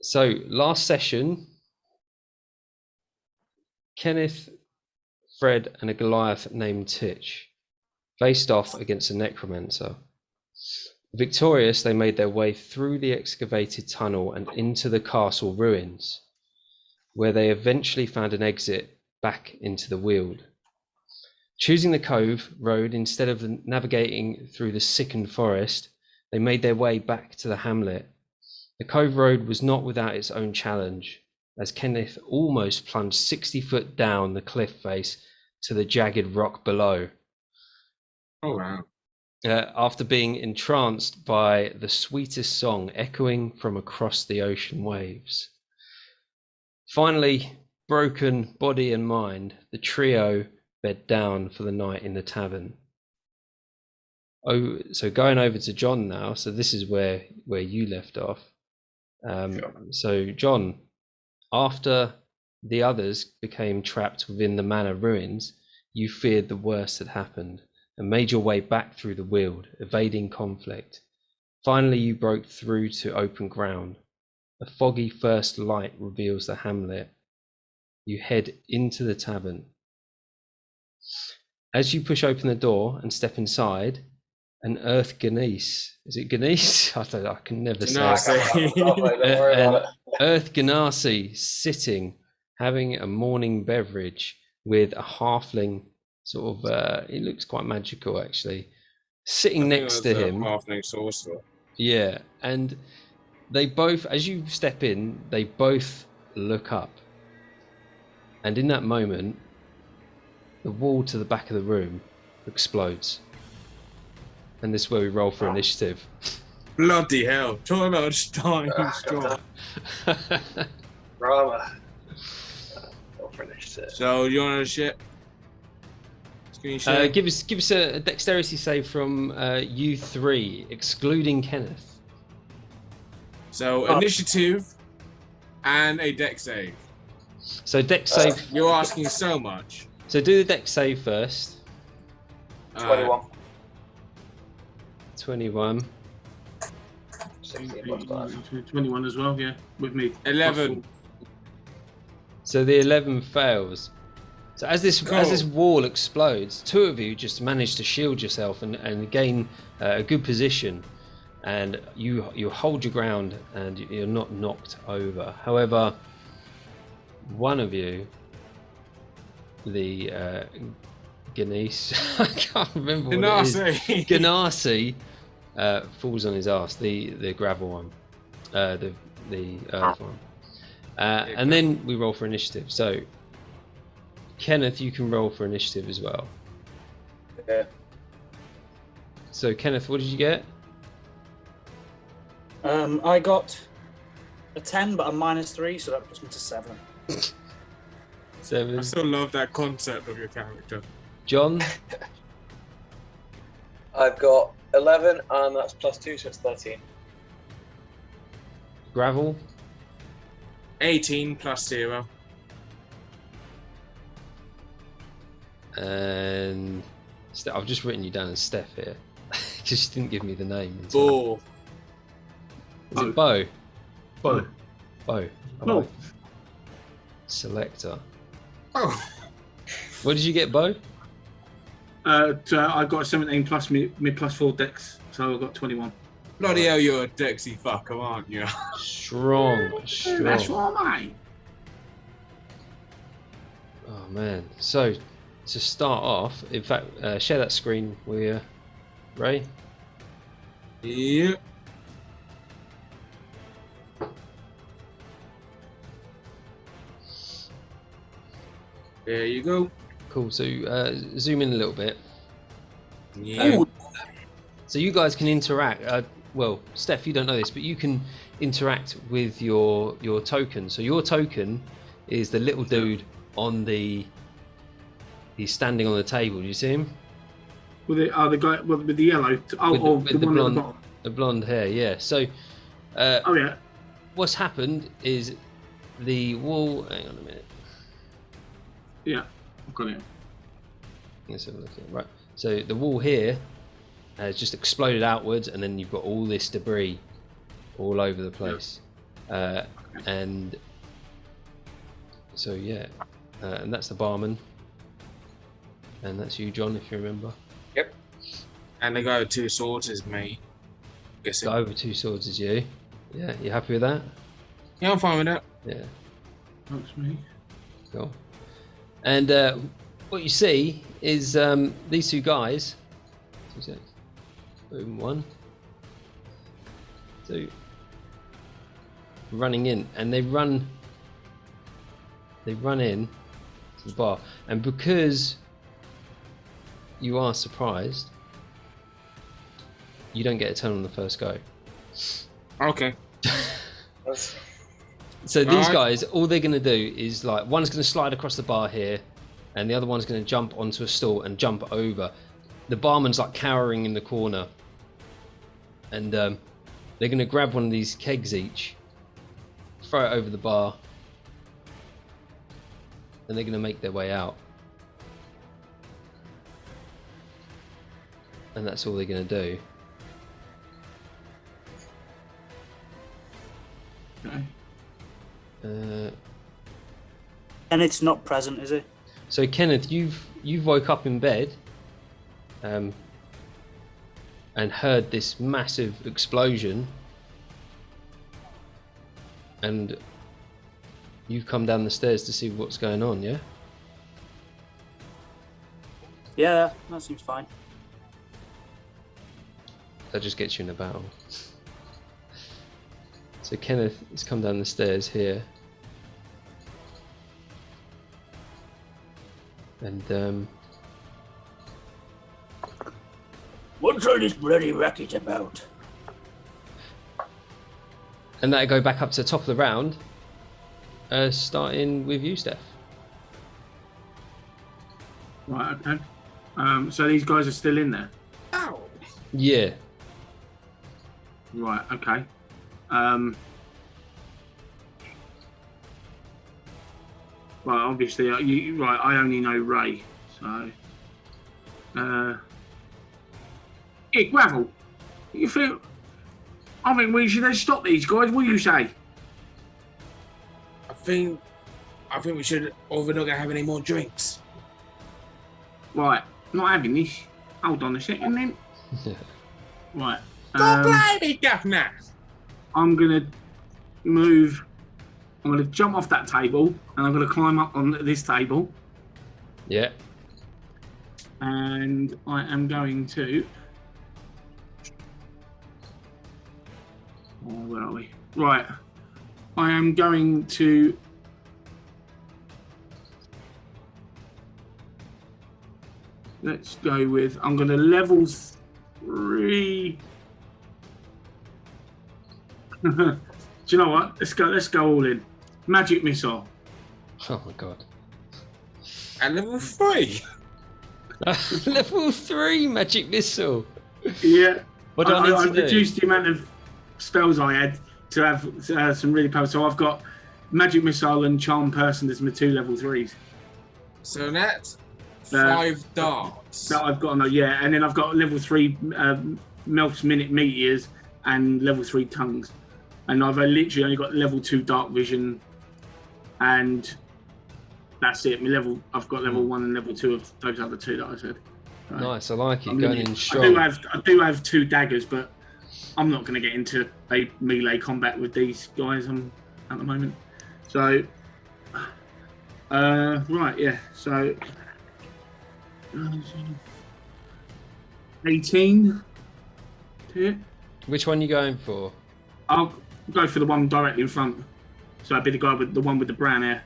So last session, Kenneth, Fred, and a Goliath named Titch faced off against a necromancer. Victorious, they made their way through the excavated tunnel and into the castle ruins, where they eventually found an exit back into the Weald. Choosing the Cove road instead of navigating through the sickened forest, they made their way back to the hamlet. The Cove road was not without its own challenge, as Kenneth almost plunged 60 foot down the cliff face to the jagged rock below. Oh, wow. After being entranced by the sweetest song echoing from across the ocean waves. Finally, broken body and mind, the trio bed down for the night in the tavern. Oh, so going over to John now. So this is where you left off. Sure. So John, after the others became trapped within the manor ruins, you feared the worst had happened and made your way back through the Weald, evading conflict. Finally, you broke through to open ground. A foggy first light reveals the hamlet. You head into the tavern. As you push open the door and step inside, an earth Ganese. Is it Ganese? I can never say it. An earth Ganassi sitting, having a morning beverage with a halfling. Sort of, it looks quite magical actually. Sitting next to him. Halfling sorcerer. Yeah, and they both, as you step in, they both look up. And in that moment, the wall to the back of the room explodes. And this is where we roll for initiative. Bloody hell. Talk about starting strong. Drama. Roll for initiative. So, you want to shit? Give us a dexterity save from you three, excluding Kenneth. So, initiative and a dex save. So dex save. You're asking so much. So do the dex save first. 21. 21. 16 plus 5. 21 as well, yeah, with me. 11. So the 11 fails. So as this wall explodes, two of you just manage to shield yourself and gain a good position, and you hold your ground and you're not knocked over. However, one of you, the Ganese, I can't remember what it is. Ganassi falls on his ass. The gravel one, the earth one, and then we roll for initiative. So. Kenneth, you can roll for initiative as well. Yeah. So, Kenneth, what did you get? I got a 10, but a -3, so that puts me to 7. 7. I still love that concept of your character. John? I've got 11, and that's +2, so it's 13. Gravel? 18 plus 0. And I've just written you down as Steph here. Just didn't give me the name. Bo. Is it Bo? Bo. Bo. No. Selector. Oh. What did you get, Bo? So I got a 17 plus me +4 dex, so I got 21. Bloody hell, you're a dexy fucker, aren't you? Strong. That's right, mate. Oh man. So to start off, in fact, share that screen with you, Ray. Yep. There you go. Cool. So zoom in a little bit. Yeah. So you guys can interact. Well, Steph, you don't know this, but you can interact with your token. So your token is the little dude on the. He's standing on the table. Do you see him? With the guy with the yellow. With the one blonde, at the bottom. The blonde hair. Yeah. So. Oh yeah. What's happened is the wall. Hang on a minute. Yeah, I've got it. Let's have a look at it. Right. So the wall here has just exploded outwards, and then you've got all this debris all over the place. And so yeah, and that's the barman, and that's you, John, if you remember. Yep. And the guy with 2 swords is me. Guessing. Guy with 2 swords is you. Yeah, you happy with that? Yeah, I'm fine with that. Yeah, That's me. cool. And what you see is these 2 guys. 2 seconds. Boom, 1, 2. Running in, and they run in to the bar, and because you are surprised, you don't get a turn on the first go. Okay. So these Alright. guys, all they're going to do is like, one's going to slide across the bar here, and the other one's going to jump onto a stool and jump over. The barman's like cowering in the corner, and they're going to grab one of these kegs each, throw it over the bar, and they're going to make their way out. And that's all they're going to do. Okay. And it's not present, is it? So Kenneth, you've woke up in bed, and heard this massive explosion, and you've come down the stairs to see what's going on. Yeah. Yeah, that seems fine. That just gets you in a battle. So Kenneth has come down the stairs here, and What's all this bloody racket about? and that'll go back up to the top of the round, starting with you, Steph. Right, okay. So these guys are still in there? Ow! Yeah. Right, okay. Well, obviously, right, I only know Ray, so... Yeah, Gravel, you feel... I think we should stop these guys, what do you say? I think we should, or we're not going to have any more drinks. Right, not having this. Hold on a second then. Right. Go play me, governor! I'm going to move... I'm going to jump off that table, and I'm going to climb up on this table. Yeah. And I am going to... Oh, where are we? Right. I am going to... Let's go with... I'm going to level 3... Do you know what? Let's go all in. Magic missile. Oh my god. And level 3! Level 3 magic missile. Yeah. What do I need I to do? reduced the amount of spells I had to have some really powerful. So I've got magic missile and charm person as my 2 level 3s. So that's 5 darts. That I've got, yeah, and then I've got level 3 melts minute meteors and level 3 tongues, and I've literally only got level 2 dark vision, and that's it. I've got level 1 and level 2 of those other 2 that I said. So Nice, I like it. I'm Going gonna- in strong. I do have 2 daggers, but I'm not going to get into a melee combat with these guys at the moment. So, right, yeah. So, 18 to hit. Which one are you going for? I'll go for the one directly in front. So I'd be the guy with the one with the brown hair.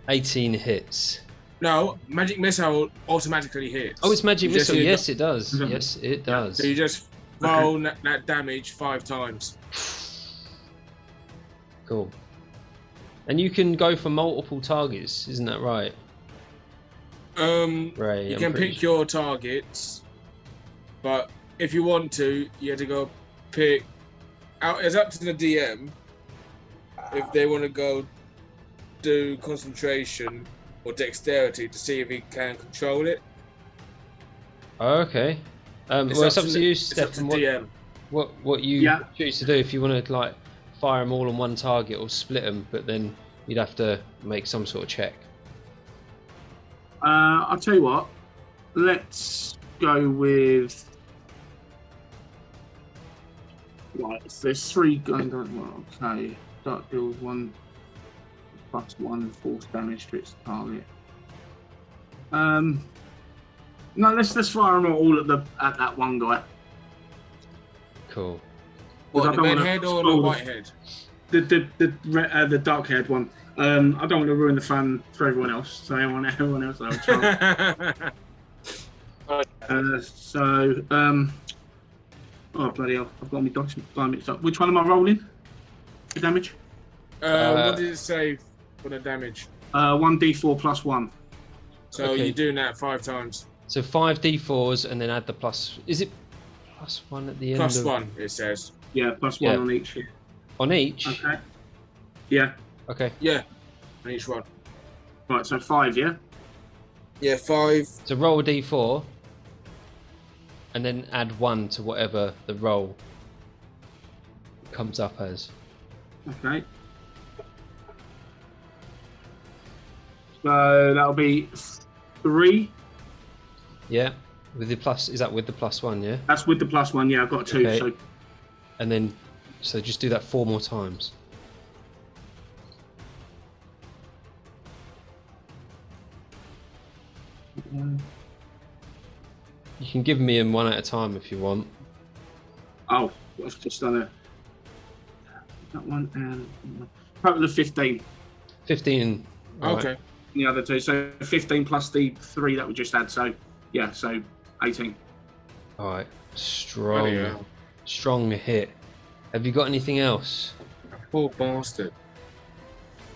18 hits. No, magic missile automatically hits. Oh, it's magic You just missile. need- Yes, it does. Okay. Yes, it does. So you just roll that damage 5 times. Cool. And you can go for multiple targets, isn't that right? Right. You can pick your targets, but if you want to, you have to go pick. It's up to the DM if they want to go do concentration or dexterity to see if he can control it. Oh, okay. Well, it's up to you, Stefan. DM. What you choose to do. If you want to like fire them all on one target or split them, but then you'd have to make some sort of check. I'll tell you what. Let's go with. Right, so there's 3 guns. Okay, Dark deals 1+1 force damage to its target. No, let's fire them all at that one guy. Cool. What, the red head or the white head? The dark haired one. I don't want to ruin the fun for everyone else, so everyone else will try. Oh bloody hell! I've got my dots mixed up. Which one am I rolling? The damage? What did it say for the damage? 1d4 plus 1. So Okay. you're doing that 5 times. So 5 d4s and then add the plus. Is it +1 at the end? Plus of... 1, it says. Yeah, plus 1 Yeah. on each. On each? Okay. Yeah. Okay. Yeah, on each one. Right, so 5, yeah? Yeah, 5. So roll a d4 and then add 1 to whatever the roll comes up as. Okay. So that'll be 3. Yeah. With the plus, is that with the +1? Yeah. That's with the plus 1, yeah, I've got 2. Okay. So And then, so just do that 4 more times. You can give me them one at a time if you want. oh, I've just done that one and total of 15. 15. Right. Okay. The other 2, so 15 plus the 3 that we just had. So yeah, so 18. All right. Strong. Bloody hell. Strong hit. Have you got anything else? Poor bastard.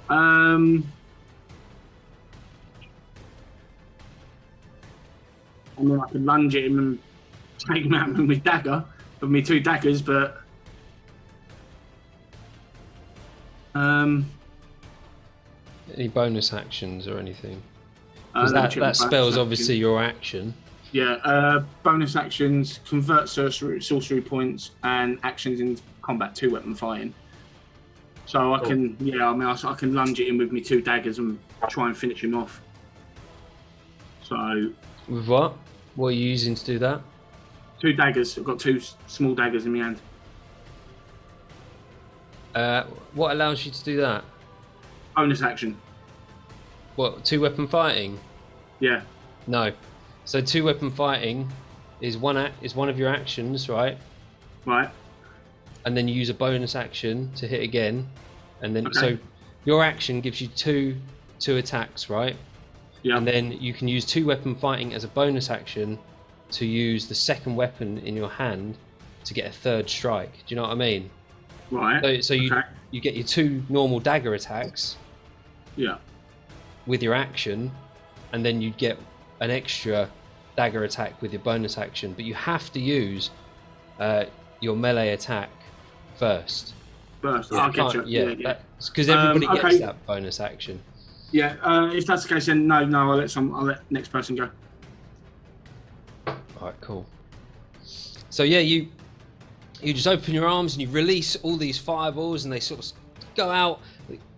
I mean, I could lunge at him and take him out with my dagger, with me 2 daggers, but Any bonus actions or anything? let Because me that check my spell's bonus obviously action. your action. Yeah, bonus actions, convert sorcery points, and actions in combat 2 weapon fighting. So I can, yeah, I mean, I can lunge at him with me 2 daggers and try and finish him off. So With what? What are you using to do that? 2 daggers. I've got 2 small daggers in my hand. What allows you to do that? Bonus action. What, 2 weapon fighting? Yeah. No. So 2 weapon fighting is one of your actions, right? Right. And then you use a bonus action to hit again, and then Okay. so your action gives you two attacks, right? Yeah. And then you can use 2 weapon fighting as a bonus action to use the second weapon in your hand to get a 3rd strike. Do you know what I mean? Right. So you Okay. you get your 2 normal dagger attacks Yeah. with your action, and then you get an extra dagger attack with your bonus action. But you have to use your melee attack first. First. Yeah, I'll get you. Yeah, because everybody okay. gets that bonus action. Yeah. If that's the case, then no. I'll let next person go. All right, cool. So yeah, you just open your arms and you release all these fireballs, and they sort of go out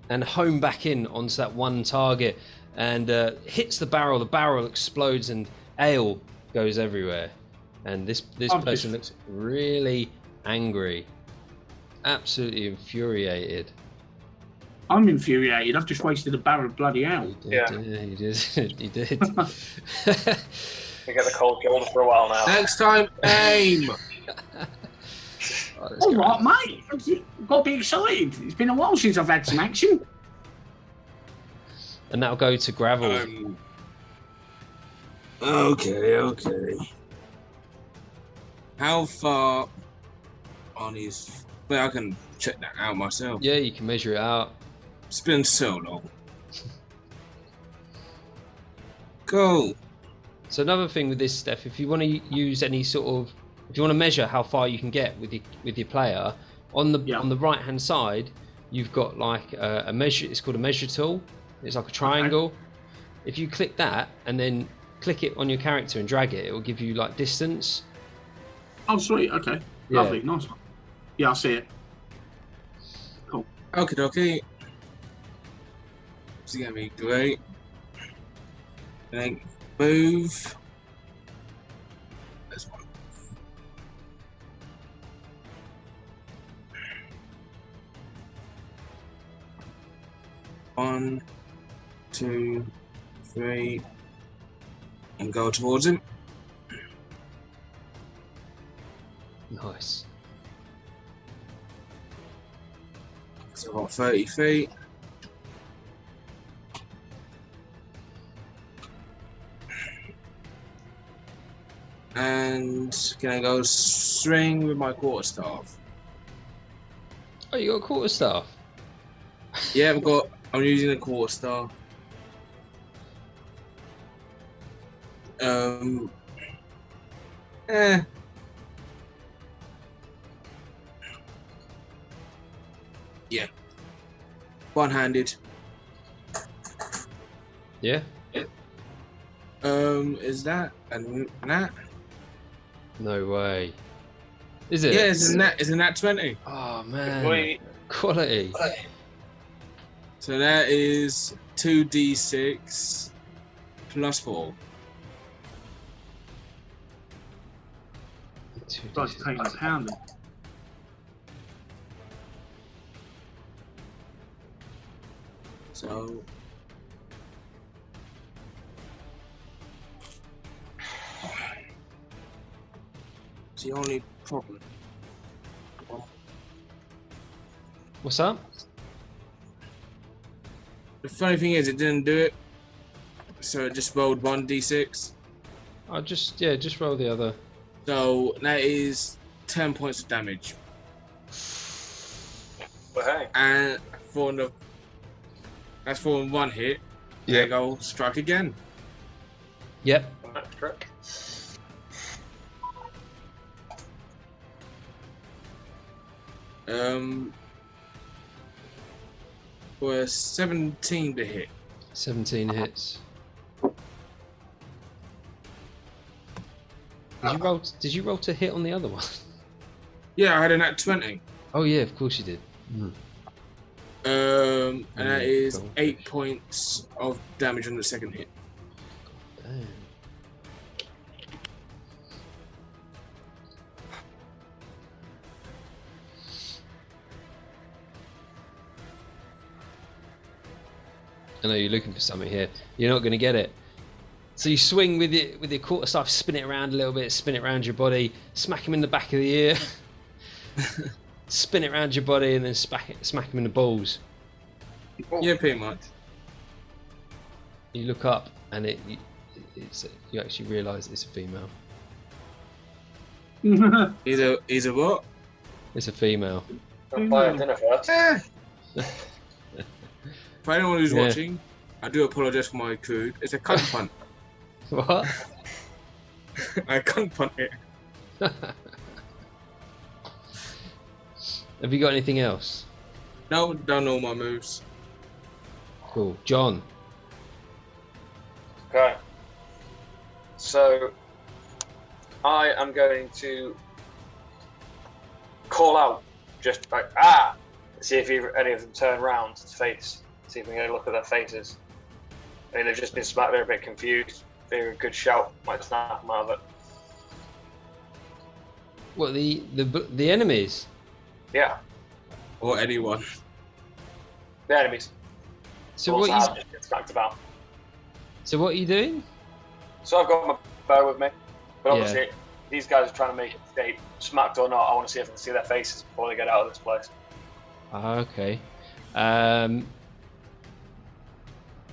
and home back in onto that one target, and hits the barrel. The barrel explodes, and ale goes everywhere. And this person looks really angry, absolutely infuriated. I'm infuriated. I've just wasted a barrel of bloody ale. You did. You did. We get the cold shoulder for a while now. Next time, aim! Oh, that's All great. right, mate. I've got to be excited. It's been a while since I've had some action. And that'll go to gravel. Okay. How far on his... Well, I can check that out myself. Yeah, you can measure it out. It's been so long. Cool. So another thing with this, Steph, if you want to use any sort of, if you want to measure how far you can get with your player, on the right hand side, you've got like a measure. It's called a measure tool. It's like a triangle. Okay. If you click that and then click it on your character and drag it, it will give you like distance. Oh, sweet. Okay. Yeah. Lovely. Nice one. Yeah, I see it. Okie dokie. It's gonna be great. Then move. There's one. One, 2, 3, and go towards him. Nice. So I've got 30 feet. And gonna go swing with my quarterstaff. Oh, you got a quarterstaff. Yeah, I'm using a quarterstaff. Eh. Yeah. One-handed. Yeah. Is that a nat? No way. Is it? Yeah, it's a nat 20. Oh man. Wait. Quality. So that is 2d6 plus 4. Guy's taking a pounding. So it's the only problem. What's up? The funny thing is, it didn't do it, so it just rolled 1d6. I'll just roll the other. So that is 10 points of damage. Well, hey. And that's for one hit. There you go, strike again. Yep. That's correct. For 17 to hit. 17 hits. Did you roll to hit on the other one? Yeah, I had a nat 20. Oh yeah, of course you did. And that is Cool. 8 points of damage on the second hit. Damn. I know you're looking for something here. You're not going to get it. So you swing with your quarterstaff, spin it around a little bit, spin it around your body, smack him in the back of the ear, spin it around your body, and then smack him in the balls. Yeah, pretty much. You look up, and you actually realise it's a female. He's a what? It's a female. I'll buy dinner first. For anyone who's Yeah. watching, I do apologise for my crude. It's a cunt punt. What? I cunt punt it. Have you got anything else? No, done all my moves. Cool. John. Okay. So I am going to call out, just like see if any of them turn round to face. See if we can get a look at their faces. I mean, they've just been smacked. They're a bit confused. They're a good shout. Might snap them out of it. What, the enemies? Yeah, Or anyone. the enemies. So Also what have just been smacked about. are you doing? So I've got my bow with me, but Yeah. obviously these guys are trying to make an escape, smacked or not. I want to see if I can see their faces before they get out of this place. Ah, okay.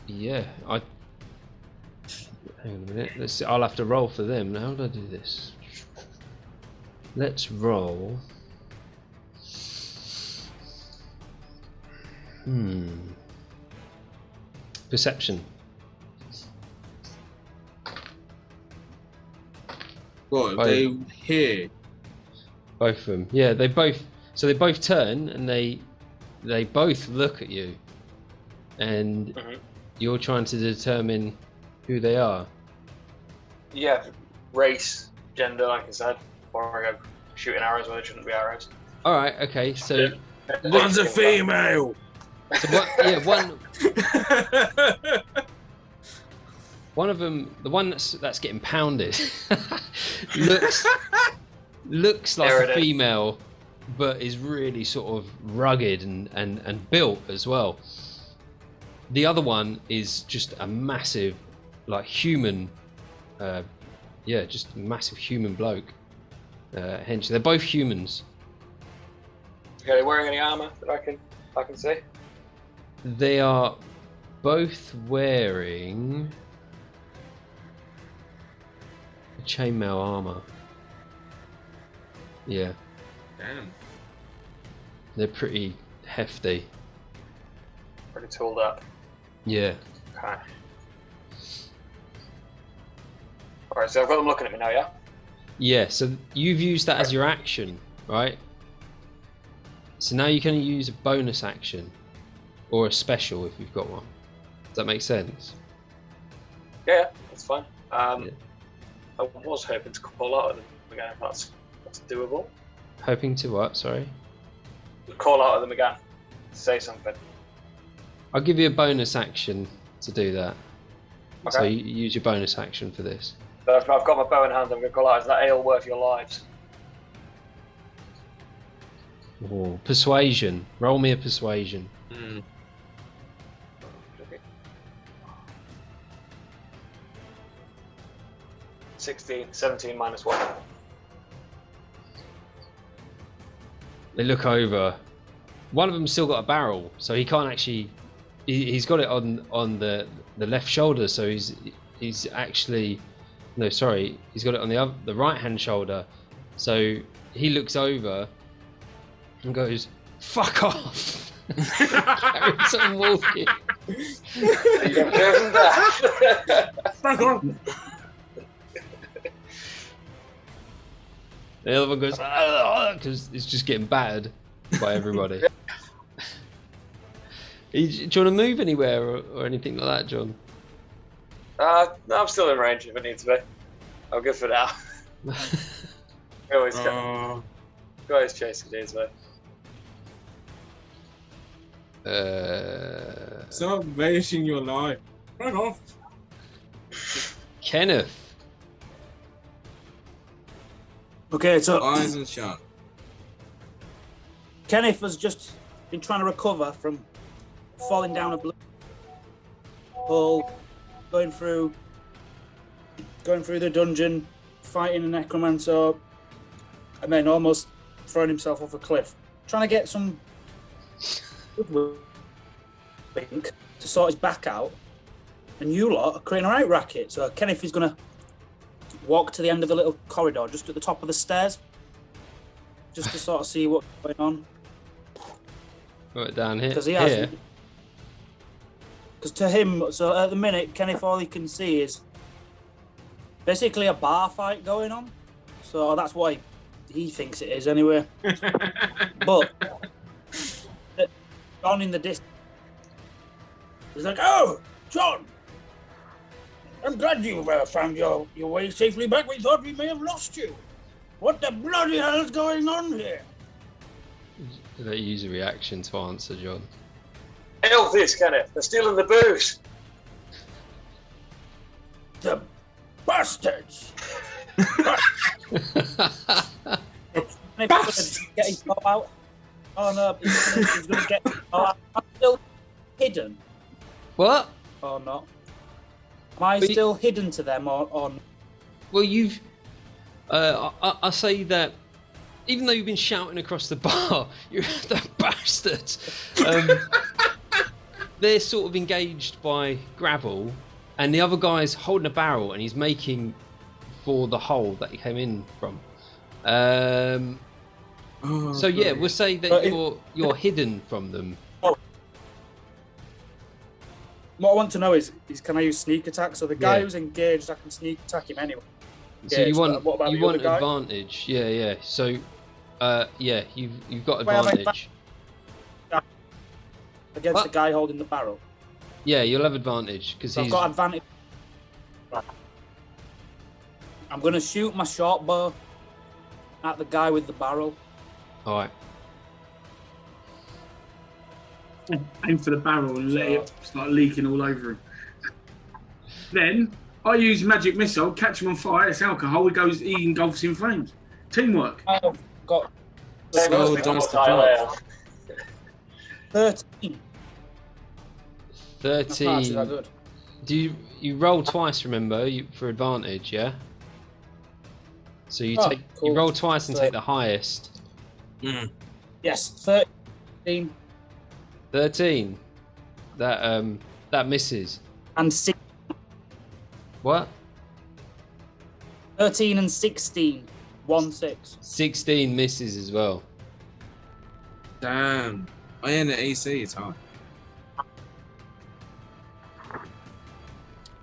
Yeah, hang on a minute. Let's see. I'll have to roll for them. How do I do this? Let's roll. Perception. What? Right. They here. Both of them. Yeah, they both. So they both turn and they both look at you, and you're trying to determine who they are. Yeah, race, gender, like I said, before I go shooting arrows where there shouldn't be arrows. All right. Okay. So One's a female. So what? Yeah, one of them, the one that's getting pounded, looks like a female, but is really sort of rugged and built as well. The other one is just a massive, like human, just a massive human bloke. Hence, they're both humans. Are they wearing any armor that I can see? They are both wearing chainmail armor. Yeah. Damn. They're pretty hefty. Pretty tooled up. Yeah. Okay. Alright, so I've got them looking at me now, yeah? Yeah, so you've used that as your action, right? So now you can use a bonus action or a special if you've got one. Does that make sense? Yeah, that's fine. Yeah. I was hoping to call out of them again, if that's doable. Hoping to what, sorry? Call out of them again. Say something. I'll give you a bonus action to do that. Okay. So you use your bonus action for this. So I've got my bow in hand, I'm going to call out, is that ale worth your lives? Ooh, persuasion. Roll me a persuasion. Mm. Okay. 17 minus 1. They look over. One of them's still got a barrel, so he can't actually. He's got it on the left shoulder, so he's actually. No, sorry, he's got it on the right hand shoulder. So he looks over and goes, "Fuck off!" Carries on walking. Fuck off. The other one goes, because it's just getting battered by everybody. Do you want to move anywhere or anything like that, John? No, I'm still in range if it needs to be. I'm good for now. Go always chasing these, mate. Stop wasting your life. Fuck off. Kenneth. Okay, so Eyes and shut. Kenneth has just been trying to recover from falling down a blue hole, going through the dungeon, fighting a necromancer, and then almost throwing himself off a cliff, trying to get some wink to sort his back out. And you lot are creating a right racket. So Kenneth is going to walk to the end of the little corridor, just at the top of the stairs, just to sort of see what's going on. Right down here. Because he has. Because to him, so at the minute, Kenneth, all he can see is basically a bar fight going on. So that's why he thinks it is anyway. But John in the distance, he's like, "Oh, John, I'm glad you found your way safely back. We thought we may have lost you. What the bloody hell is going on here?" They use a reaction to answer, John. Help this, Kenneth. They're stealing the booze. The bastards! Bastards! Get his bow out. Oh no, he's going to get his bow out. Am I still hidden What? or not? Am I still hidden to them or not? Well, you've. I say that even though you've been shouting across the bar, you're the bastards. They're sort of engaged by gravel, and the other guy's holding a barrel, and he's making for the hole that he came in from. So yeah, we'll say that you're hidden from them. What I want to know is can I use sneak attack? So the guy who's engaged, I can sneak attack him anyway. So you want guy? advantage? Yeah. So you've got advantage. Against the guy holding the barrel. Yeah, you'll have advantage because I've got advantage. I'm gonna shoot my short bow at the guy with the barrel. All right. aim for the barrel and let it start leaking all over him. Then I use magic missile, catch him on fire. It's alcohol. He engulfs in flames. Teamwork. I've got There Slow goes the dance to volatile ale. 13. That's not actually that 13. good. Do you roll twice? Remember, for advantage, yeah. So you Oh, you cool. roll twice and So- take the highest. Yes, 13 13. That misses. and What? 13 and 16. 1-6. 16 misses as well. Damn. I ain't at AC, it's hard.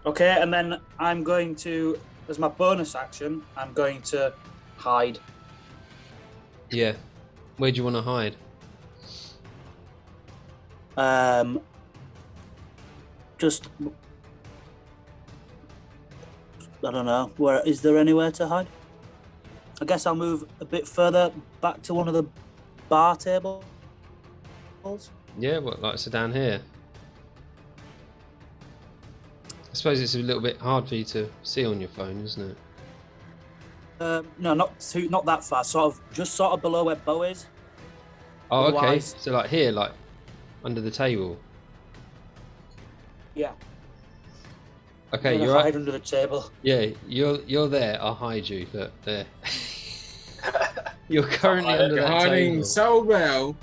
Okay, and then I'm going to, as my bonus action, I'm going to hide. Yeah. Where do you want to hide? Just, I don't know. Where is there anywhere to hide? I guess I'll move a bit further back to one of the bar tables. Yeah, what, like so down here? I suppose it's a little bit hard for you to see on your phone, isn't it? No, not that far. Sort of below where Bo is. Oh, okay. Otherwise- So like here, like under the table. Yeah. Okay, I'm gonna you're right. hide under the table. Yeah, you're there. I'll hide you. Look there. You're currently under You're that hiding table. so well.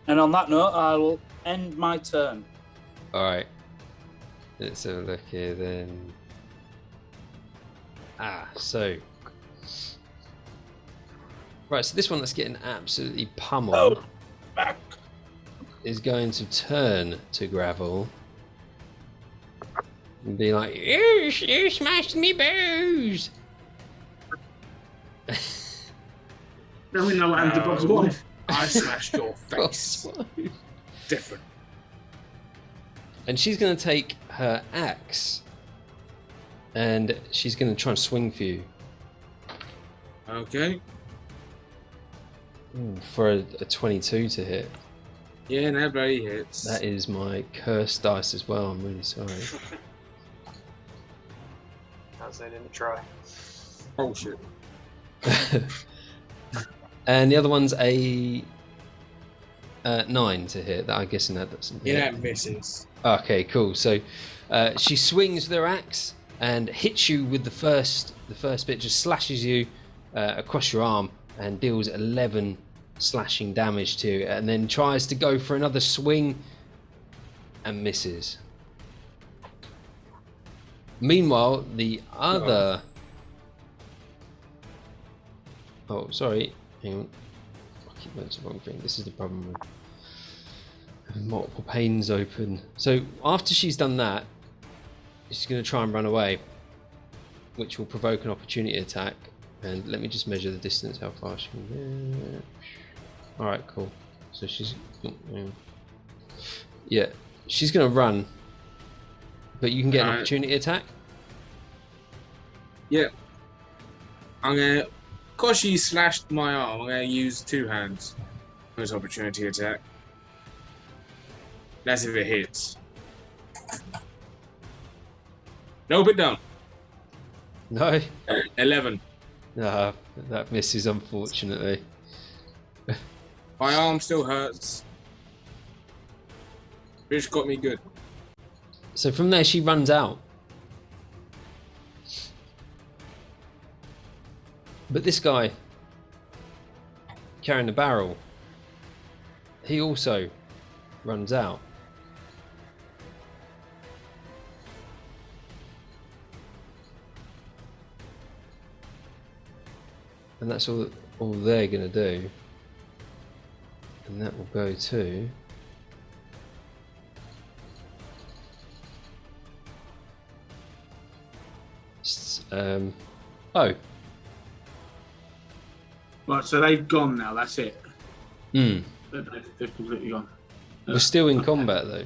And on that note, I will end my turn. All right. Let's have a look here then. So. Right, so this one that's getting absolutely pummeled Back. is going to turn to Gravel and be like, you smashed me booze! Now we know what happened to Bob's wife. I smashed your face. Different. And she's going to take her axe and she's going to try and swing for you. Okay. For a 22 to hit. Yeah, no bloody hits. That is my cursed dice as well. I'm really sorry. As they didn't try. Bullshit. And the other one's a 9 to hit. That I'm guessing that doesn't hit. Yeah, that misses. Okay, cool. So she swings with her axe and hits you with the first bit. Just slashes you across your arm and deals 11 slashing damage to you, and then tries to go for another swing and misses. Meanwhile, the other... Oh, sorry. Hang on. I keep doing the wrong thing. This is the problem with having multiple panes open. So after she's done that, she's going to try and run away, which will provoke an opportunity attack. And let me just measure the distance, how far she can get. Alright, cool. So she's... Yeah, she's going to run, but you can get an opportunity attack. Yeah. I'm gonna... Because she slashed my arm, I'm gonna use 2 hands for this opportunity attack. That's if it hits. Nope, it don't. No. 11. No, that misses, unfortunately. My arm still hurts. Bitch got me good. So from there, she runs out. But this guy, carrying the barrel, he also runs out. And that's all they're going to do. And that will go to... Oh. Right, so they've gone now, that's it. Hmm. They've completely gone. We're still in combat though.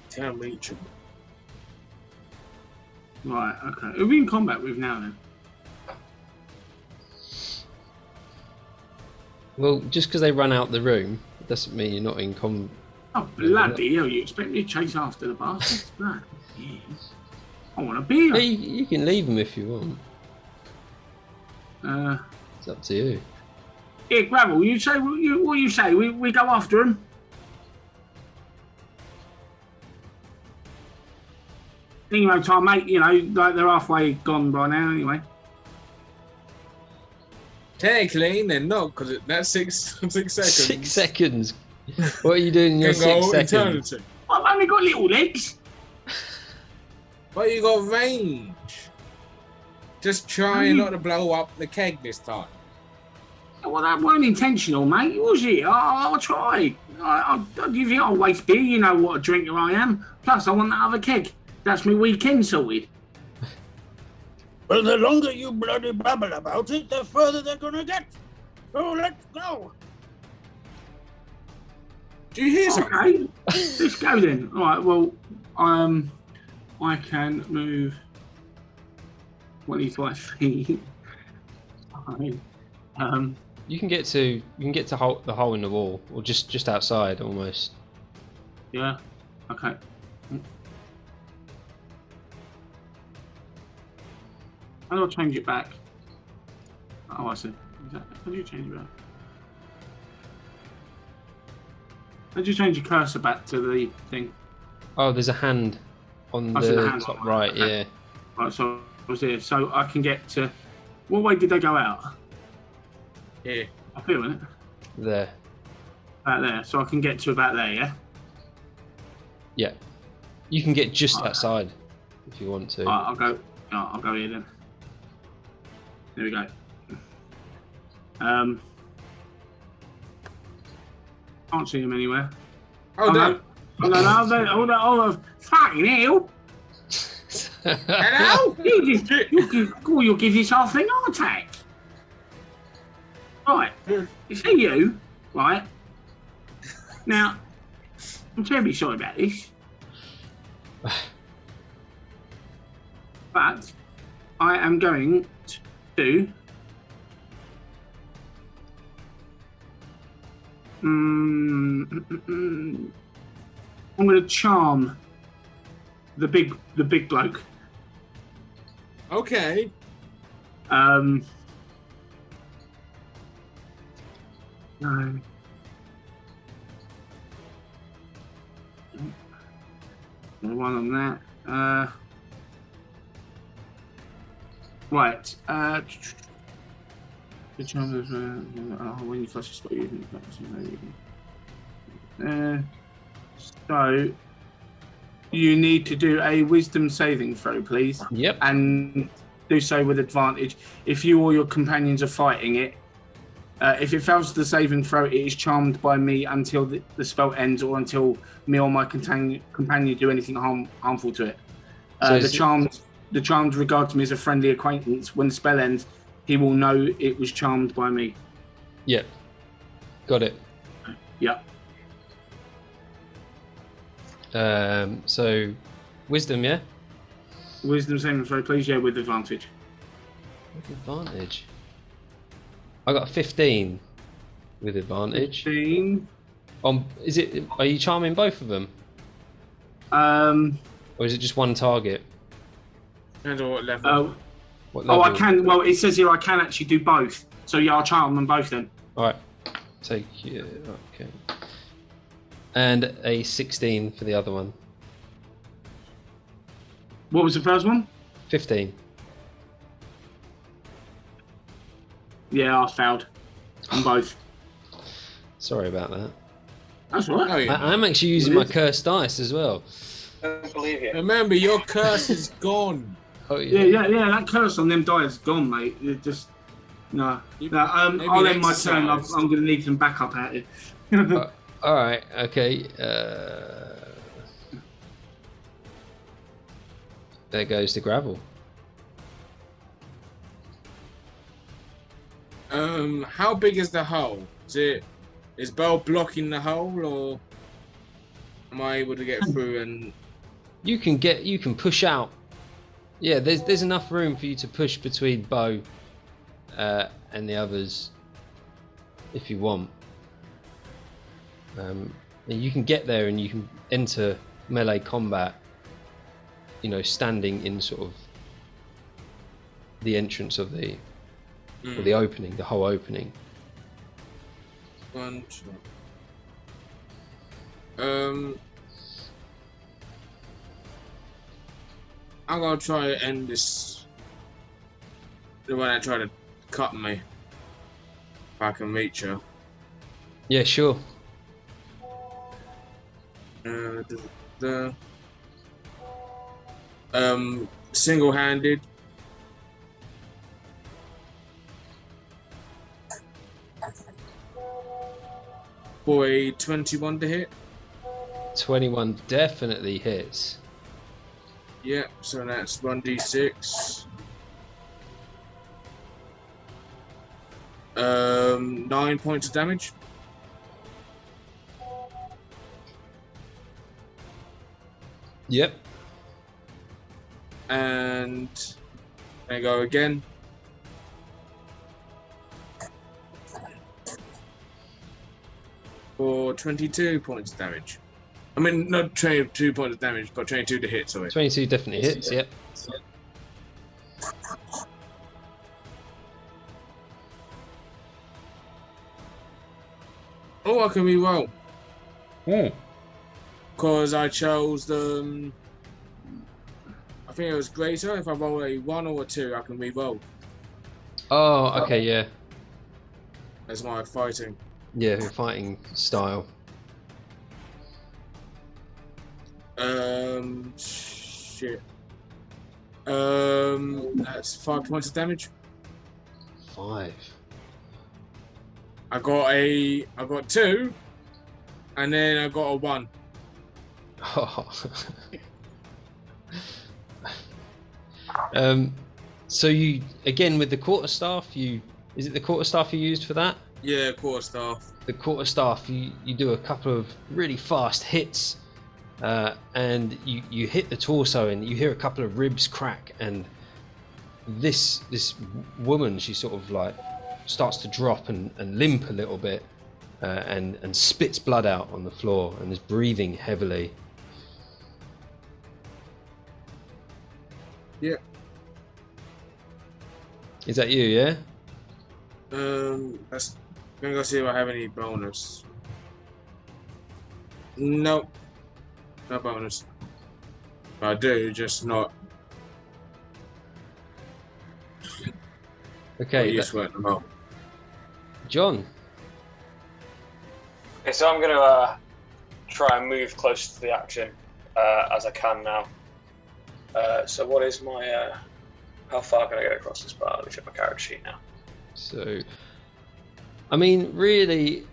Tell me, Chum. Right, okay. Who are we in combat with now then? Well, just because they run out the room doesn't mean you're not in com. Oh, bloody hell, you expect me to chase after the bastards? No. I want a beer. Yeah, you can leave them if you want. Uh, It's up to you. Here, Gravel, you say what you say? We go after them. Anyway, time, mate. You know, like they're halfway gone by now. Anyway. Technically, they're not, because that's 6 seconds. 6 seconds. What are you doing in your Can go 6 seconds? eternity. Well, I've only got little legs. But you got range. Just try not to blow up the keg this time. Well, that weren't intentional, mate, was it? I'll try. I'll give you a waste beer. You know what a drinker I am. Plus, I want that other keg. That's my weekend sorted. Well, the longer you bloody babble about it, the further they're gonna get. So let's go. Do you hear something? Okay, let's go then. All right. Well, I can move 25 feet. You can get to the hole in the wall, or just outside almost. Yeah. Okay. How do I change it back? Oh, I see. How do you change it back? How do you change your cursor back to the thing? Oh, there's a hand on I see the hand top on it, right. okay. Yeah. Right, so I was here. So I can get to. What way did they go out? Yeah. I feel it. There. About there. So I can get to about there, yeah? Yeah. You can get just Right. outside if you want to. Right, I'll go here then. There we go. Can't see him anywhere. Oh, no. Oh, fucking hell! Hello? You'll give yourself an heart attack. Right, is he you? Right. Now, I'm terribly sorry about this. But I am going to I'm going to charm the big bloke. Okay. No. One on that. Right. The charm is when you flash a spot, you can. So you need to do a wisdom saving throw, please. Yep. And do so with advantage. If you or your companions are fighting it, if it fails the saving throw, it is charmed by me until the spell ends, or until me or my companion do anything harmful to it. The charmed regards me as a friendly acquaintance. When the spell ends, he will know it was charmed by me. Yep. Got it. Yep. So, wisdom, yeah? Wisdom saving throw, please. Yeah, with advantage. With advantage. I got a 15 with advantage. 15. Are you charming both of them? Or is it just one target? Depends on what level. What level? I can. Well, it says here I can actually do both. So yeah, I'll charm them both then. Alright. Take you. Okay. And a 16 for the other one. What was the first one? 15. Yeah, I failed on both. Sorry about that. That's all right. Oh, yeah. I'm actually using my cursed dice as well. I don't believe you. Remember, your curse is gone. Oh Yeah, that curse on them dice is gone, mate. It just no. I'll end my turn. I'm going to need some backup out here. All right. Okay. There goes the gravel. How big is the hole? Is Bell blocking the hole, or am I able to get through? And You can push out. Yeah, there's enough room for you to push between Bo and the others. if you want. And you can get there and you can enter melee combat, you know, standing in sort of the entrance of the or the opening, the whole opening. I'm gonna try to end this. The one that tried to cut me. If I can reach her. Yeah, sure. Single-handed. For a 21 to hit. 21 definitely hits. Yep, so that's 1d6. 9 points of damage. Yep. And I go again. For 22 points of damage. I mean, not 22 points of damage, but 22 to hit, sorry. 22 definitely hits, yep. Oh, I can re-roll. Hmm. Because I chose the... I think it was greater. If I roll a 1 or a 2, I can re-roll. Oh, okay, yeah. That's my fighting. Yeah, your fighting style. Shit. That's 5 points of damage. 5. I got 2, and then I got a 1. Oh. So you, again with the quarterstaff, is it the quarterstaff you used for that? Yeah, quarterstaff. The quarterstaff, you do a couple of really fast hits, and you hit the torso, and you hear a couple of ribs crack, and this woman, she sort of like starts to drop and limp a little bit, and spits blood out on the floor, and is breathing heavily. Yeah. Is that you? Yeah. I'm gonna go see if I have any bonus. Nope. No bonus. I do, just not. Okay. Yes, at the moment. John. Okay, so I'm gonna try and move close to the action as I can now. So what is my how far can I get across this bar? Let me check my character sheet now. So, I mean, really,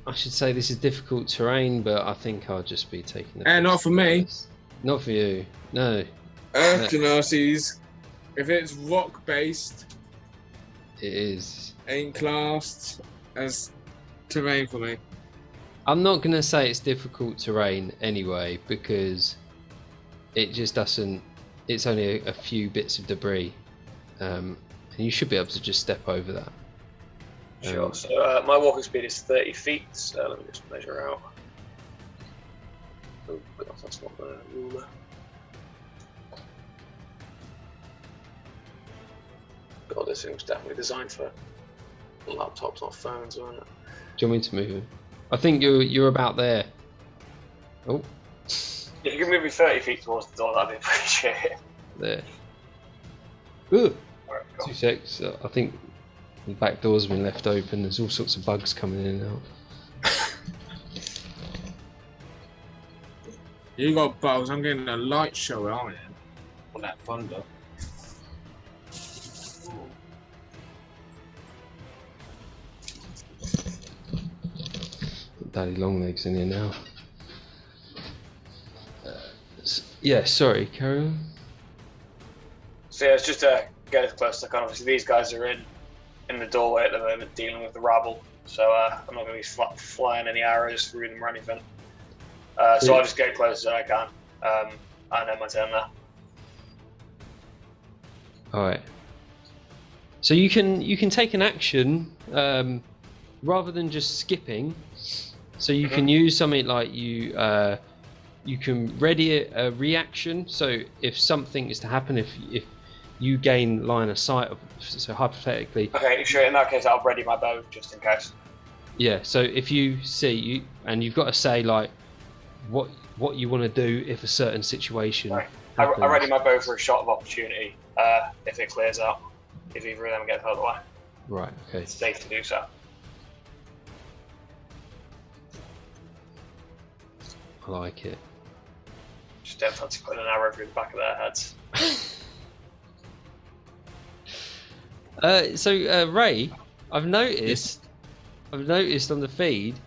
I should say this is difficult terrain, but I think I'll just be taking the... And not for me. Not for you, no. Earth Genasies, if it's rock-based, It is. ain't classed as terrain for me. I'm not going to say it's difficult terrain anyway, because it just doesn't... It's only a few bits of debris. And you should be able to just step over that. Sure. So my walking speed is 30 feet. So let me just measure out. Oh God, that's not the ruler. God, this thing was definitely designed for laptops, not phones, wasn't it? Do you want me to move him? I think you're about there. Oh. If you can move me 30 feet towards the door, that'd be appreciated. There. Ooh. Alright, cool. 2 secs. I think the back door's been left open. There's all sorts of bugs coming in and out. You got bugs, I'm getting a light show, aren't you? On that thunder. Daddy Longlegs in here now. Yeah, sorry, carry on. So yeah, it's just to get as close as I can. Obviously, these guys are in the doorway at the moment, dealing with the rabble. So I'm not going to be flying any arrows through them or anything. So I'll just get as close as I can. I know my turn now. All right. So you can take an action rather than just skipping, so you can use something like you can ready a reaction. So if something is to happen, if you gain line of sight of, so hypothetically. Okay, sure. In that case, I'll ready my bow just in case. Yeah. So if you see and you've got to say like what you want to do if a certain situation. Right. I ready my bow for a shot of opportunity. If it clears out, if either of them get out of the way. Right. Okay. It's safe to do so. I like it. Just don't fancy putting an arrow through the back of their heads. So Ray, I've noticed on the feed,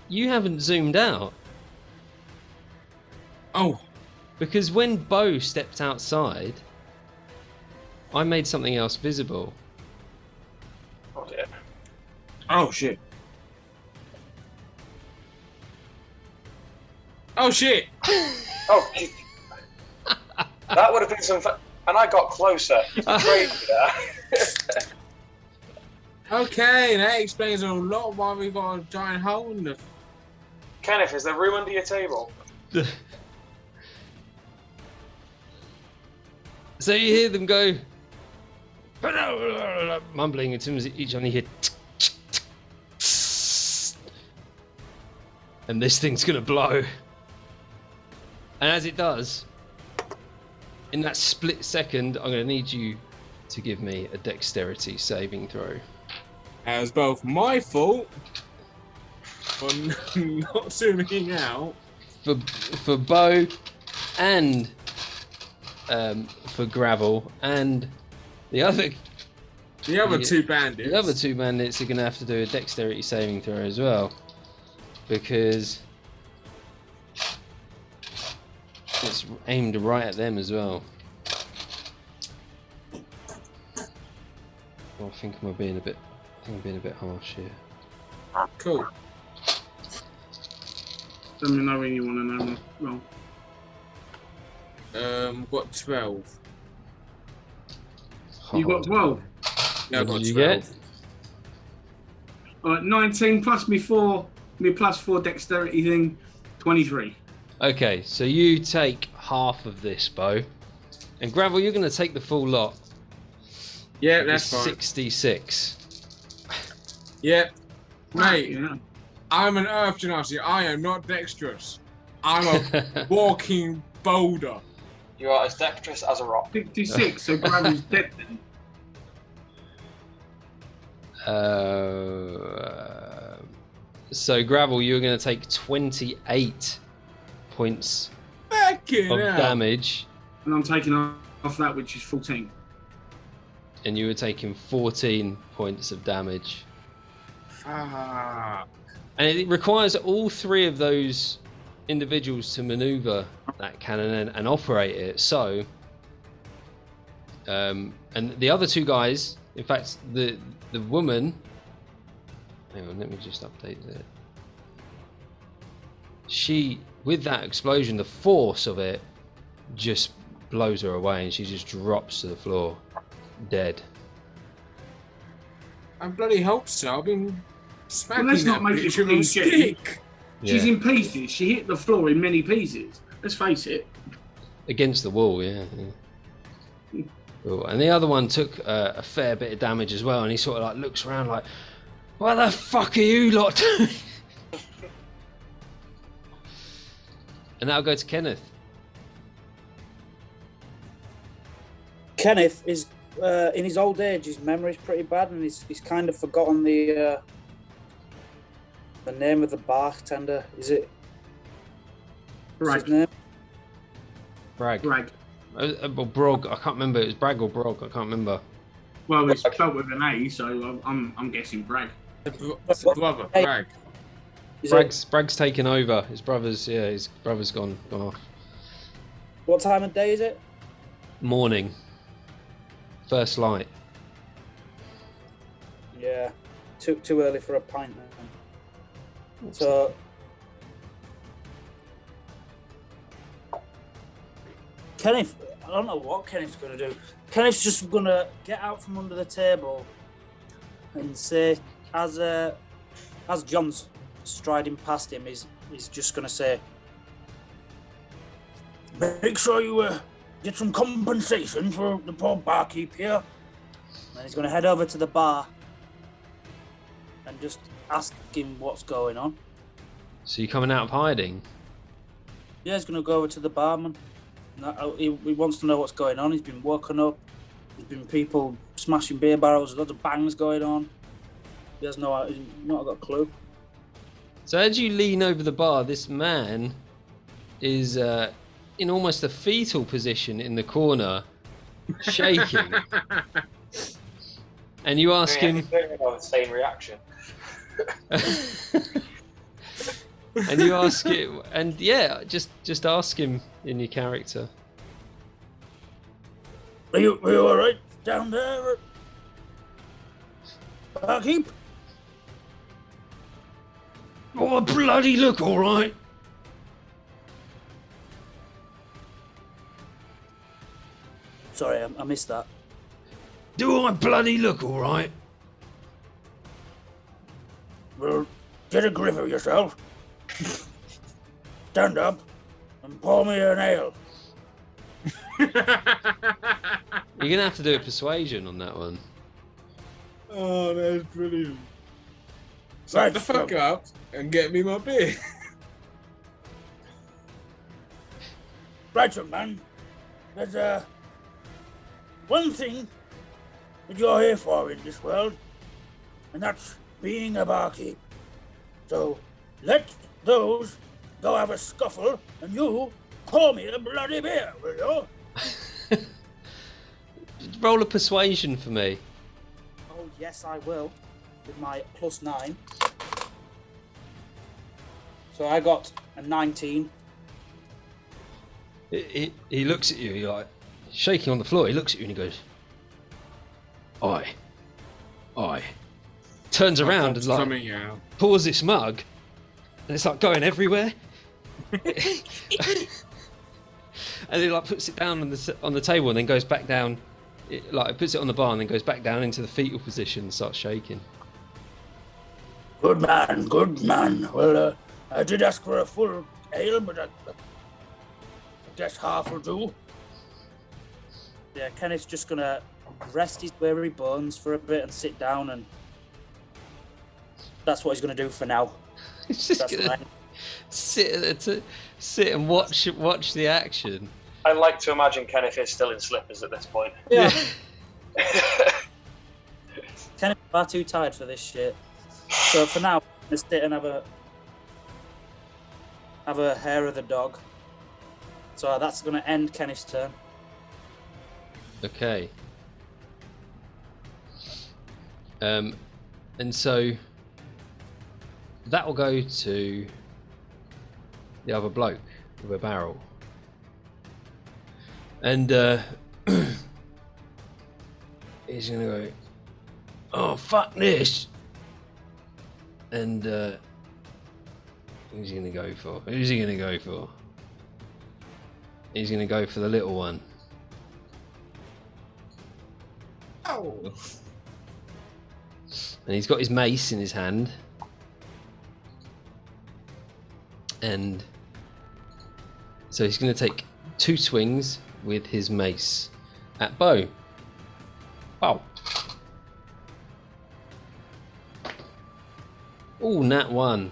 you haven't zoomed out. Oh, Because when Bo stepped outside, I made something else visible. Oh dear. oh shit. Oh shit. Oh, that would have been some fun. And I got closer. Great there. Okay, that explains a lot why we got a giant hole in the. Kenneth, is there room under your table? So you hear them go, mumbling as soon as each one you hear, and this thing's gonna blow. And as it does, in that split second, I'm gonna need you to give me a dexterity saving throw. That was both my fault for not zooming out. For Bo and for Gravel and the other two bandits. The other two bandits are going to have to do a dexterity saving throw as well, because it's aimed right at them as well. Well, I think I'm being a bit harsh here. Cool. Let me know when you want to know. Well, Got 12. you got 12. Yeah, I What got did you 12. get? All right, 19 plus me plus 4 dexterity thing, 23. Okay, so you take half of this, Bo, and Gravel, you're going to take the full lot. Yeah, that's fine. 66. Yep. Mate, Yeah. I'm an earth genasi. I am not dexterous. I'm a walking boulder. You are as dexterous as a rock. 56, so Gravel's dead then. So Gravel, you're going to take 28 points Fucking of hell. damage, And I'm taking off that, which is 14. and you were taking 14 points of damage. Fuck. And it requires all three of those individuals to maneuver that cannon and operate it. So, and the other two guys, in fact, the woman. Hang on, let me just update that. She, with that explosion, the force of it just blows her away, and she just drops to the floor, dead. I bloody hope so. I've been smacking let's not that make bitch it with a cliche. stick. She's Yeah. in pieces. She hit the floor in many pieces. Let's face it. Against the wall, yeah. Cool. And the other one took a fair bit of damage as well, and he sort of like looks around like, "What the fuck are you lot doing?" And that'll go to Kenneth. Kenneth is in his old age. His memory's pretty bad, and he's kind of forgotten the name of the bartender. Is it? What's his name? Bragg. Bragg. Well, Brog. I can't remember. It was Bragg or Brog. I can't remember. Well, it's spelled with an A, so I'm guessing Bragg. It's a brother, Bragg. Is it? Bragg's taken over. His brother's gone off. What time of day is it? Morning. First light. Yeah, too early for a pint. Man. So. Kenneth, I don't know what Kenneth's going to do. Kenneth's just going to get out from under the table and say, as John's striding past him, he's just going to say, "Make sure you get some compensation for the poor barkeep here." And he's going to head over to the bar and just ask him what's going on. So you're coming out of hiding? Yeah, he's going to go over to the barman. He wants to know what's going on. He's been woken up. There's been people smashing beer barrels. There's lots of bangs going on. He's not got a clue. So as you lean over the bar, this man is in almost a fetal position in the corner, shaking. And you ask him... the same reaction. And you ask it, and yeah, just ask him in your character. Are you all right down there, barkeep? Oh, bloody look all right. Sorry, I missed that. Do I bloody look all right? Well, get a grip of yourself. Stand up and pour me an ale. You're gonna have to do a persuasion on that one. Oh, that's brilliant. Shut the fuck up and get me my beer. Right, young man. There's one thing that you're here for in this world, and that's being a barkeep. So let those go have a scuffle, and you pour me a bloody beer, will you? Roll a persuasion for me. Oh, yes, I will, with my +9. So I got a 19. He looks at you, you're like shaking on the floor. He looks at you and he goes, "Aye." Turns around and like coming out. pours this mug, and it's like going everywhere. And he like puts it down on the table and then goes back down. It puts it on the bar and then goes back down into the fetal position and starts shaking. Good man. Well, I did ask for a full ale, but I guess half will do. Yeah, Kenneth's just gonna rest his weary bones for a bit and sit down, and that's what he's gonna do for now. He's just That's gonna fine. sit and watch the action. I like to imagine Kenneth is still in slippers at this point. Yeah. Kenneth's far too tired for this shit. So for now, I'm gonna sit and have a hair of the dog. So that's gonna end Kenneth's turn. Okay. And so that will go to the other bloke with a barrel. And he's gonna go, "Oh, fuck this!" And who's he gonna go for? He's gonna go for the little one. Oh. And he's got his mace in his hand. And so he's going to take 2 swings with his mace at Bo. Oh. Oh, nat 1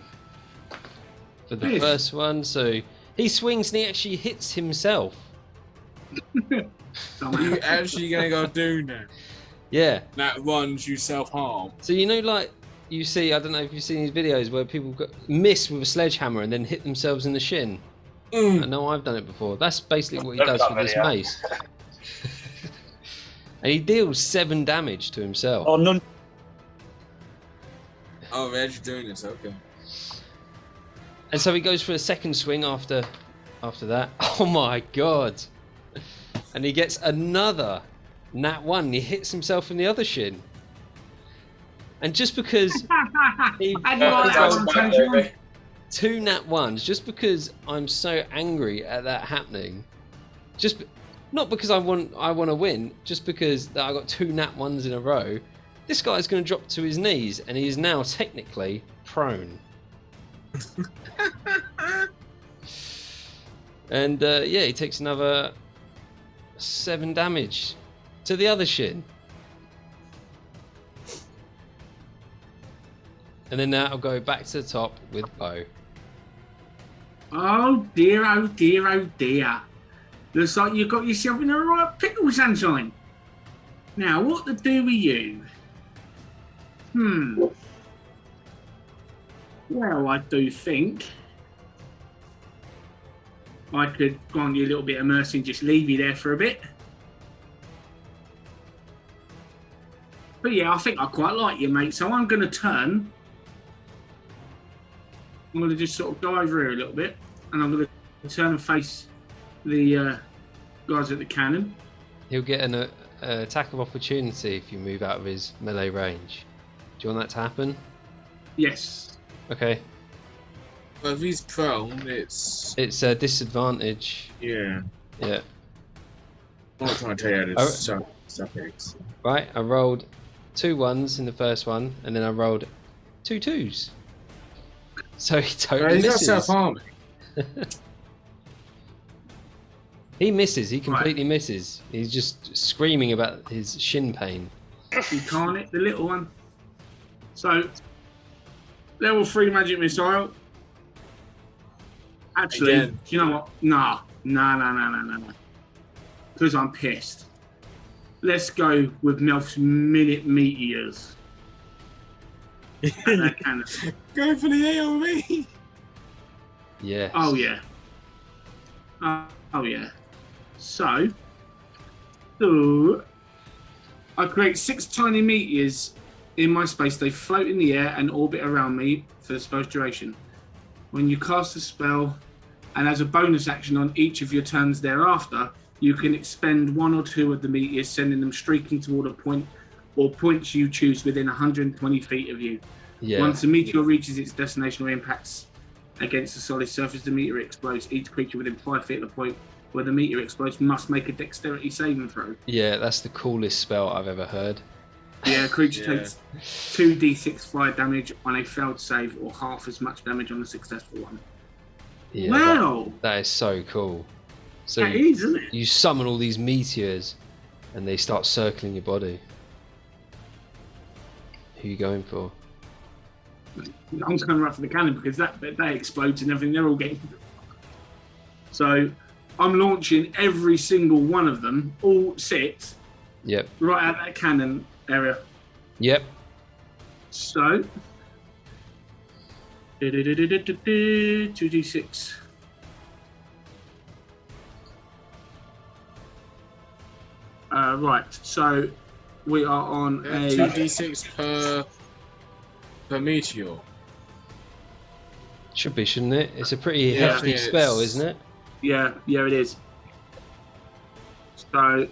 for the first one. So he swings and he actually hits himself. You actually gonna go do that? Yeah. That runs you self-harm. So like you see, I don't know if you've seen these videos where people miss with a sledgehammer and then hit themselves in the shin. I know I've done it before. That's basically what he does with this mace. And he deals 7 damage to himself. Oh, none. Oh, we're actually doing this, okay. And so he goes for a second swing after that. Oh my god. And he gets another nat 1. He hits himself in the other shin. And just because he Baby. 2 nat 1s, just because I'm so angry at that happening, not because I want to win, just because I got 2 nat 1s in a row, this guy's going to drop to his knees, and he is now technically prone. And yeah, he takes another 7 damage to the other shin. And then now I'll go back to the top with Bo. Oh dear, oh dear, oh dear. Looks like you got yourself in a right pickle, Sunshine. Now, what to do with you? Well, I do think I could grant you a little bit of mercy and just leave you there for a bit. But yeah, I think I quite like you, mate. So I'm going to turn. I'm going to just sort of go over here a little bit, and I'm going to turn and face the guys at the cannon. He'll get an attack of opportunity if you move out of his melee range. Do you want that to happen? Yes. Okay. Well, if he's prone, it's a disadvantage. yeah. Yeah. I'm not trying to tell you how to suffix. Right, I rolled 2 1s in the first one, and then I rolled 2 2s. So he totally He's not misses. self-harming. He misses. He completely misses. He's just screaming about his shin pain. You can't hit the little one. So, level 3 magic missile. Actually, Again. do you know what? No. Because I'm pissed. Let's go with Melf's minute meteors. And that cannon. Go for the AOE. Yes. Oh yeah. Oh yeah. So I create 6 tiny meteors in my space. They float in the air and orbit around me for the spell's duration. When you cast a spell, and as a bonus action on each of your turns thereafter, you can expend 1 or 2 of the meteors, sending them streaking toward a point or points you choose within 120 feet of you. Yeah. Once a meteor reaches its destination or impacts against a solid surface, the meteor explodes. Each creature within 5 feet of the point where the meteor explodes must make a dexterity saving throw. Yeah, that's the coolest spell I've ever heard. Yeah, creature takes 2d6 fire damage on a failed save, or half as much damage on a successful one. Yeah, Wow! that is so cool. So That is, isn't it? you summon all these meteors, and they start circling your body. Who are you going for? I'm going right for the cannon because that explodes and everything. They're all getting. So I'm launching every single one of them, all 6, Yep. right at that cannon area. Yep. So 2d6. Right. So we are on a 2d6 per meteor. Should be, shouldn't it? It's a pretty Yeah, I hefty think spell, it's- isn't it? Yeah, it is. So,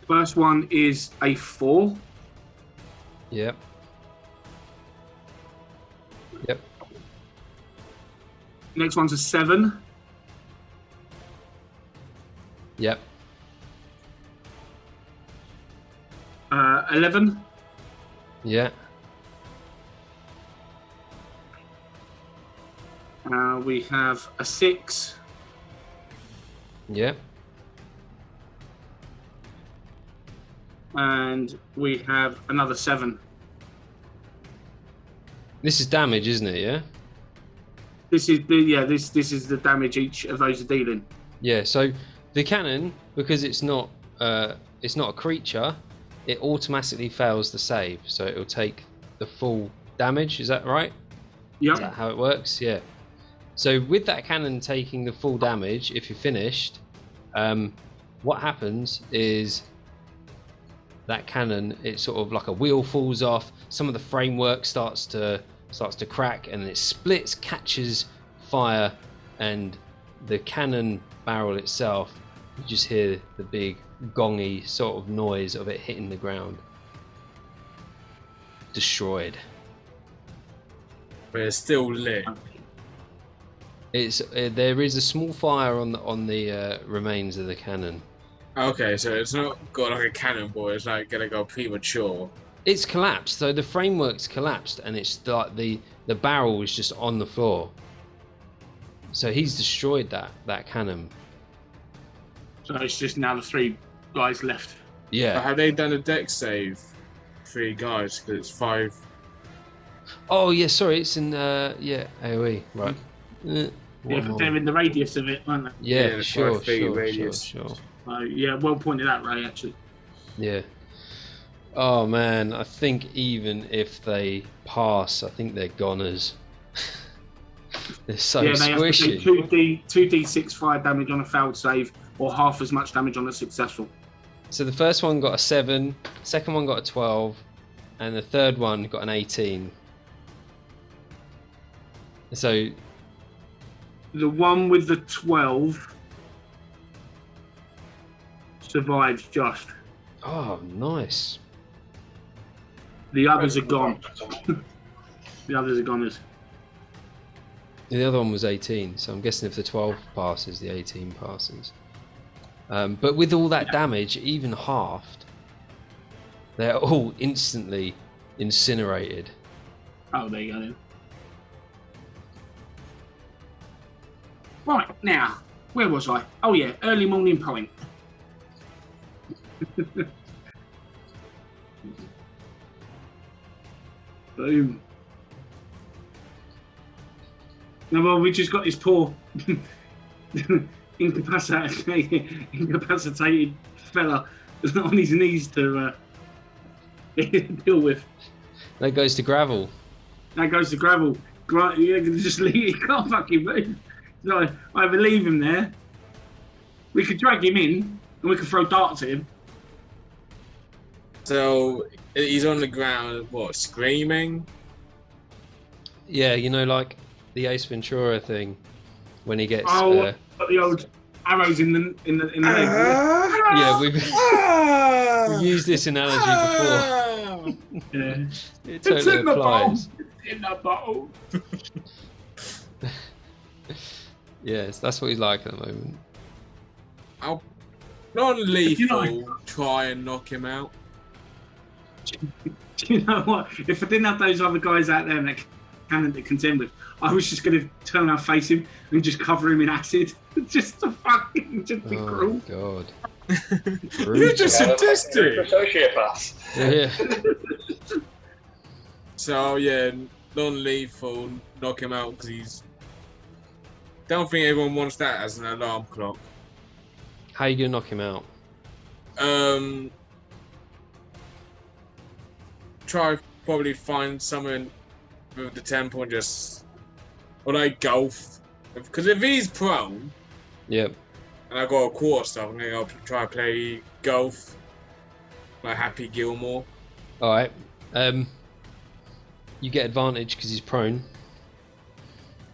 first one is a 4. Yep. Yep. Next one's a 7. Yep. 11. Yeah. We have a 6. Yep. And we have another 7. This is damage, isn't it? Yeah. This is this is the damage each of those are dealing. Yeah. So the cannon, because it's not a creature, it automatically fails the save, so it'll take the full damage. Is that right? Yep. Is that how it works? Yeah. So with that cannon taking the full damage, if you're finished, what happens is that cannon, it's sort of like a wheel falls off. Some of the framework starts to crack, and it splits, catches fire, and the cannon barrel itself, you just hear the big gongy sort of noise of it hitting the ground. Destroyed. But it's still lit. It's there is a small fire on the remains of the cannon. Okay, so it's not got like a cannonball. It's like gonna go premature. It's collapsed, so the framework's collapsed, and it's like the barrel is just on the floor. So he's destroyed that cannon. So it's just now the 3 guys left. But Yeah. have they done a deck save? 3 guys, because it's 5. Oh yeah, sorry, it's in AOE, right. Yeah, but they're in the radius of it, aren't they? Yeah, it's sure, 5 feet sure, radius. sure. So, yeah, well pointed out, Ray, actually. Yeah. Oh man, I think even if they pass, I think they're goners. They're so Yeah, they squishy. have to do 2d6 fire damage on a failed save, or half as much damage on a successful. So the first one got a 7, second one got a 12, and the third one got an 18. So The one with the 12 survives just. oh, nice. The others are gone. The others are goners. The other one was 18, so I'm guessing if the 12 passes, the 18 passes. But with all that damage, even halved, they're all instantly incinerated. Oh, there you go then. Right, now, where was I? Oh yeah, early morning point. Boom. Now, well, we just got this poor incapacitated fella on his knees to deal with. That goes to gravel. That goes to gravel. You can just leave. He can't fucking move. So either leave him there. We could drag him in, and we could throw darts at him. So he's on the ground, what, screaming? Yeah, you know, like the Ace Ventura thing when he gets. Got the old arrows in the leg. Yeah, we've used this analogy before. Yeah. It totally applies. In the bottle. Yes, that's what he's like at the moment. I'll non-lethal You know- try and knock him out. Do you know what? If I didn't have those other guys out there that cannon to contend with, I was just going to turn around, face him, and just cover him in acid, just to fucking just be Oh cruel. god. You're just sadistic. Sociopath. Yeah. So yeah, non-lethal, knock him out because he's. Don't think everyone wants that as an alarm clock. How you gonna knock him out? Try probably find someone with the temple and just, or like golf, because if he's prone Yep. and I got a quarter staff, I'm gonna go try to play golf, like Happy Gilmore. All right. You get advantage because he's prone.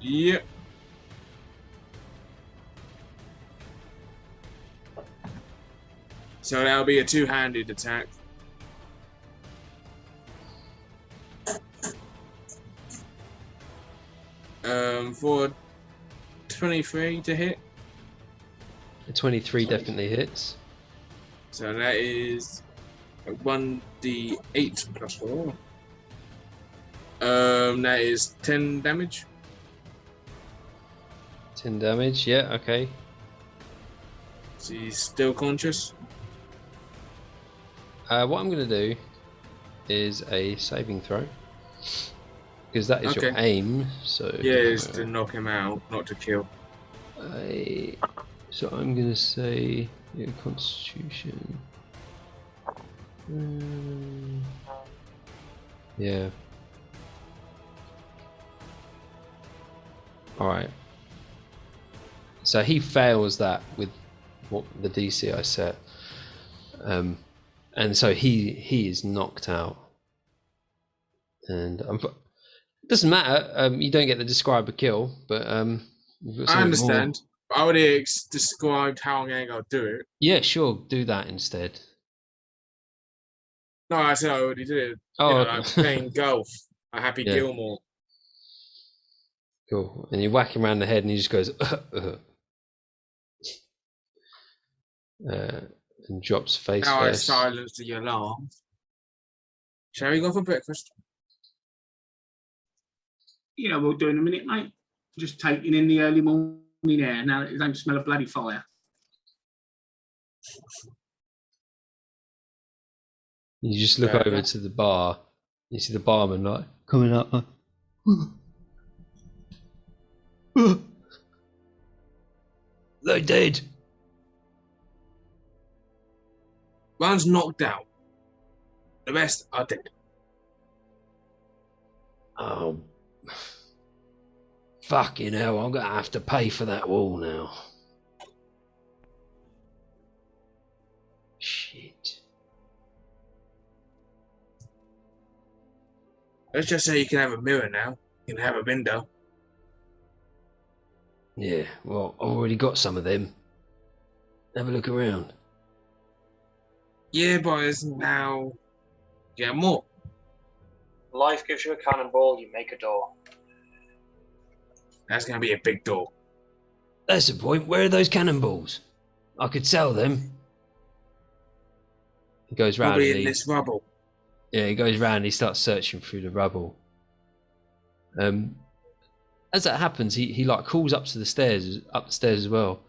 Yep. So that'll be a two-handed attack. For 23 to hit. A 23 definitely hits. So that is a 1d8 plus 4. That is 10 damage. 10 damage. Yeah. Okay. So he's still conscious. What I'm gonna do is a saving throw because that is your Okay. aim. So Yeah, it's to knock him out, not to kill. So I'm gonna say yeah, Constitution. Yeah. All right. So he fails that with what the DC I set, and so he is knocked out. And it doesn't matter. You don't get to describe a kill, but we've got I something understand. more. I already described how I'm going to go do it. Yeah, sure. Do that instead. No, I said I already did it. Oh, You know, okay. like playing golf. A Happy Yeah. Gilmore. Cool. And you whack him around the head, and he just goes, and drops face Now I first. silence the alarm. Shall we go for breakfast? Yeah, we'll do in a minute, mate. Just taking in the early morning air. Now it don't smell of bloody fire. You just look over to the bar. You see the barman like coming up. Like, they're dead. One's knocked out. The rest are dead. Oh, fucking hell! I'm gonna have to pay for that wall now. Shit. Let's just say you can have a mirror now. You can have a window. Yeah, well, I've already got some of them. Have a look around. Yeah, boys, now get more. Life gives you a cannonball, you make a door. That's going to be a big door. That's the point. Where are those cannonballs? I could sell them. He goes round. Probably in this rubble. Yeah, he goes round. He starts searching through the rubble. As that happens, he like calls up the stairs as well.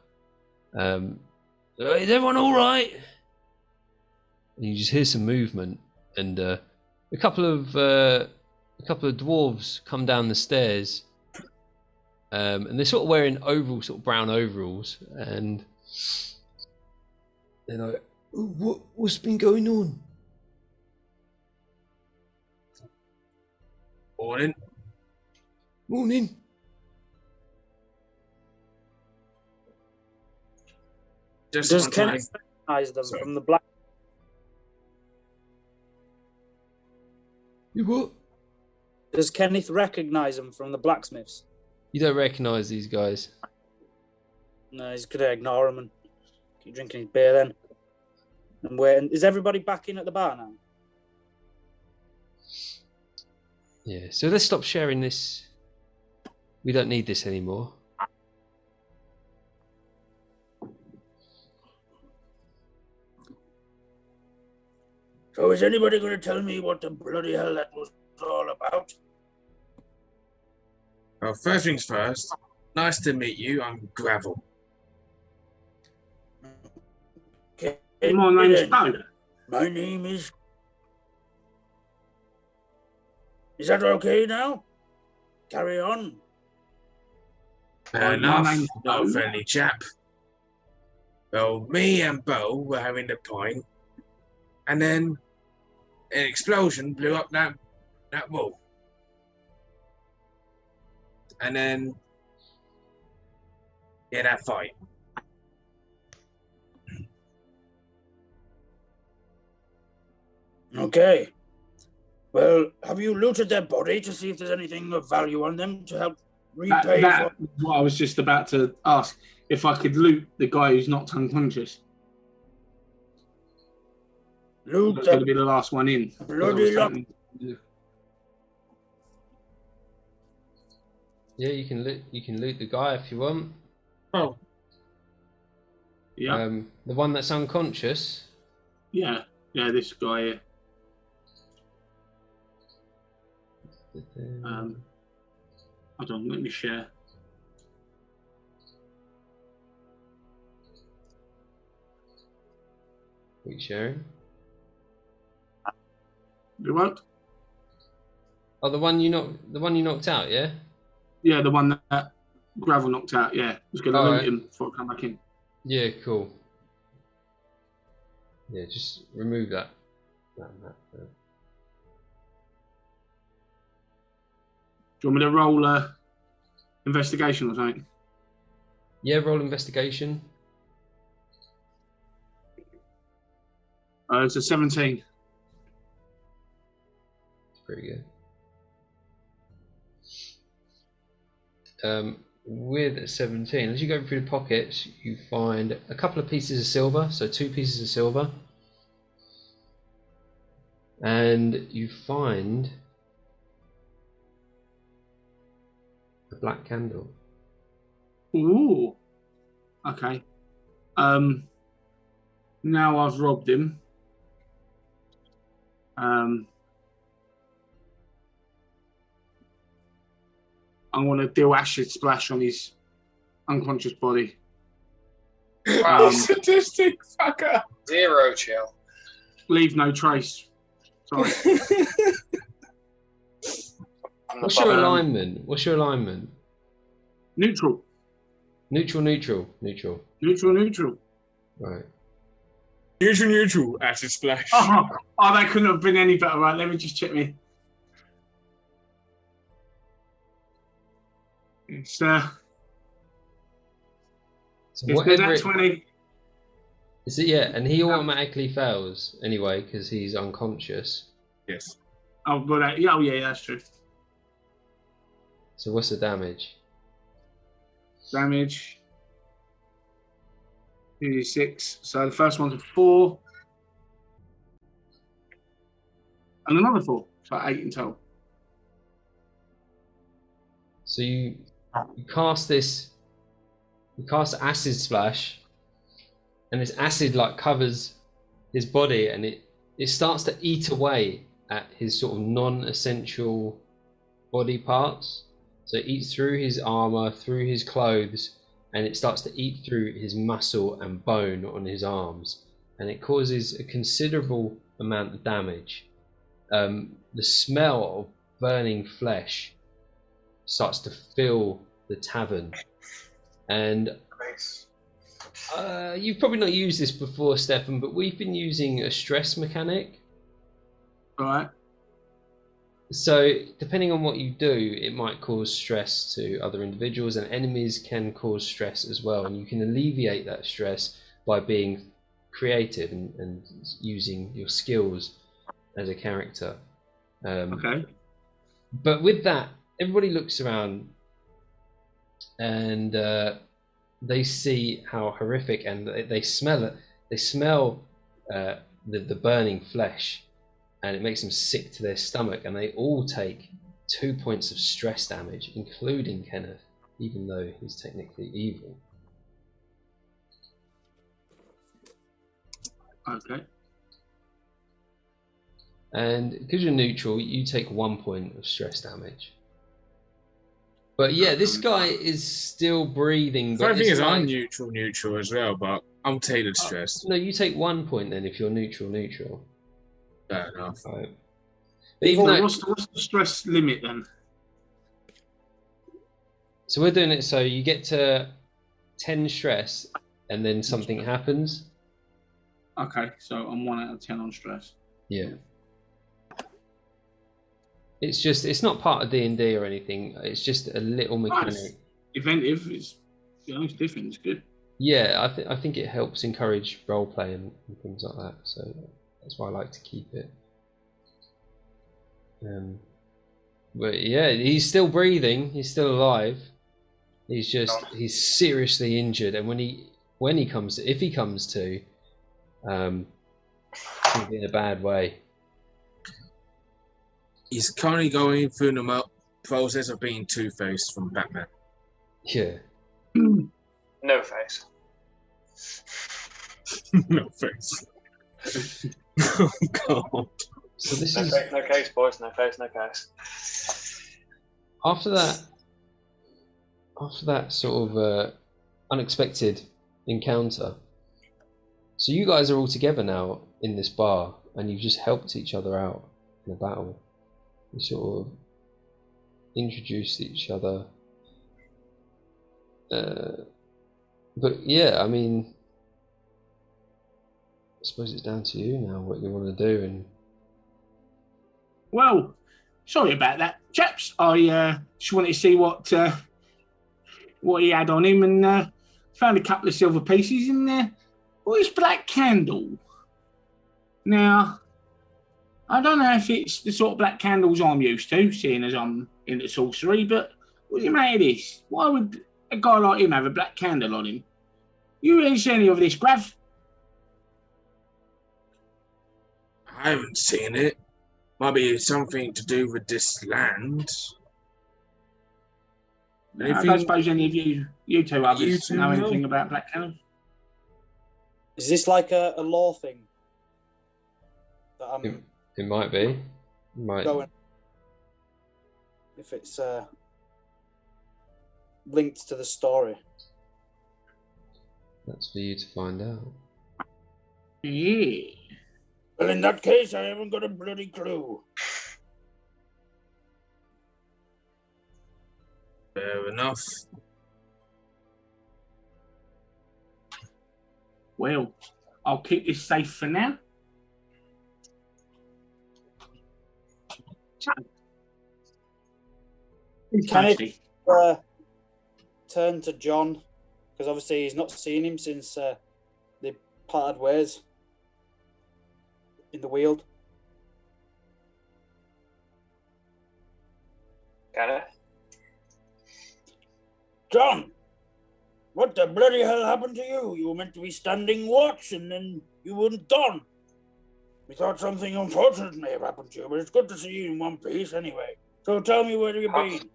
Is everyone all right? And you just hear some movement, and a couple of dwarves come down the stairs, and they're sort of wearing sort of brown overalls, and they're like, "What's been going on?" Morning. Morning. Does Kenneth recognize them from the black? You what? Does Kenneth recognize them from the blacksmiths? You don't recognise these guys. No, he's gonna ignore them and keep drinking his beer then. And waiting. Is everybody back in at the bar now? Yeah. So let's stop sharing this. We don't need this anymore. So is anybody going to tell me what the bloody hell that was all about? Well, first things first. Nice to meet you. I'm Gravel. Okay. My name's Bo. My name is... Is that okay now? Carry on. Fair My enough. name's Not a Bo. friendly chap. Well, me and Bo were having a pint, and then an explosion blew up that wall. And then, yeah, that fight. Okay. Well, have you looted their body to see if there's anything of value on them to help repay That what I was just about to ask. If I could loot the guy who's knocked unconscious. Loot That's going to be the last one in. bloody lot. Yeah, you can loot the guy if you want. Oh, Yeah, The one that's unconscious. yeah, this guy here. Hold on, let me share. What are you sharing? You won't? Oh, the one you knocked out, yeah? Yeah, the one that Gravel knocked out, yeah. I was going to loot Alright. him before I come back in. Yeah, cool. Yeah, just remove that. Do you want me to roll investigation or something? Yeah, roll investigation. It's a 17. Pretty good. With a 17, as you go through the pockets, you find a couple of pieces of silver, so 2 pieces of silver. And you find A black candle. Ooh. Okay. Now I've robbed him. I want to deal acid splash on his unconscious body. Sadistic fucker. 0 chill. Leave no trace. Sorry. What's your alignment? What's your alignment? Neutral. Neutral. Neutral. Right. Neutral. Acid splash. Oh, that couldn't have been any better. Right, let me just check me. It's So it's whatever that 20. Is it? Yeah, and he automatically fails anyway because he's unconscious. Yes. Oh, but yeah, that's true. So what's the damage? Damage. 6. So the first one's a 4. And another 4. So 8 in total. So you cast this. You cast acid splash, and this acid like covers his body, and it starts to eat away at his sort of non-essential body parts. So it eats through his armor, through his clothes, and it starts to eat through his muscle and bone on his arms, and it causes a considerable amount of damage. The smell of burning flesh starts to fill the tavern, and you've probably not used this before, Stefan, but we've been using a stress mechanic. All right. So depending on what you do, it might cause stress to other individuals, and enemies can cause stress as well, and you can alleviate that stress by being creative and using your skills as a character. Okay. But with that, everybody looks around and they see how horrific, and they smell it. They smell the burning flesh, and it makes them sick to their stomach, and they all take 2 points of stress damage, including Kenneth, even though he's technically evil. Okay. And because you're neutral, you take 1 point of stress damage. But yeah, this guy is still breathing. The But thing is, like... I'm neutral as well, but I'm tailored stressed. No, you take 1 point then if you're neutral. Fair enough. Right. But even though... what's the stress limit then? So we're doing it so you get to 10 stress and then something happens. Okay, so I'm 1 out of 10 on stress. Yeah. It's not part of D&D or anything. It's just a little mechanic. Nice. Inventive. It's different. It's good. Yeah, I think it helps encourage role play and things like that. So that's why I like to keep it. But yeah, he's still breathing. He's still alive. He's seriously injured, and if he comes to, he'll be in a bad way. He's currently going through the process of being Two-Faced from Batman. Yeah. No face. No face. Oh God. So this No is face, no case, boys. No face, no case. after that sort of unexpected encounter. So you guys are all together now in this bar, and you've just helped each other out in a battle. You sort of introduced each other. But yeah, I mean, I suppose it's down to you now what you want to do. And Well, sorry about that, chaps. I just wanted to see what he had on him, and found a couple of silver pieces in there. Well, this black candle. Now, I don't know if it's the sort of black candles I'm used to, seeing as I'm into sorcery, but what do you make of this? Why would a guy like him have a black candle on him? You ain't seen any of this, Grav? I haven't seen it. Might be something to do with this land. I don't suppose any of you two others You two know know? anything about Black Candle. Is this like a law thing? That I'm It might be. going. If it's linked to the story. That's for you to find out. Yeah. Well, in that case, I haven't got a bloody clue. Fair enough. Well, I'll keep this safe for now. Can it turn to John? Because obviously he's not seen him since they parted ways in the Weald. Can I? John, what the bloody hell happened to you? You were meant to be standing watch and then you weren't gone. We thought something unfortunate may have happened to you, but it's good to see you in one piece anyway. So tell me, where have you been?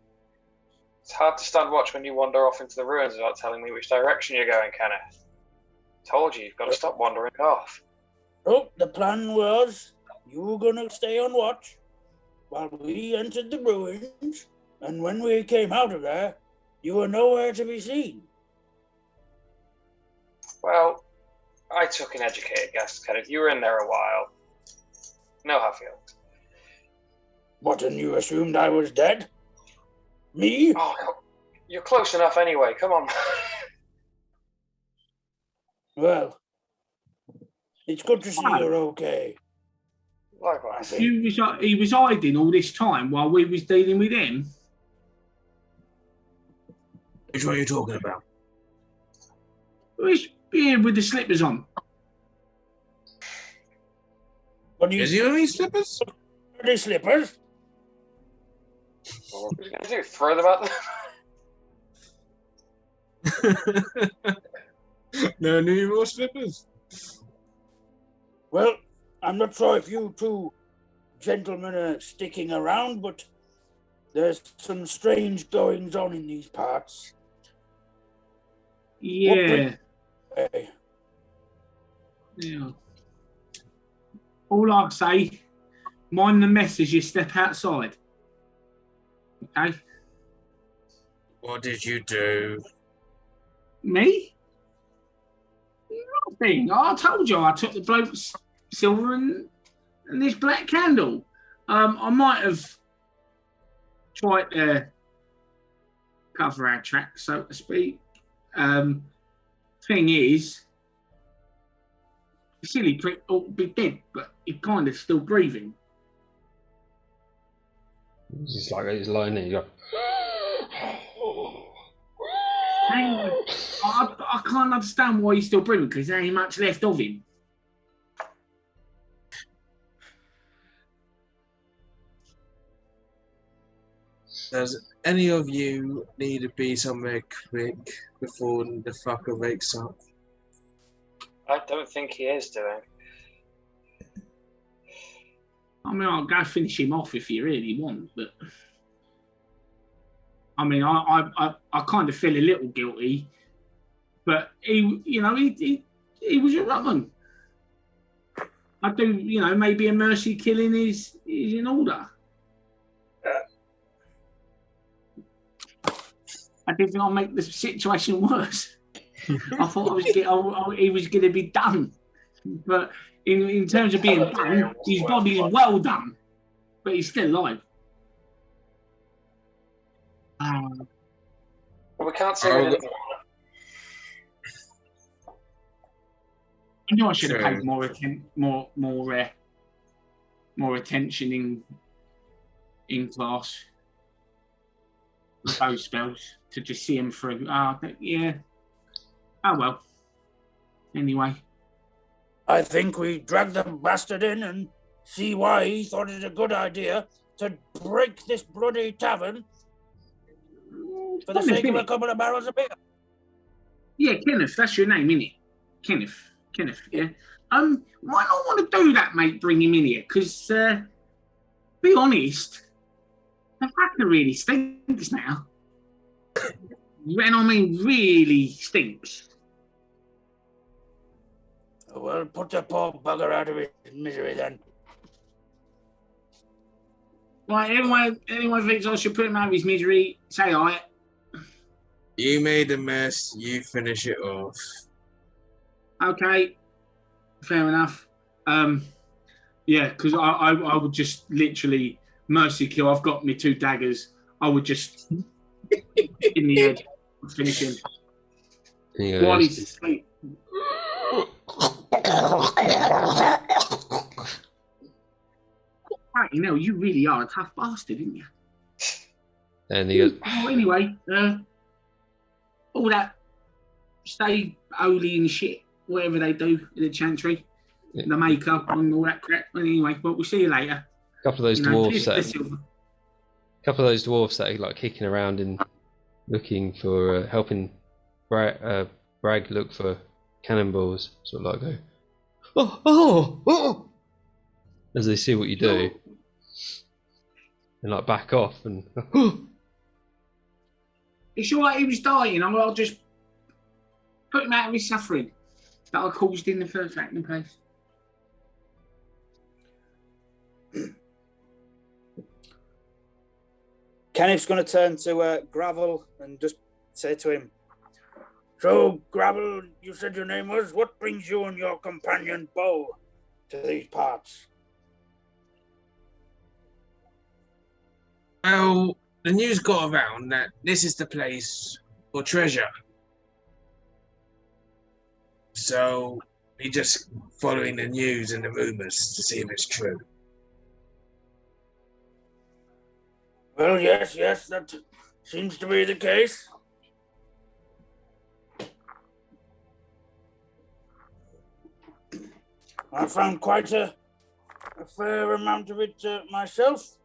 It's hard to stand watch when you wander off into the ruins without telling me which direction you're going, Kenneth. Told you, you've got to stop wandering off. Oh, the plan was you were going to stay on watch while we entered the ruins, and when we came out of there, you were nowhere to be seen. Well, I took an educated guess, Kenneth. You were in there a while. No hard feelings. What, and you assumed I was dead? Me? Oh, you're close enough anyway. Come on. Well, it's good to see you're okay. Likewise. He was hiding all this time while we was dealing with him. Which one are you talking about? He's here with the slippers on. What do you Is he wearing slippers? the slippers? What was he going to do? Throw them at them? No need more slippers. Well, I'm not sure if you two gentlemen are sticking around, but there's some strange goings on in these parts. Yeah. Hey, Yeah. All I'd say, mind the mess as you step outside. Okay? What did you do? Me? Nothing. I told you I took the bloke's silver and this black candle. I might have tried to cover our tracks, so to speak. Thing is, the silly prick ought to be dead, but he's kind of still breathing. It's just like he's lying there. You go, Hang on. I can't understand why he's still breathing because there ain't much left of him. Does any of you need to be somewhere quick before the fucker wakes up? I don't think he is doing. I mean, I'll go finish him off if you really want, but I mean, I kind of feel a little guilty, but he was a Roman. I do, maybe a mercy killing is in order. I didn't think I'd make the situation worse. I thought he was going to be done, but in terms of being done, his body is well done, but he's still alive. But we can't see anything. I knew I should have True. paid more attention in class with those spells to just see him through. Yeah. Oh well. Anyway. I think we drag the bastard in and see why he thought it a good idea to break this bloody tavern for the sake of a couple of barrels of beer. Yeah, Kenneth, that's your name, innit? Kenneth, yeah. Might not want to do that, mate, bring him in here, because, be honest, the hacker really stinks now. When I mean really stinks. Well, put the poor bugger out of his misery then. Right, anyone thinks I should put him out of his misery, say aye. You made a mess, you finish it off. Okay, fair enough. Yeah, because I would just literally mercy kill. I've got me 2 daggers. I would just in the head finish him while he's asleep. Right, you know, you really are a tough bastard, aren't you? And he goes, Oh, anyway, all that stay holy and shit, whatever they do in the chantry, the makeup and all that crap. Anyway, but we'll see you later. a couple of those dwarves that are like kicking around and looking for helping Bragg look for cannonballs, sort of like go, oh, as they see what you do, and like back off and. It's all right, he was dying. I'll just put him out of his suffering that I caused in the first acting place. Kenneth's going to turn to Gravel and just say to him, "So, Gravel, you said your name was? What brings you and your companion, Bo, to these parts?" Well, the news got around that this is the place for treasure. So, we're just following the news and the rumours to see if it's true. Well, yes, that seems to be the case. I found quite a fair amount of it myself.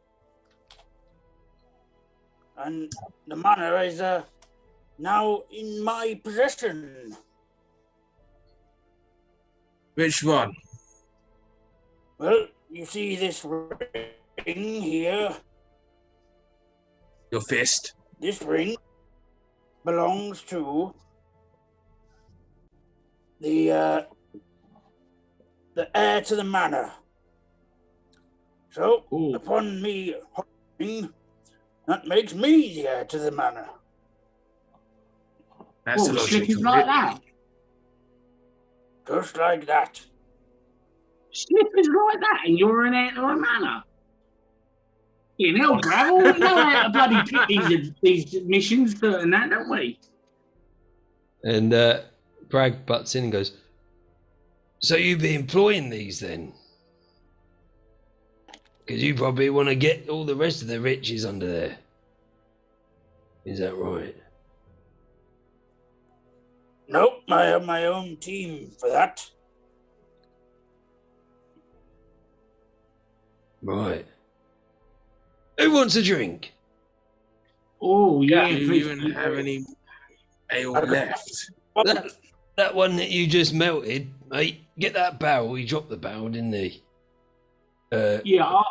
And the manor is now in my possession. Which one? Well, you see this ring here? Your fist? This ring belongs to the heir to the manor. So, upon me holding, that makes me the heir to the manor. That's the logic slippers of like it. that. Just like that. Slippers like that, and you're an heir to a manor. You know, Gravel, we know how to bloody pick these missions and that, don't we? And Bragg butts in and goes, "So you've been employing these then? Because you probably want to get all the rest of the riches under there. Is that right?" Nope, I have my own team for that. Right. Who wants a drink? Oh, yeah. Do you even have any ale left? That one that you just melted, mate. Get that barrel. He dropped the barrel, didn't he? Yeah,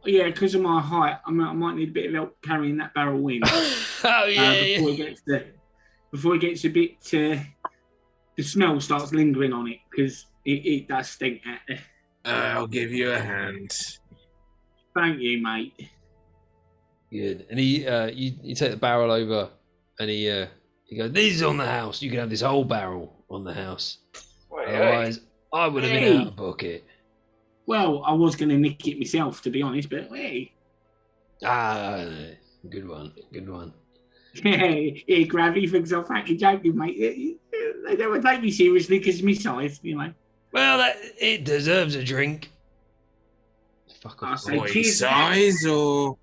because of my height, I might need a bit of help carrying that barrel in. Oh yeah. Before it gets a bit, the smell starts lingering on it because it does stink out there. I'll give you a hand. Thank you, mate. Good. And he, you take the barrel over, and he goes, "This is on the house. You can have this whole barrel on the house. Otherwise, I would have been out of pocket." Well, I was going to nick it myself, to be honest, but hey. Good one. Yeah, Gravity thinks I'm fucking joking, mate. They don't take me seriously because of my size, you know. Well, it deserves a drink. Fuck off. Boy size or...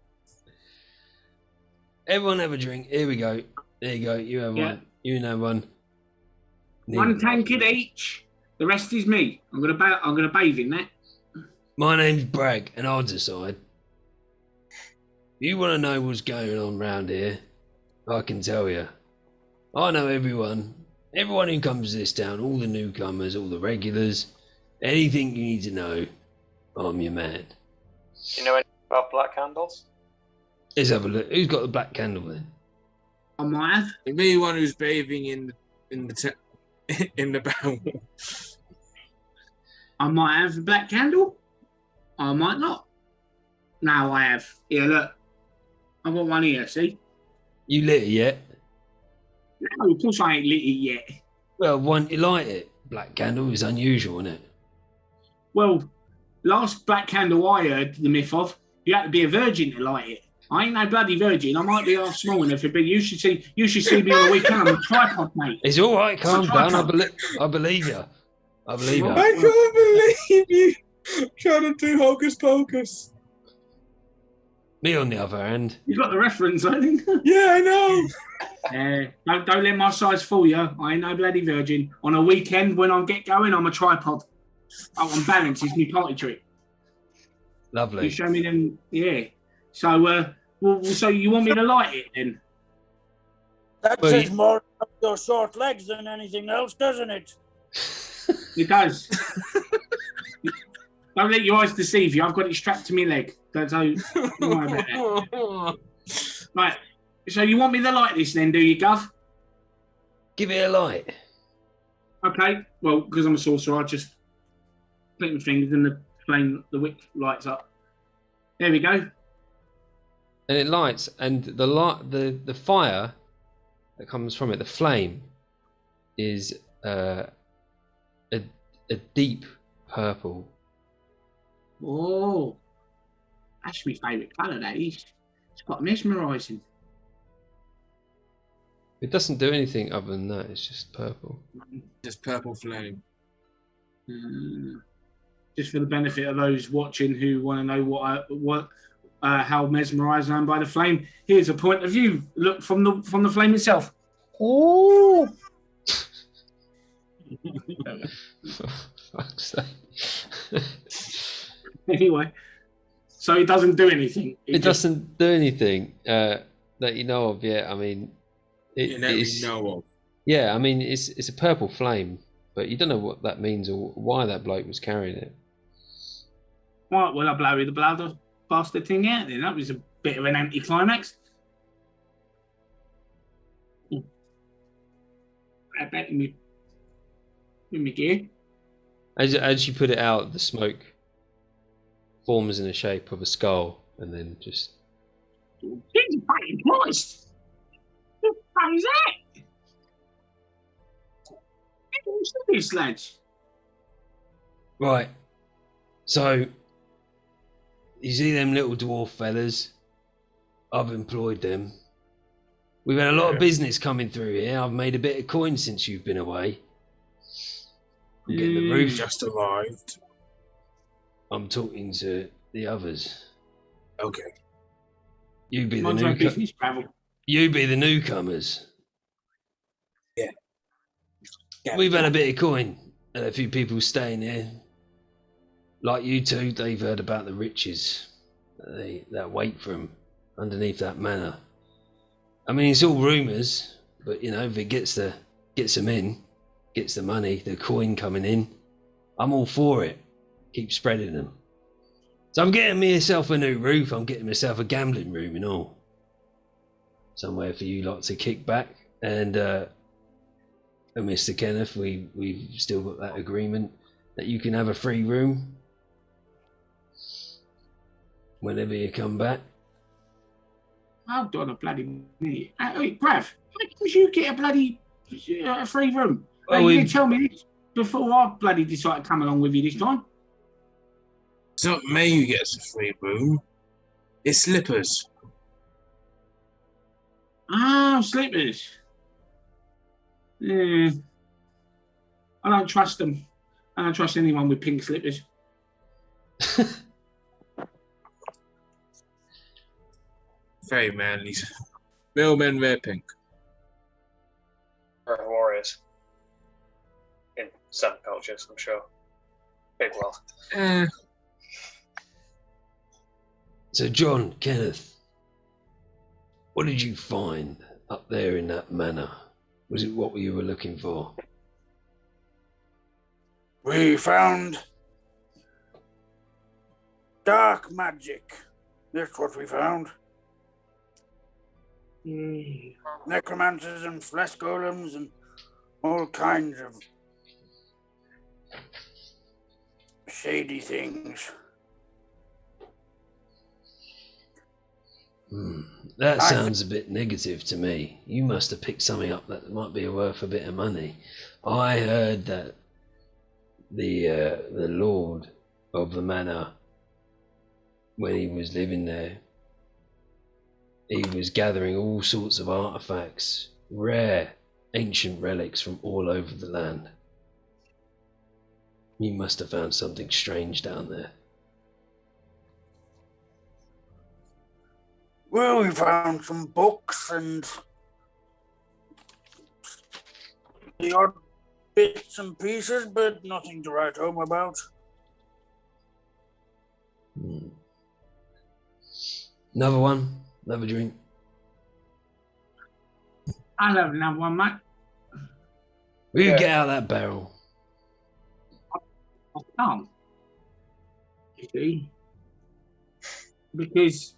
Everyone have a drink. Here we go. There you go. You have one. You have one. One tankard each. The rest is me. I'm gonna bathe in that. My name's Bragg, and I'll decide. You want to know what's going on round here? I can tell you. I know everyone who comes to this town, all the newcomers, all the regulars, anything you need to know, I'm your man. Do you know anything about black candles? Let's have a look. Who's got the black candle then? I might have. It'd be one who's bathing in the barrel. I might have a black candle. I might not. No, I have. Here, look. I've got one here, see? You lit it yet? No, of course I ain't lit it yet. Well, why don't you light it? Black candle is unusual, isn't it? Well, last black candle I heard the myth of, you had to be a virgin to light it. I ain't no bloody virgin. I might be half small enough, but you should see me on the weekend. I'm a tripod, mate. It's all right. Calm down. I believe you. I believe you. I can't believe you trying to do hocus pocus. Me, on the other hand. You got the reference, I think. Yeah, I know. Don't let my size fool you. I ain't no bloody virgin. On a weekend when I get going, I'm a tripod. On balance is my party trick. Lovely. You show me them, yeah. So, so you want me to light it then? That says more about your short legs than anything else, doesn't it? It does. Don't let your eyes deceive you. I've got it strapped to my leg. Don't worry about that. Right. So you want me to light this then, do you, Gov? Give it a light. Okay. Well, because I'm a sorcerer, I just click my fingers and the flame, the wick lights up. There we go. And it lights, and the fire that comes from it, the flame, is a deep purple. Oh, that's my favourite colour, that is. It's quite mesmerising. It doesn't do anything other than that. It's just purple. Just purple flame. Just for the benefit of those watching who want to know how mesmerised I am by the flame, here's a point of view. Look from the flame itself. Oh. Fuck's sake. Anyway, so it doesn't do anything. It doesn't do anything that you know of yet. I mean, You know of. Yeah, I mean, it's a purple flame, but you don't know what that means or why that bloke was carrying it. Right, well, I blow the blood bastard thing out then. That was a bit of an anticlimax. Back in my gear. As you put it out, the smoke forms in the shape of a skull, and then just. Jesus fucking Christ! What the fuck is that? What's this, lads? Right. So, you see them little dwarf fellas? I've employed them. We've had a lot of business coming through here. I've made a bit of coin since you've been away. I'm getting the roof. Just arrived. I'm talking to the others. Okay. You be the business travel. You be the newcomers. Yeah. We've had a bit of coin and a few people staying here. Like you two, they've heard about the riches that wait for them underneath that manor. I mean, it's all rumours, but you know, if it gets them in, gets the money, the coin coming in, I'm all for it. Keep spreading them. So I'm getting myself a new roof. I'm getting myself a gambling room and all. Somewhere for you lot to kick back. And Mr. Kenneth, we've still got that agreement that you can have a free room whenever you come back. Hold on a bloody minute. Hey, Grav, how did you get a bloody free room? Well, you didn't tell me this before I bloody decided to come along with you this time. It's not me who gets a free room. It's Slippers. Oh, Slippers. Yeah. I don't trust them. I don't trust anyone with pink slippers. Very manly. Real men wear pink. For warriors. In some cultures, I'm sure. Big well. So, John, Kenneth, what did you find up there in that manor? Was it what you were looking for? We found dark magic. That's what we found. necromancers and flesh golems and all kinds of shady things. That sounds a bit negative to me. You must have picked something up that might be worth a bit of money. I heard that the lord of the manor, when he was living there, he was gathering all sorts of artifacts, rare ancient relics from all over the land. You must have found something strange down there. Well, we found some books and the odd bits and pieces, but nothing to write home about. Another one? Another drink? I'll have another one, mate. Will you get out of that barrel? I can't. You see? Because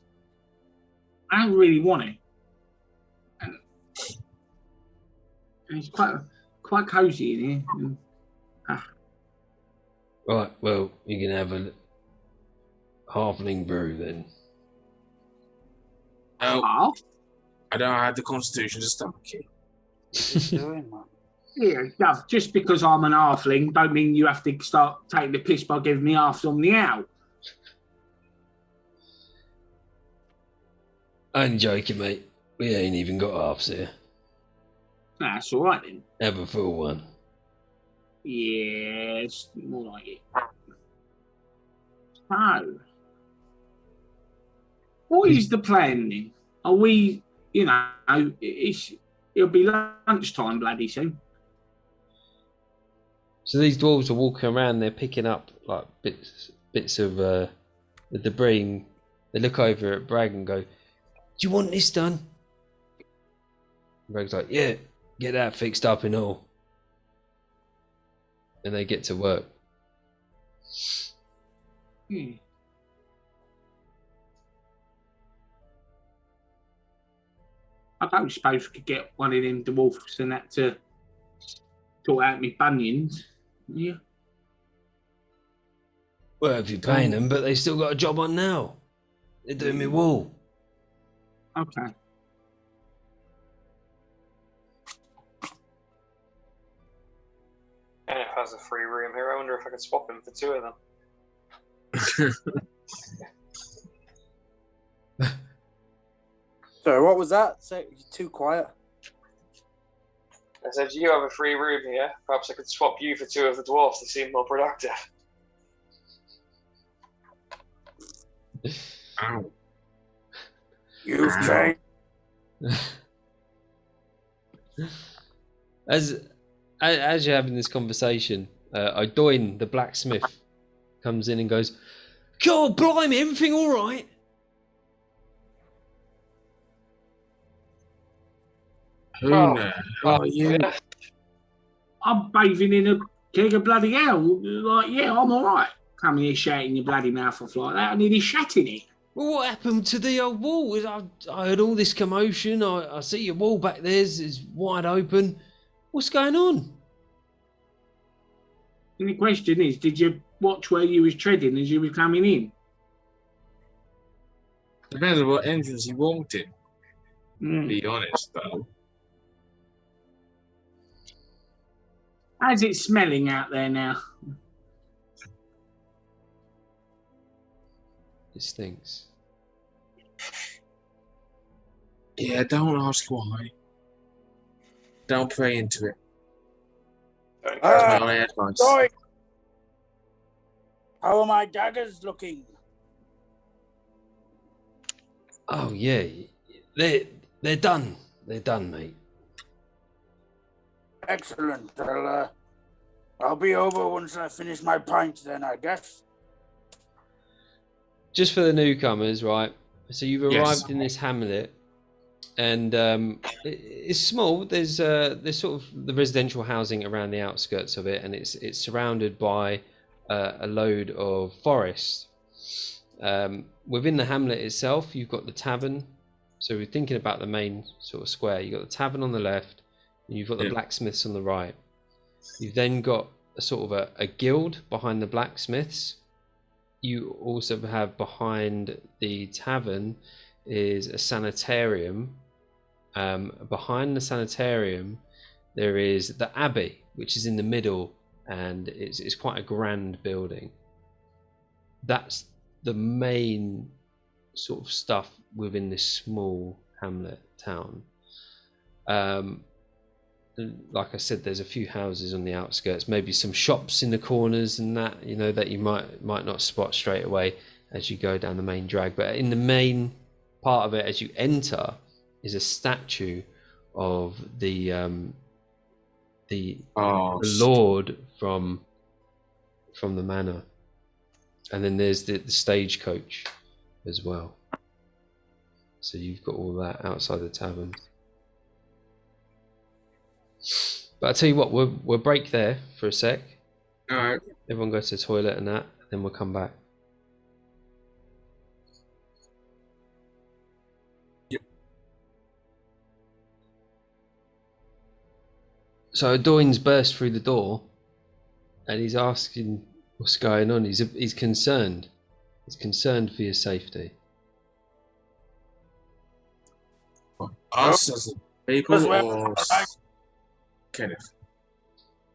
I don't really want it. And it's quite cosy in here. Right, well, you can have a halfling brew then. No, Half? I don't have the constitution to stomach it. What are you doing, man? Yeah, Dove, just because I'm an halfling don't mean you have to start taking the piss by giving me half on the owl. I'm joking, mate. We ain't even got halves here. That's all right then. Have a full one. Yeah, it's more like it. So, what is the plan then? Are we, it'll be lunchtime bloody soon. So these dwarves are walking around, they're picking up like bits of the debris, and they look over at Bragg and go, "Do you want this done?" And Bragg's like, "Yeah, get that fixed up and all." And they get to work. I don't suppose we could get one of them dwarfs and that to sort out me bunions. Yeah. Well, if you're paying them, but they still got a job on now. They're doing me wall. Okay. And it has a free room here. I wonder if I could swap him for two of them. Sorry, what was that? Say, you're too quiet. I said, you have a free room here. Perhaps I could swap you for two of the dwarfs to seem more productive. Ow. You've changed. As you're having this conversation, Idoin, the blacksmith, comes in and goes, "God, blimey, everything all right?" Who knows? Oh, you. Yeah. I'm bathing in a keg of bloody hell. Like, yeah, I'm all right. Coming here shouting your bloody mouth off like that. I nearly shat in it. Well, what happened to the old wall? I heard all this commotion. I see your wall back there is wide open. What's going on? And the question is, did you watch where you was treading as you were coming in? Depends on what entrance you walked in. Mm. Be honest, though. How's it smelling out there now? It stinks. Yeah, don't ask why. Don't pray into it. That's my advice. Sorry. How are my daggers looking? Oh yeah, they're done. They're done, mate. Excellent. I'll be over once I finish my pint then, I guess. Just for the newcomers, right? So you've Yes. arrived in this hamlet, and it's small. There's sort of the residential housing around the outskirts of it, and it's surrounded by a load of forest. Within the hamlet itself, you've got the tavern, So we're thinking about the main sort of square. You've got the tavern on the left, and you've got the blacksmiths on the right. You've then got a sort of a guild behind the blacksmiths. You also have behind the tavern is a sanitarium. Behind the sanitarium, there is the abbey, which is in the middle, and it's quite a grand building. That's the main sort of stuff within this small hamlet town. Like I said, there's a few houses on the outskirts, maybe some shops in the corners and that, you know, that you might not spot straight away as you go down the main drag. But in the main part of it, as you enter, is a statue of the lord from the manor, and then there's the stagecoach as well. So you've got all that outside the tavern. But I'll tell you what, we'll break there for a sec. All right. Everyone go to the toilet and that, and then we'll come back. Yep. So Doyne's burst through the door, and he's asking what's going on. He's concerned. He's concerned for your safety. Us as a people or Kenneth?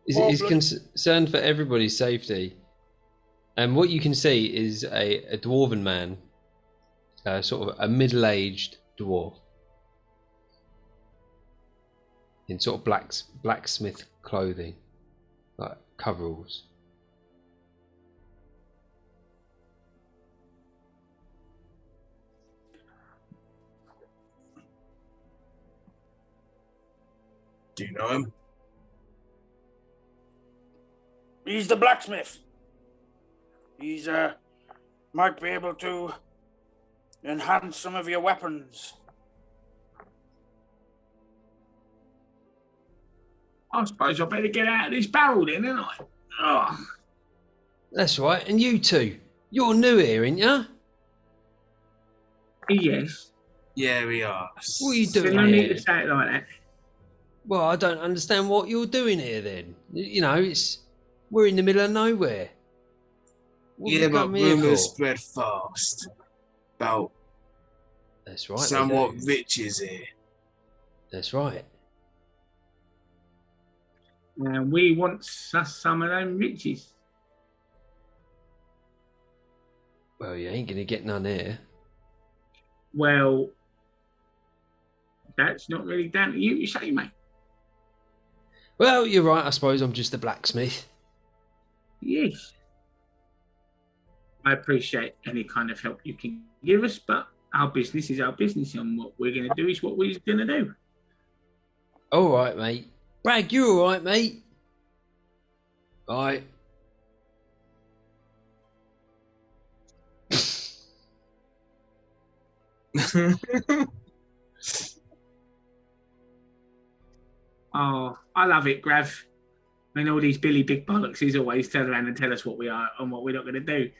He's concerned for everybody's safety. And what you can see is a dwarven man, sort of a middle-aged dwarf, in sort of blacksmith clothing, like coveralls. Do you know him? He's the blacksmith. He's might be able to enhance some of your weapons. I suppose I better get out of this barrel then, ain't I? Oh. That's right. And you two, you're new here, ain't you? Yes. Yeah, we are. What are you doing No need to here? say it like that. Well, I don't understand what you're doing here then. You know, we're in the middle of nowhere. What have Yeah, you but come here rumours for? spread fast about That's right. somewhat they do. riches here. That's right. And we want some of them riches. Well, you ain't gonna get none here. Well, that's not really down to you to say, mate. Well, you're right. I suppose I'm just a blacksmith. Yes. I appreciate any kind of help you can give us, but our business is our business, and what we're going to do is what we're going to do. All right, mate. Bragg, you all right, mate? All right. Oh, I love it, Grav. I mean, all these Billy Big Bollocks is always turn around and tell us what we are and what we're not going to do.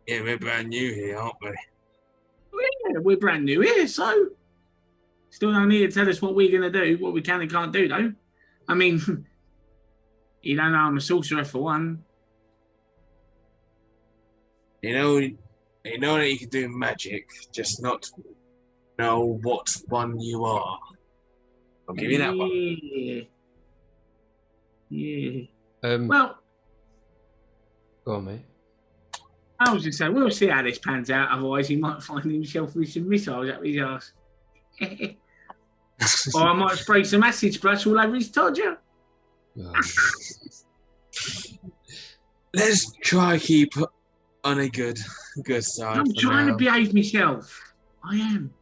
Yeah, we're brand new here, aren't we? Yeah, we're brand new here, so still don't need to tell us what we're going to do, what we can and can't do, though. I mean, you don't know I'm a sorcerer for one. You know that you can do magic, just not know what one you are. I'll give you that one. Yeah. Um, Well, go on, mate. I was just saying, we'll see how this pans out. Otherwise, he might find himself with some missiles up his arse. Or I might spray some acid splash all over his todger. Let's try keep on a good side. I'm for trying now. to behave myself. I am.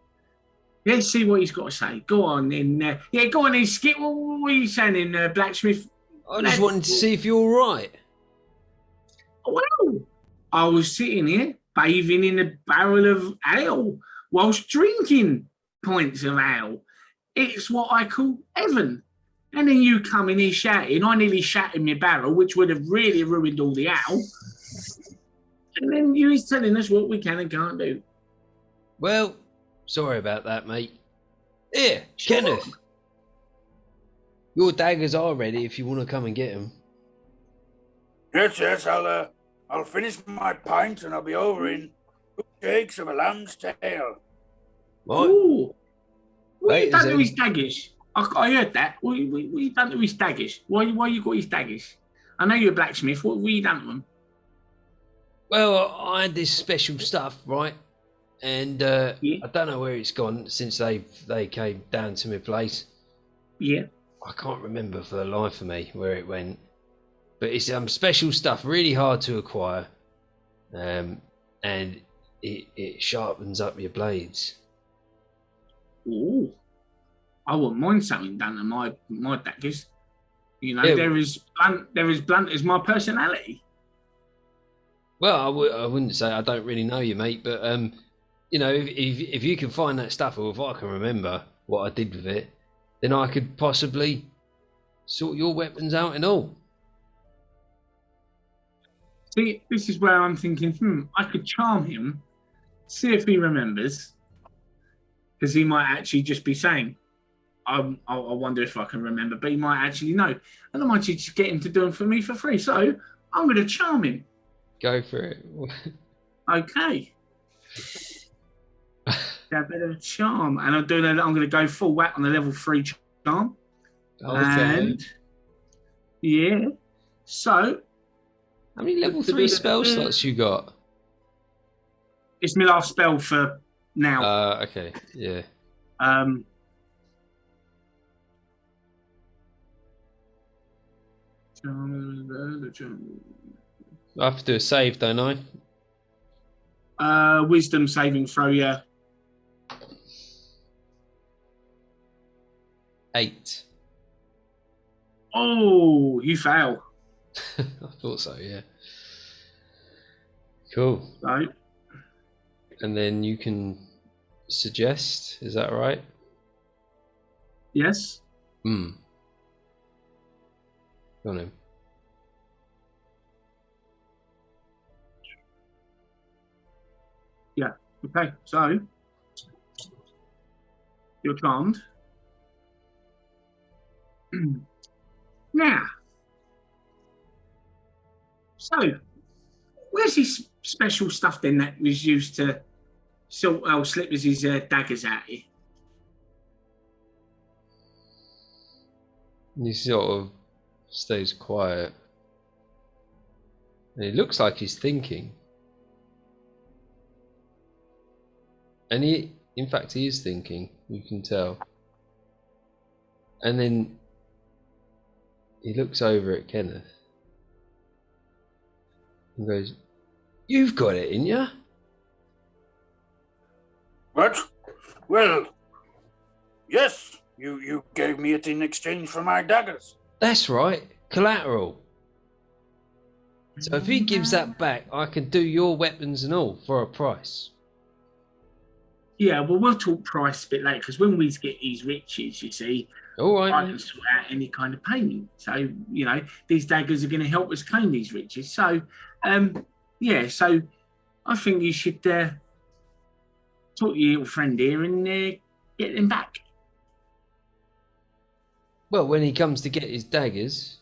Let's see what he's got to say. Go on, then. Yeah, go on, then, Skip. What are you saying, then, Blacksmith? I just wanted to see if you're all right. Well, I was sitting here bathing in a barrel of ale whilst drinking pints of ale. It's what I call heaven. And then you come in here shouting. I nearly shat in my barrel, which would have really ruined all the ale. And then you is telling us what we can and can't do. Well, Sorry about that, mate. Here, Kenneth. Your daggers are ready if you want to come and get them. Yes, I'll finish my pint and I'll be over in 2 shakes of a lamb's tail. Right. Ooh. What you Later, done to then. his daggers? I heard that. What you done to his daggers? Why you got his daggers? I know you're a blacksmith. What you done to them? Well, I had this special stuff, right? And Yeah. I don't know where it's gone since they came down to my place. Yeah. I can't remember for the life of me where it went. But it's special stuff, really hard to acquire. And it sharpens up your blades. Ooh. I wouldn't mind something done to my daggers. You know, Yeah. they're as blunt as my personality. Well, I wouldn't say I don't really know you, mate, but you know, if you can find that stuff, or if I can remember what I did with it, then I could possibly sort your weapons out and all. See, this is where I'm thinking, I could charm him, see if he remembers, because he might actually just be saying, I wonder if I can remember, but he might actually know. And I might just get him to do them for me for free. So I'm going to charm him. Go for it. Okay. A bit of a charm. And I'm going to go full whack on the level 3 charm. Okay. And, yeah. So, How many level 3 spell slots you got? it's my last spell for now. Okay, yeah. I have to do a save, don't I? Wisdom saving throw, yeah. 8. Oh, you fail. I thought so, yeah. Cool. Right. And then you can suggest, is that right? Yes. Hmm. Go on then. Yeah. Okay. So you're charmed. Now. So, where's this special stuff then that was used to slip his daggers out here? He sort of stays quiet. And it looks like he's thinking. And in fact, he is thinking, you can tell. And then he looks over at Kenneth and goes, "You've got it in ya?" What? Well, yes, you gave me it in exchange for my daggers. That's right, collateral. So if he gives that back, I can do your weapons and all for a price. Yeah, well, we'll talk price a bit later because when we get these riches, you see, All right. I can sort out any kind of payment. So, you know, these daggers are going to help us claim these riches. So, yeah, so I think you should talk to your little friend here and get them back. Well, when he comes to get his daggers,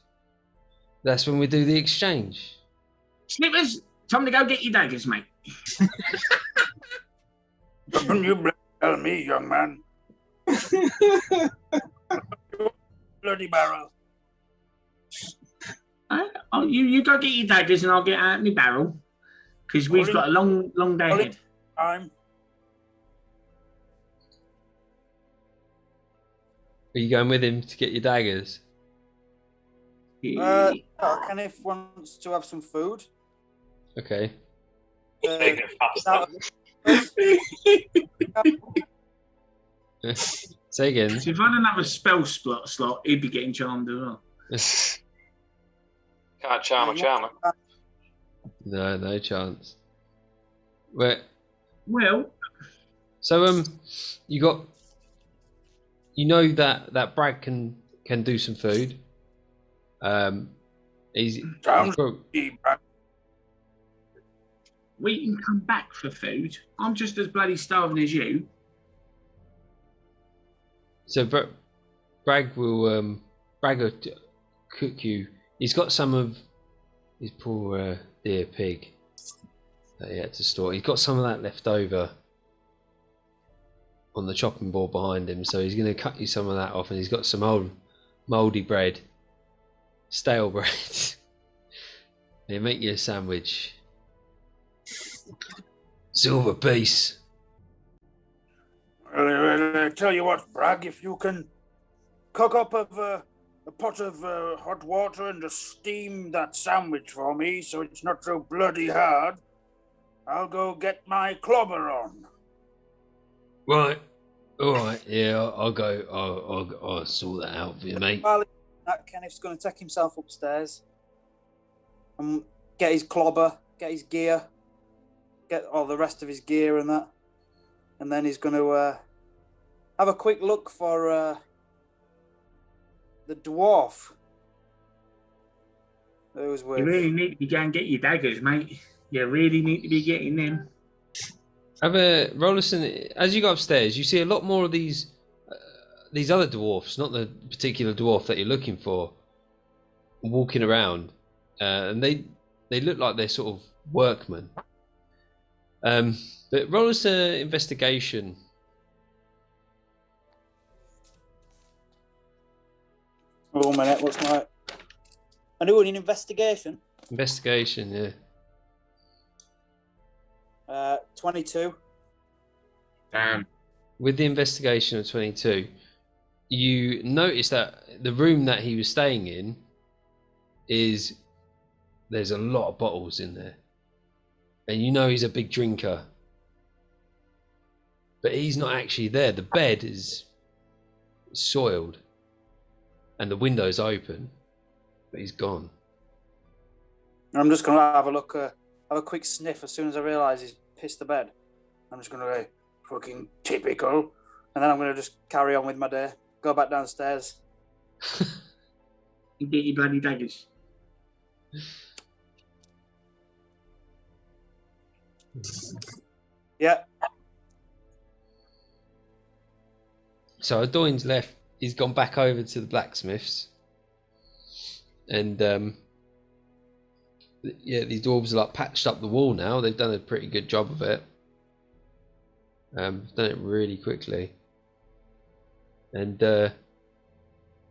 that's when we do the exchange. Snippers, time to go get your daggers, mate. Don't you tell me, young man. Bloody barrel. You go get your daggers and I'll get out my barrel because we've got a long day ahead. Time. Are you going with him to get your daggers? Kenneth wants to have some food. Okay. Say again. So if I don't have a spell slot, he'd be getting charmed as well. Can't charm a charmer. No chance. Well, so you know that Brad can do some food. He's we can come back for food. I'm just as bloody starving as you. So Bragg will cook you. He's got some of his poor dear pig that he had to store. He's got some of that left over on the chopping board behind him, so he's going to cut you some of that off, and he's got some old mouldy bread, stale bread. He'll make you a sandwich. Silver piece. I tell you what, Bragg, if you can cook up a pot of hot water and just steam that sandwich for me so it's not so bloody hard, I'll go get my clobber on. Right. All right. Yeah, I'll go. I'll sort that out for you, mate. While Kenneth's going to take himself upstairs and get his clobber, get his gear, get all the rest of his gear and that, and then he's going to have a quick look for the dwarf. Those were. You really need to be going and get your daggers, mate. You really need to be getting them. Have a Rollerson. As you go upstairs, you see a lot more of these other dwarfs, not the particular dwarf that you're looking for, walking around, and they look like they're sort of workmen. But roll us an investigation. Oh, a minute, what's my... I'm doing an investigation. Investigation, yeah. 22. Damn. With the investigation of 22, you notice that the room that he was staying in there's a lot of bottles in there. And you know he's a big drinker. But he's not actually there. The bed is soiled. And the window's open. But he's gone. I'm just going to have a look, have a quick sniff as soon as I realise he's pissed the bed. I'm just going to go, fucking typical. And then I'm going to just carry on with my day. Go back downstairs. And get your bloody daggers. Yeah. So O'Doyne's left. He's gone back over to the blacksmiths. And yeah, these dwarves are like patched up the wall now. They've done a pretty good job of it. Done it really quickly. And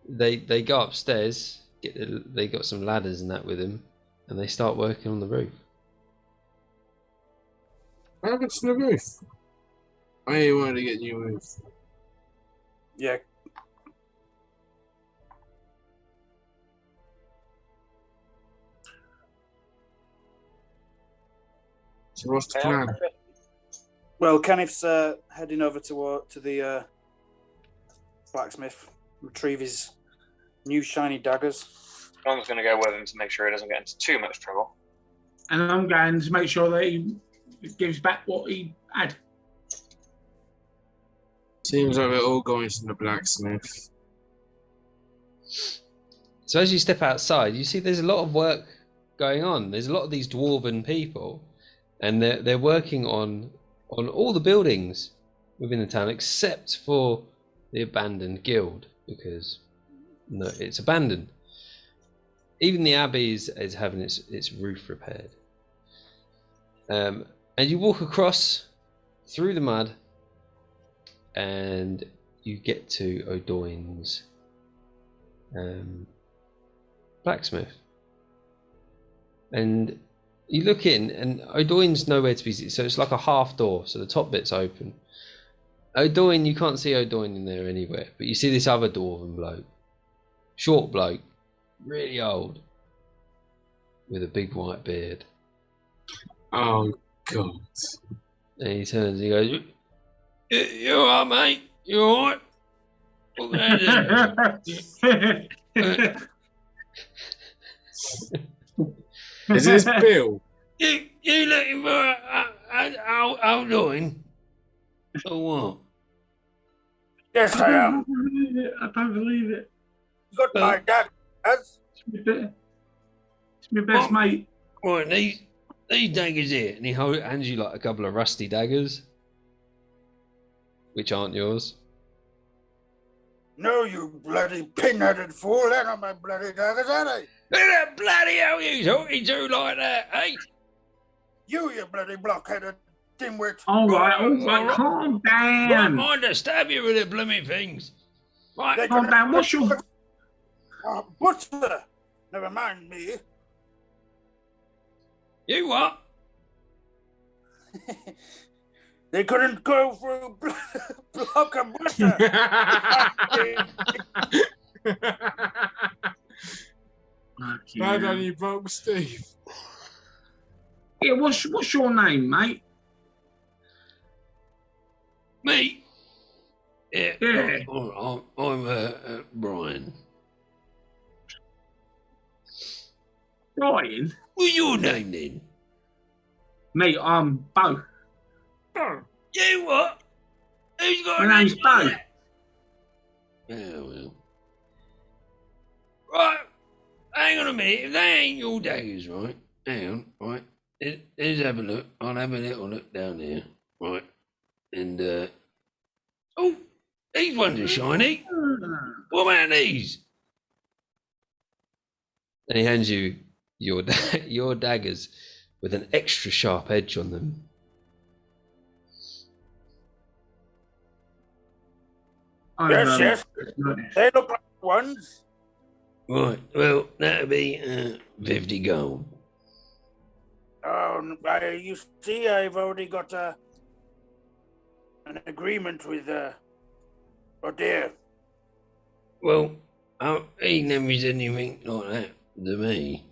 they go upstairs. They got some ladders and that with them, and they start working on the roof. What happened to the roof? I wanted to get a new roof. Yeah. So what's the plan? Well, Kenneth's heading over to the blacksmith, retrieve his new shiny daggers. I'm just going to go with him to make sure he doesn't get into too much trouble. And I'm going to make sure that he gives back what he had. Seems like we're all going to the blacksmith. So as you step outside, you see there's a lot of work going on. There's a lot of these dwarven people, and they're working on all the buildings within the town except for the abandoned guild, because no, it's abandoned. Even the abbey is having its roof repaired. And you walk across through the mud, and you get to O'Doyne's blacksmith. And you look in, and O'Doyne's nowhere to be seen, so it's like a half door, so the top bit's open. O'Doyne, you can't see O'Doyne in there anywhere, but you see this other dwarven bloke. Short bloke, really old, with a big white beard. Oh, God. And he turns and he goes, "You alright, mate? You alright? What can I do?" Is this Bill? You looking for O'Doyne? Or what? Yes, I am. I can't believe it. Got my daggers. It's my best mate. Right, these daggers here. And he hands you like a couple of rusty daggers, which aren't yours. No, you bloody pin-headed fool. They're not my bloody daggers, are they? Who the bloody hell are you talking to like that, eh? You bloody block-headed dimwit. All right, Right. calm Right, down. mind to stab you with the blooming things. Right. Calm down. What's your... Butcher. Never mind me. You what? They couldn't go through block of butter. Bad on you, broke Steve. Yeah, what's your name, mate? Me? Yeah. Yeah. I'm Brian. Brian? What's your name then? Me, I'm Bo. You what? Who's got My a name's name Bo. like that? Oh, well. Right. Hang on a minute. If they ain't your daggers, right? Hang on, right? Let's have a look. I'll have a little look down there, right? And, oh, these ones are shiny. What about these? And he hands you your your daggers with an extra sharp edge on them. Yes. They look like ones. Right, well, that'll be 50 gold. Oh, you see, I've already got an agreement with O'Dear. Well, he never said anything like that to me.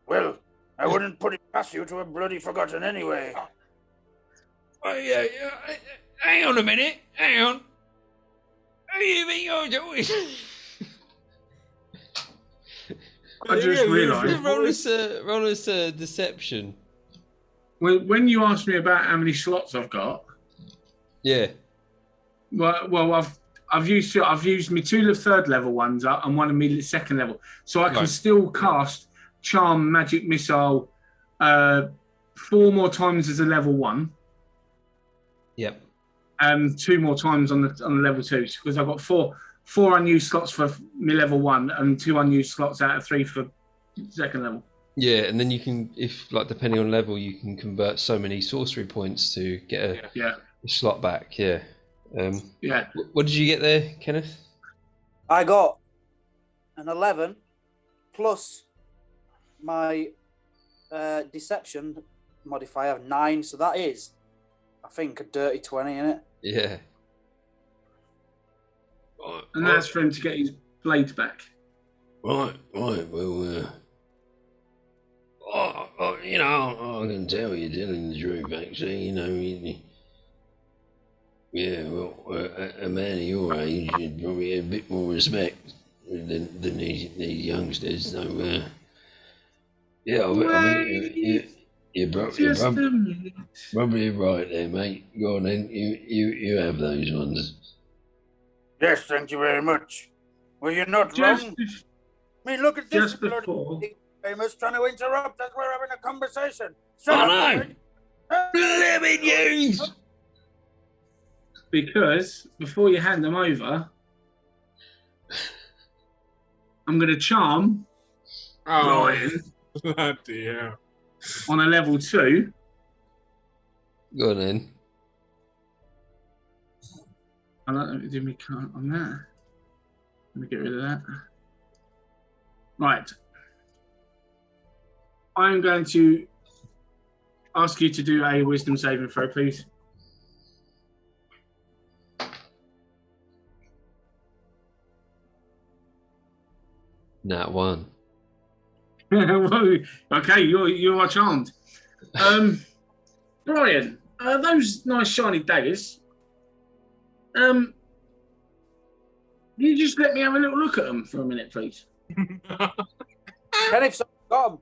Well, I wouldn't put it past you to have bloody forgotten anyway. Oh, yeah, hang on a minute, hang on. Who do you think you're doing? I just realised. Roll us deception. When you asked me about how many slots I've got, Yeah. well, I've used my 2 third level ones up and one of my second level, so I can Right. still cast Charm, Magic Missile 4 more times as a level 1. Yep. And 2 more times on the level 2, because I've got four unused slots for my level 1 and 2 unused slots out of 3 for second level. Yeah, and then you can, if like depending on level, you can convert so many sorcery points to get a slot back. Yeah. Yeah. What did you get there, Kenneth? I got an 11 plus my deception modifier of 9, so that is, I think, a dirty 20 in it. Yeah. And that's for him to get his blades back. Right. Well, you know, I can tell you're telling the truth. Actually, you know, a man of your age should probably have a bit more respect than these youngsters. So, you're probably right there, mate. Go on then. You have those ones. Yes, thank you very much. Well, you're not wrong. I mean, look at this Just before. bloody famous trying to interrupt as we're having a conversation. I know. Blimmin' yous! Because before you hand them over, I'm going to charm Ryan Bloody hell. on a level 2. Go on then. I don't know, do me count on that. Let me get rid of that. Right. I'm going to ask you to do a wisdom saving throw, please. Nat 1. Okay, you are charmed. Brian, those nice shiny daggers. You just let me have a little look at them for a minute, please. Kenneth's got 'em.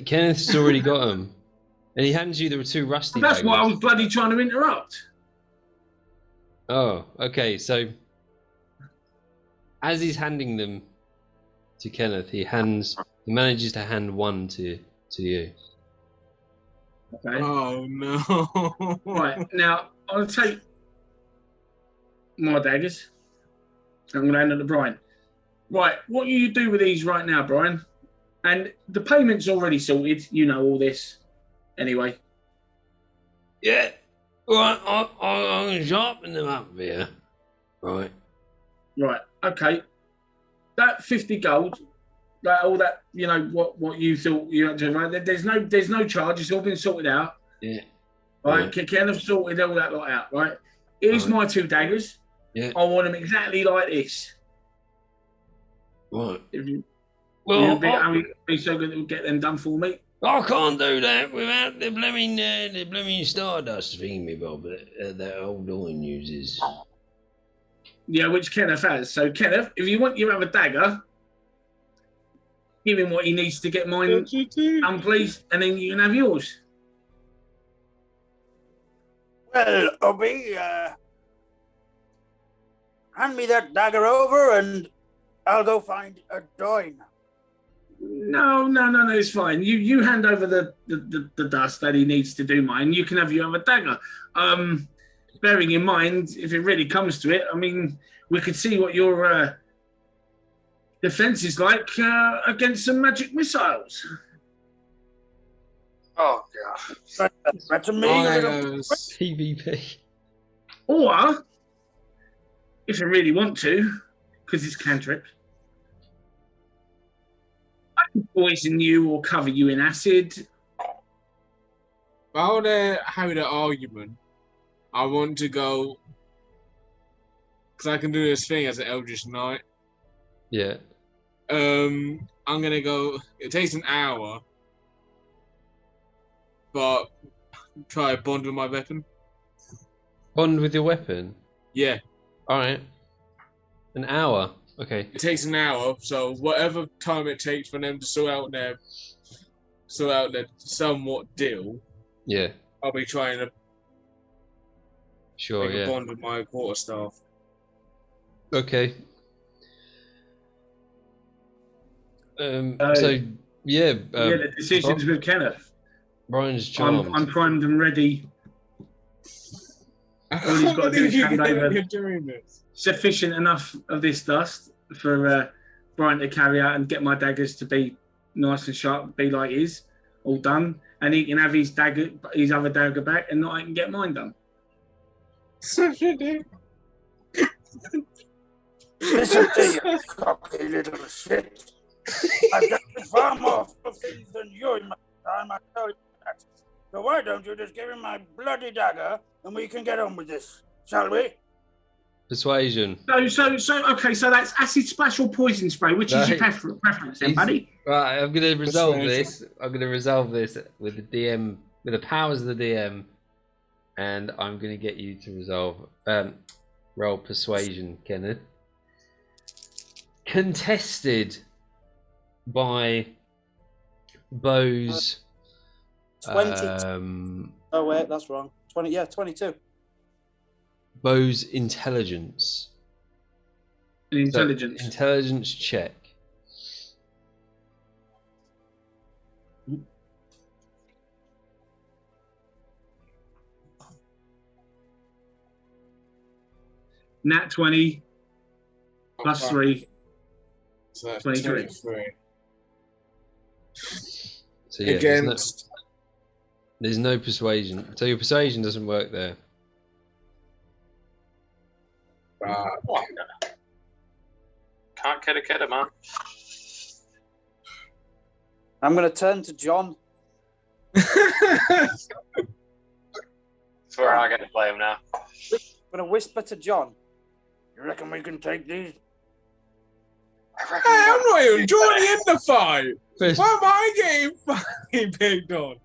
Kenneth's already got them. And he hands you the 2 rusty That's daggers. what I was bloody trying to interrupt. Oh, okay. So, as he's handing them to Kenneth, he manages to hand one to you. Okay. Oh no. Right, now I'll take my daggers. I'm going to hand it to Brian. Right, what you do with these right now, Brian? And the payment's already sorted. You know all this. Anyway. Yeah. Right, I'm going to sharpen them up here. Right. Right, okay. That 50 gold, all that, you know, what you thought you had to, right? There's no charge. It's all been sorted out. Yeah. Right? Ken have sorted all that lot out, right? Here's my 2 daggers. Yeah. I want them exactly like this. Right. If you, Well, be so good to get them done for me. I can't do that without the blooming stardust thingy bob that old Owen uses. Yeah, which Kenneth has. So Kenneth, if you want your other dagger, give him what he needs to get mine done, please, and then you can have yours. Well, Obi, hand me that dagger over and I'll go find a doin. No, it's fine. You hand over the dust that he needs to do mine. You can have your other dagger. Bearing in mind, if it really comes to it, I mean, we could see what your defense is like against some magic missiles. Oh god. That's a me. PvP. Or, if you really want to, because it's cantrip, I can poison you or cover you in acid. If I want to have an argument, I want to go because I can do this thing as an Eldritch Knight. Yeah. I'm gonna go. It takes an hour, but try to bond with my weapon. Bond with your weapon? Yeah. Alright. An hour. Okay. It takes an hour, so whatever time it takes for them to sort out their somewhat deal. Yeah. I'll be trying to Sure, make a yeah. bond with my quarterstaff. Okay. So yeah, the decision's with Kenneth. Brian's charmed. I'm primed and ready. All he's got to do is hand over sufficient enough of this dust for Brian to carry out and get my daggers to be nice and sharp, be like his, all done, and he can have his other dagger back, and I can get mine done. Listen to you, cocky little shit. I've done far more for things than you in my time, I tell you that. So why don't you just give him my bloody dagger and we can get on with this, shall we? Persuasion. So okay, so that's acid splash or poison spray, which is your preference then, buddy? Right, I'm going to resolve this. I'm going to resolve this with the DM, with the powers of the DM, and I'm going to get you to resolve. Roll persuasion, Kenneth. Contested by Bo's 20. Oh wait, that's wrong. 20. Yeah, 22. Bo's intelligence. Intelligence. So, intelligence check. Nat 20 plus 3. So that's 23. 23. So yeah, Against. there's no persuasion. So your persuasion doesn't work there. Can't kid a kidder, man. I'm going to turn to John. That's where I get to play him now. I'm going to whisper to John. You reckon we can take these? Hey, I'm not even joining in the fight. Why am I getting fucking picked on?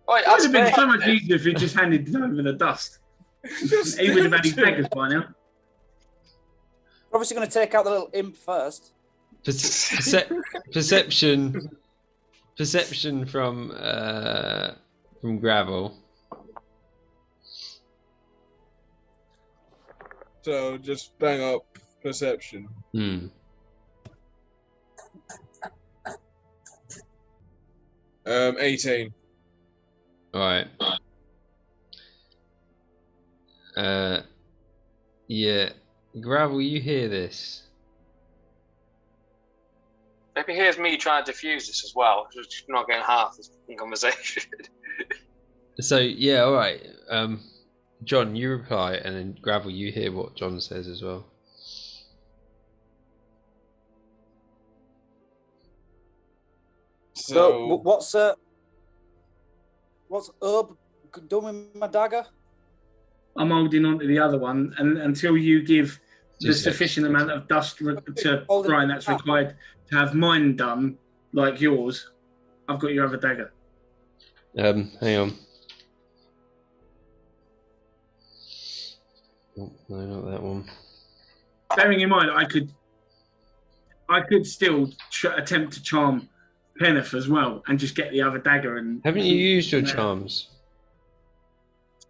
Wait, It would have been so much easier if he just handed over the dust. He would have had his daggers by now. Obviously going to take out the little imp first. Perception from Gravel. So just bang up perception. 18. All right. Yeah. Gravel, you hear this? Maybe here's me trying to diffuse this as well. Just not getting half this conversation. So yeah, all right. John, you reply, and then Gravel, you hear what John says as well. So what's Herb done with my dagger? I'm holding on to the other one, and until you give the Just sufficient amount of dust to Brian that's required to have mine done, like yours, I've got your other dagger. Hang on. Oh, no, not that one. Bearing in mind, I could still attempt to charm Kenneth as well, and just get the other dagger. And Haven't you used your charms?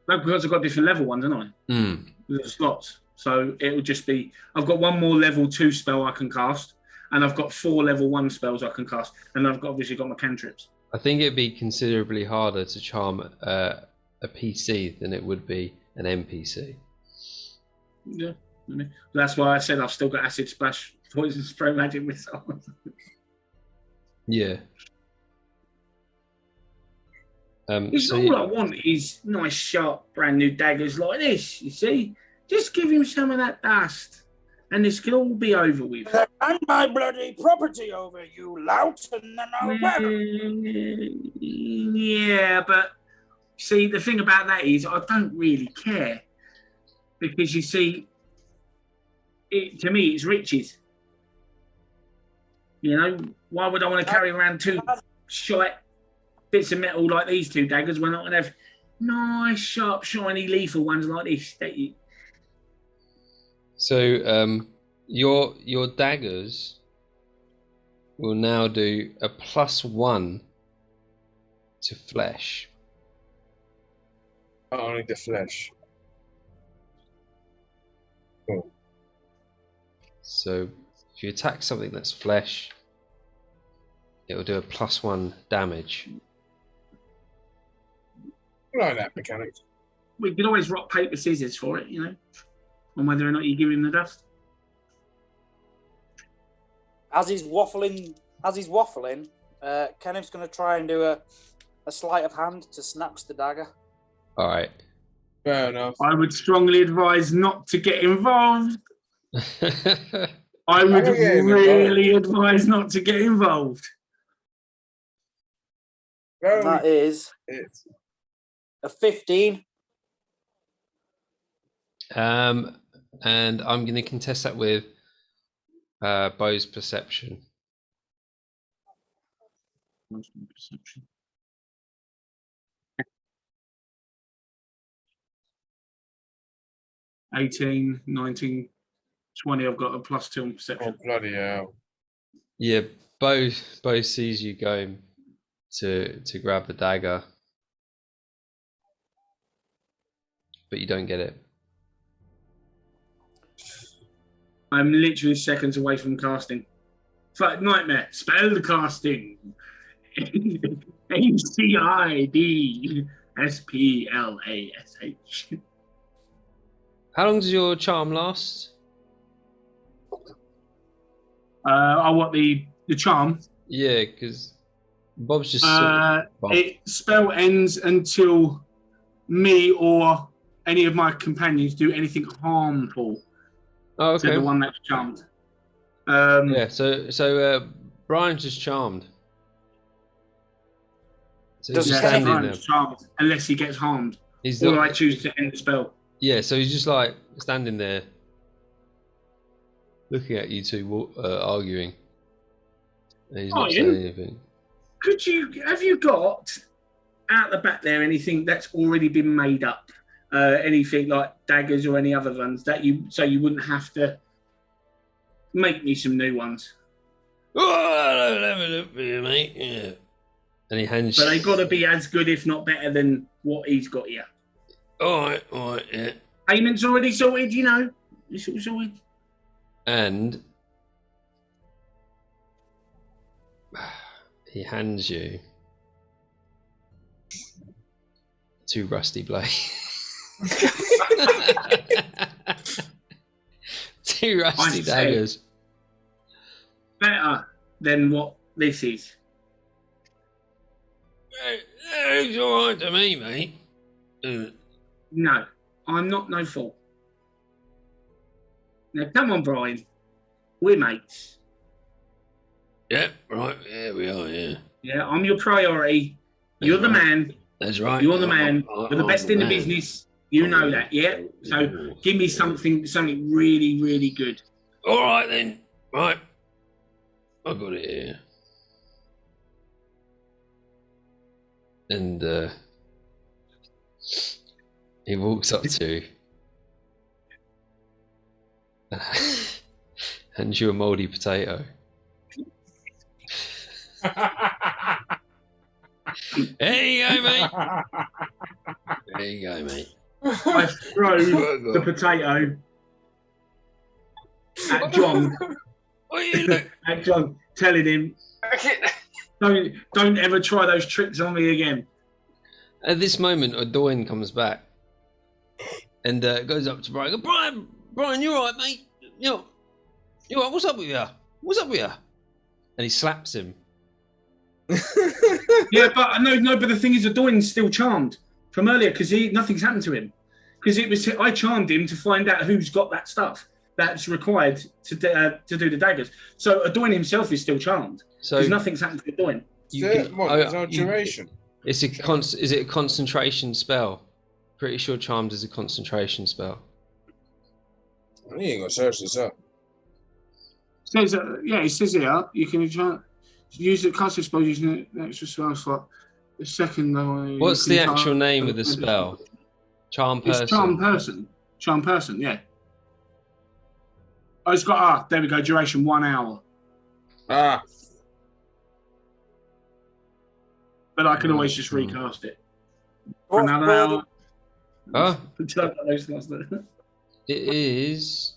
No, because I've got different level ones, haven't I? The slots. So it would just be, I've got one more level 2 spell I can cast, and I've got 4 level 1 spells I can cast, and I've obviously got my cantrips. I think it'd be considerably harder to charm a PC than it would be an NPC. Yeah. That's why I said I've still got acid splash, poison spray, magic missile. Yeah. All I want is nice, sharp, brand new daggers like this, you see? Just give him some of that dust, and this can all be over with. And my bloody property over, you lout, and then I'll Yeah, but see, the thing about that is I don't really care. Because you see, to me, it's riches. You know, why would I want to carry around 2 shite bits of metal like these 2 daggers when I can have nice, sharp, shiny, lethal ones like this? So your daggers will now do a +1 to flesh. Only the flesh. Cool. So if you attack something that's flesh, it will do a +1 damage. I like that mechanic. We could always rock, paper, scissors for it, you know, on whether or not you give him the dust. As he's waffling, Kenneth's going to try and do a sleight of hand to snatch the dagger. All right. Fair enough. I would strongly advise not to get involved. I would really advise not to get involved. Well, That is a 15. And I'm going to contest that with Bo's perception. Perception. 18, 19, 20. I've got a +2 on perception. Oh, bloody hell. Yeah, Bo sees you going to grab the dagger, but you don't get it. I'm literally seconds away from casting. It's like nightmare. Spell casting. ACIDSPLASH. How long does your charm last? I want the charm. Yeah, because Bob's just. It spell ends until me or any of my companions do anything harmful. Oh, okay. To the one that's charmed. Yeah. So Brian's just charmed. So he's just standing there. Charmed, unless he gets harmed, He's or not, I choose to end the spell. Yeah. So he's just like standing there, looking at you two arguing. And he's not saying anything. Have you got out the back there anything that's already been made up? Anything like daggers or any other ones that you wouldn't have to make me some new ones? Oh, let me look for you, mate. Yeah. And he hands. But they got to be as good, if not better, than what he's got here. All right, yeah. Payment's already sorted, you know. It's all sorted. And he hands you 2 rusty blades. 2 rusty daggers. Better than what this is. It's all right to me, mate. No, I'm not no fool. Now, come on, Brian. We're mates. Yeah, right. Yeah, we are. Yeah. Yeah, I'm your priority. You're the man. That's right. You're the man. You're the I'm best the in the man. business. You know that, yeah? So give me something really, really good. All right then. Right. I got it here. And he walks up to hands you a mouldy potato. There you go, mate. There you go, mate. I throw the potato at John. What are you look? At John, telling him, don't ever try those tricks on me again. At this moment, O'Doyne comes back and goes up to Brian. Goes, Brian, you all right, mate? You all right? What's up with you? What's up with you? And he slaps him. Yeah, but no. But the thing is, O'Doyne's still charmed from earlier because nothing's happened to him. Because I charmed him to find out who's got that stuff that's required to do the daggers. So O'Doyne himself is still charmed because nothing's happened to O'Doyne. There's no duration. Is it a concentration spell? Pretty sure charmed is a concentration spell. You ain't gonna search this up. It says here you can use the casting spell using an extra spell slot. The second though. What's the actual name of the spell? Charm person. It's charm person. Charm person. Yeah. Oh, it's got there we go. Duration 1 hour. Ah. But I can always just recast it. What- Another hour. Huh? It It is.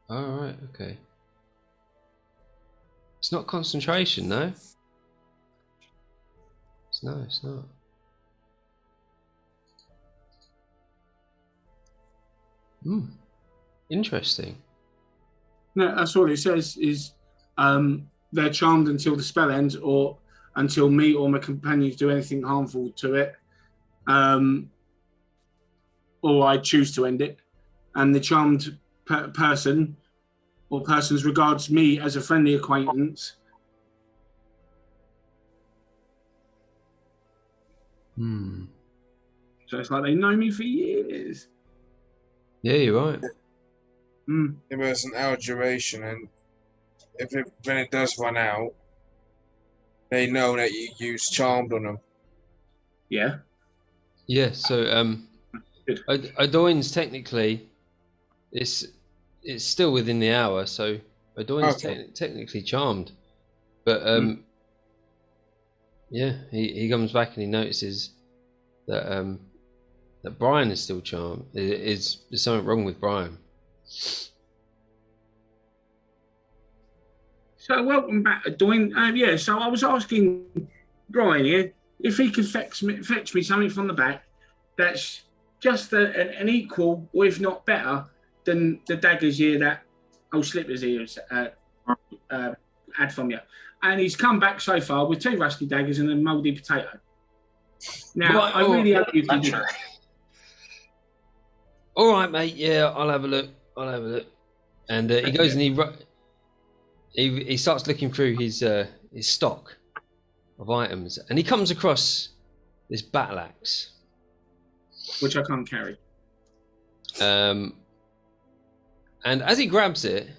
Alright, okay. It's not concentration, no? It's not. Interesting. No, that's all it says is they're charmed until the spell ends or until me or my companions do anything harmful to it. Or I choose to end it. And the charmed person or persons regards me as a friendly acquaintance. So it's like they know me for years. Yeah, you're right. It was an hour duration, and when it does run out, they know that you use charmed on them. Yeah. Yeah, so O'Doyne's technically it's still within the hour, so O'Doyne's technically charmed. But yeah, he comes back and he notices that that Brian is still charmed. There's something wrong with Brian. So welcome back, O'Doyne. Yeah, so I was asking Brian here if he could fetch me something from the back that's just an equal, or if not better, than the daggers here that old Slippers here had from you. And he's come back so far with 2 rusty daggers and a mouldy potato. Now, I really hope you can do that. All right, mate. Yeah, I'll have a look. And he goes and he starts looking through his stock of items, and he comes across this battle axe, which I can't carry. And as he grabs it,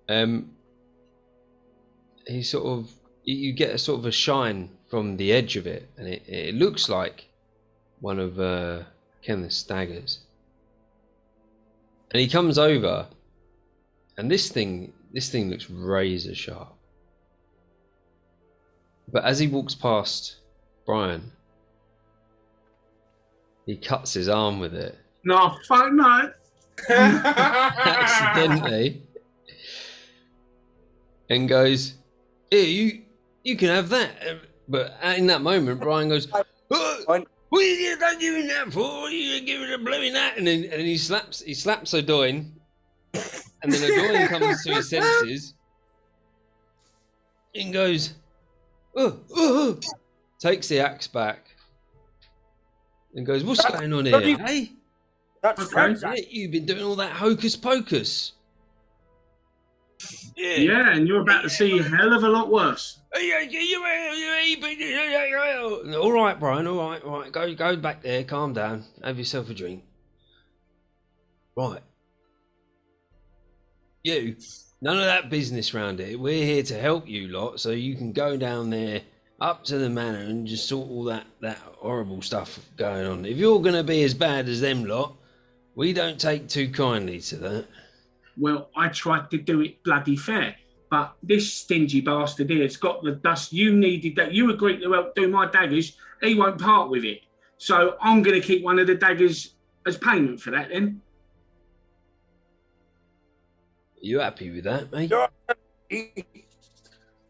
you get a sort of a shine from the edge of it, and it looks like one of Kenneth's daggers. And he comes over, and this thing looks razor sharp. But as he walks past Brian, he cuts his arm with it. No, fuck no. Accidentally. And goes, "Here, you can have that." But in that moment, Brian goes, What are you giving that for? What are you giving a blooming that? And then he slaps O'Doyne, and then O'Doyne comes to his senses and goes, oh, takes the axe back and goes, what's going on here, hey? That's Fred's Yeah, you've been doing all that hocus pocus. Yeah, and you're about to see a hell of a lot worse. All right, Brian. All right. Go back there. Calm down. Have yourself a drink. Right. You. None of that business round here. We're here to help you lot, so you can go down there up to the manor and just sort all that horrible stuff going on. If you're going to be as bad as them lot, we don't take too kindly to that. Well, I tried to do it bloody fair, but this stingy bastard here has got the dust you needed that you agreed to help do my daggers. He won't part with it. So I'm going to keep one of the daggers as payment for that then. Are you happy with that, mate?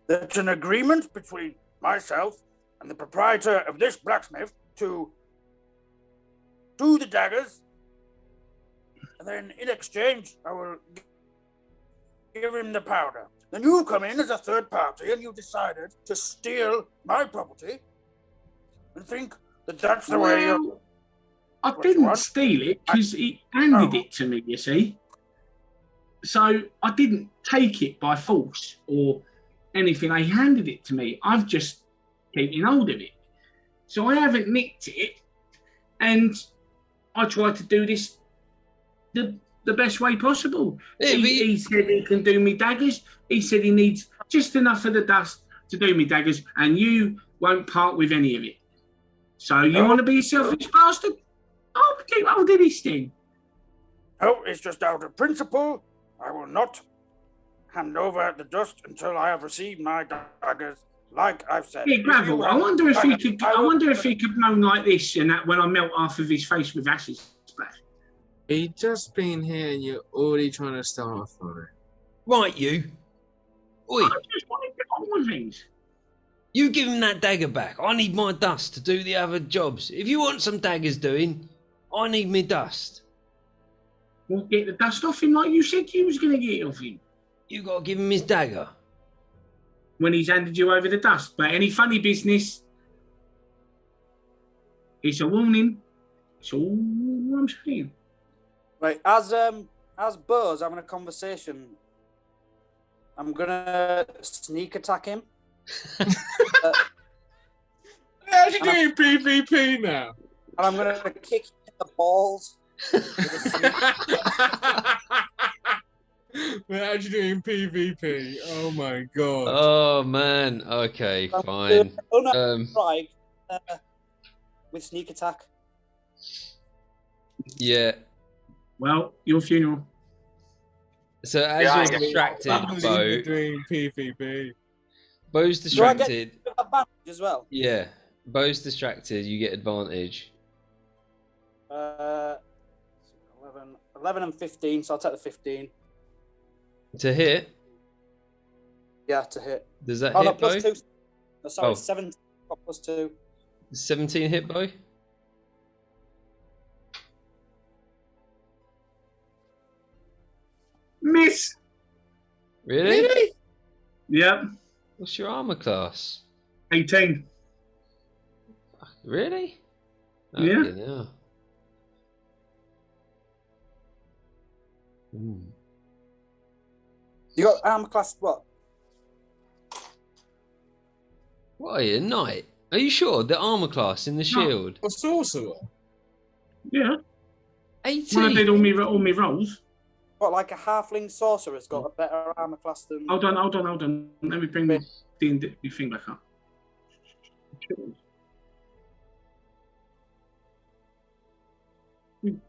There's an agreement between myself and the proprietor of this blacksmith to do the daggers, and then in exchange, I will give him the powder. Then you come in as a third party and you decided to steal my property and think that that's the way you... I didn't steal it because he handed it to me, you see. So I didn't take it by force or anything. I handed it to me. I've just taken hold of it. So I haven't nicked it, and I tried to do this the best way possible. Yeah, he said he can do me daggers. He said he needs just enough of the dust to do me daggers, and you won't part with any of it. So you want to be a selfish bastard? I'll keep hold of this thing. No, it's just out of principle. I will not hand over the dust until I have received my daggers, like I've said. Yeah, Gravel. I wonder if he could. I wonder if he could moan like this, and that when I melt half of his face with acid splash. He just been here and you're already trying to start off on it. Right, you. Oi. I just want to get on with things. You give him that dagger back. I need my dust to do the other jobs. If you want some daggers doing, I need me dust. Well, get the dust off him like you said you was going to get it off him. You got to give him his dagger. When he's handed you over the dust. But any funny business, it's a warning. It's all I'm saying. Right, as Bo's having a conversation, I'm gonna sneak attack him. How's you doing PvP now? And I'm gonna kick him in the balls. Man, how'd you doing PvP? Oh my god. Oh man. Okay, I'm fine. Right, with sneak attack. Yeah. Well, your funeral. So as you're distracted, Bo, doing PvP. Bo's Do I distracted. get advantage as well? Yeah. Bo's distracted. You get advantage. 11 and 15, so I'll take the 15. To hit. Yeah, to hit. Does that Oh, hit, no, Bo? plus 2. Oh, sorry, Oh. 7 plus 2. 17 hit, Bo? Miss. Really? Yep. What's your armor class? 18. Really? Yeah. Okay, yeah. You got armor class what? What are you, a knight? Are you sure? The armor class in the shield? A sorcerer. Yeah. 18. When I did all my rolls. What, like a halfling sorcerer's got a better armor class than... Hold on. Let me bring the thing back up.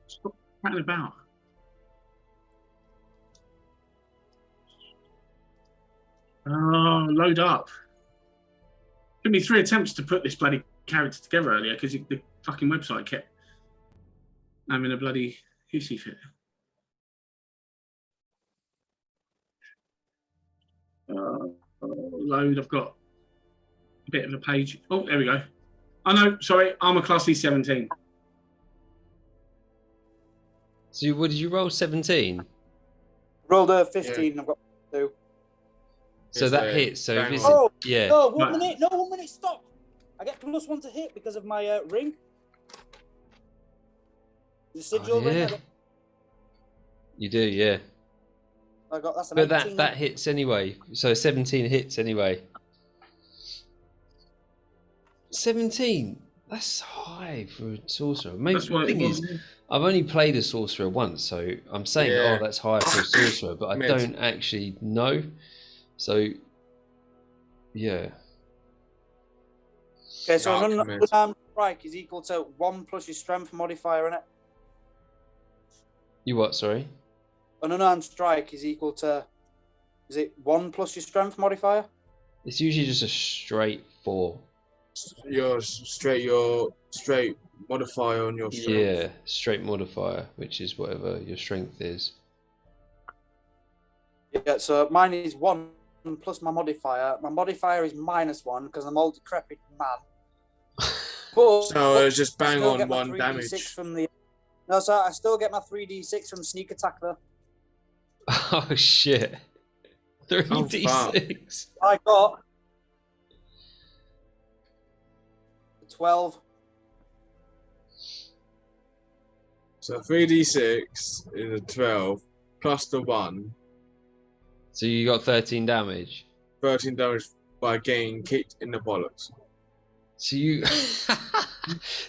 Stop rattling about. Oh, load up. Took me 3 attempts to put this bloody character together earlier because the fucking website kept having a bloody hissy fit. Load. I've got a bit of a page. Oh, there we go. Oh no, sorry, armor class is 17. So what did you roll? 17. Rolled a 15. I've got 2. So Is that the hits. So bang this on. is, Oh yeah. no! 1 Right. minute! No, 1 minute! Stop! I get +1 to hit because of my ring. The sigil ring. Yeah. You do, yeah. I got that's an But 18. that hits anyway. So 17 hits anyway. 17. That's high for a sorcerer. Maybe That's what the it thing was. is, I've only played a sorcerer once, so I'm saying, Yeah. oh, that's high for a sorcerer, but I Mid. don't actually know. So, yeah. Okay, so Dark an mid. unarmed strike is equal to 1 plus your strength modifier in it. You what? Sorry. An unarmed strike is equal to, is it 1 plus your strength modifier? It's usually just a straight 4. Your straight modifier on your strength. Yeah, straight modifier, which is whatever your strength is. Yeah, so mine is 1 plus my modifier. My modifier is -1 because I'm all decrepit man. But So it's just I bang still on get my 1 3d6 damage. from the. No, so I still get my 3d6 from sneak attack though. Oh shit! 3d6. I got 12. So 3d6 is a 12 plus the 1, So you got 13 damage. 13 damage by getting kicked in the bollocks. So you,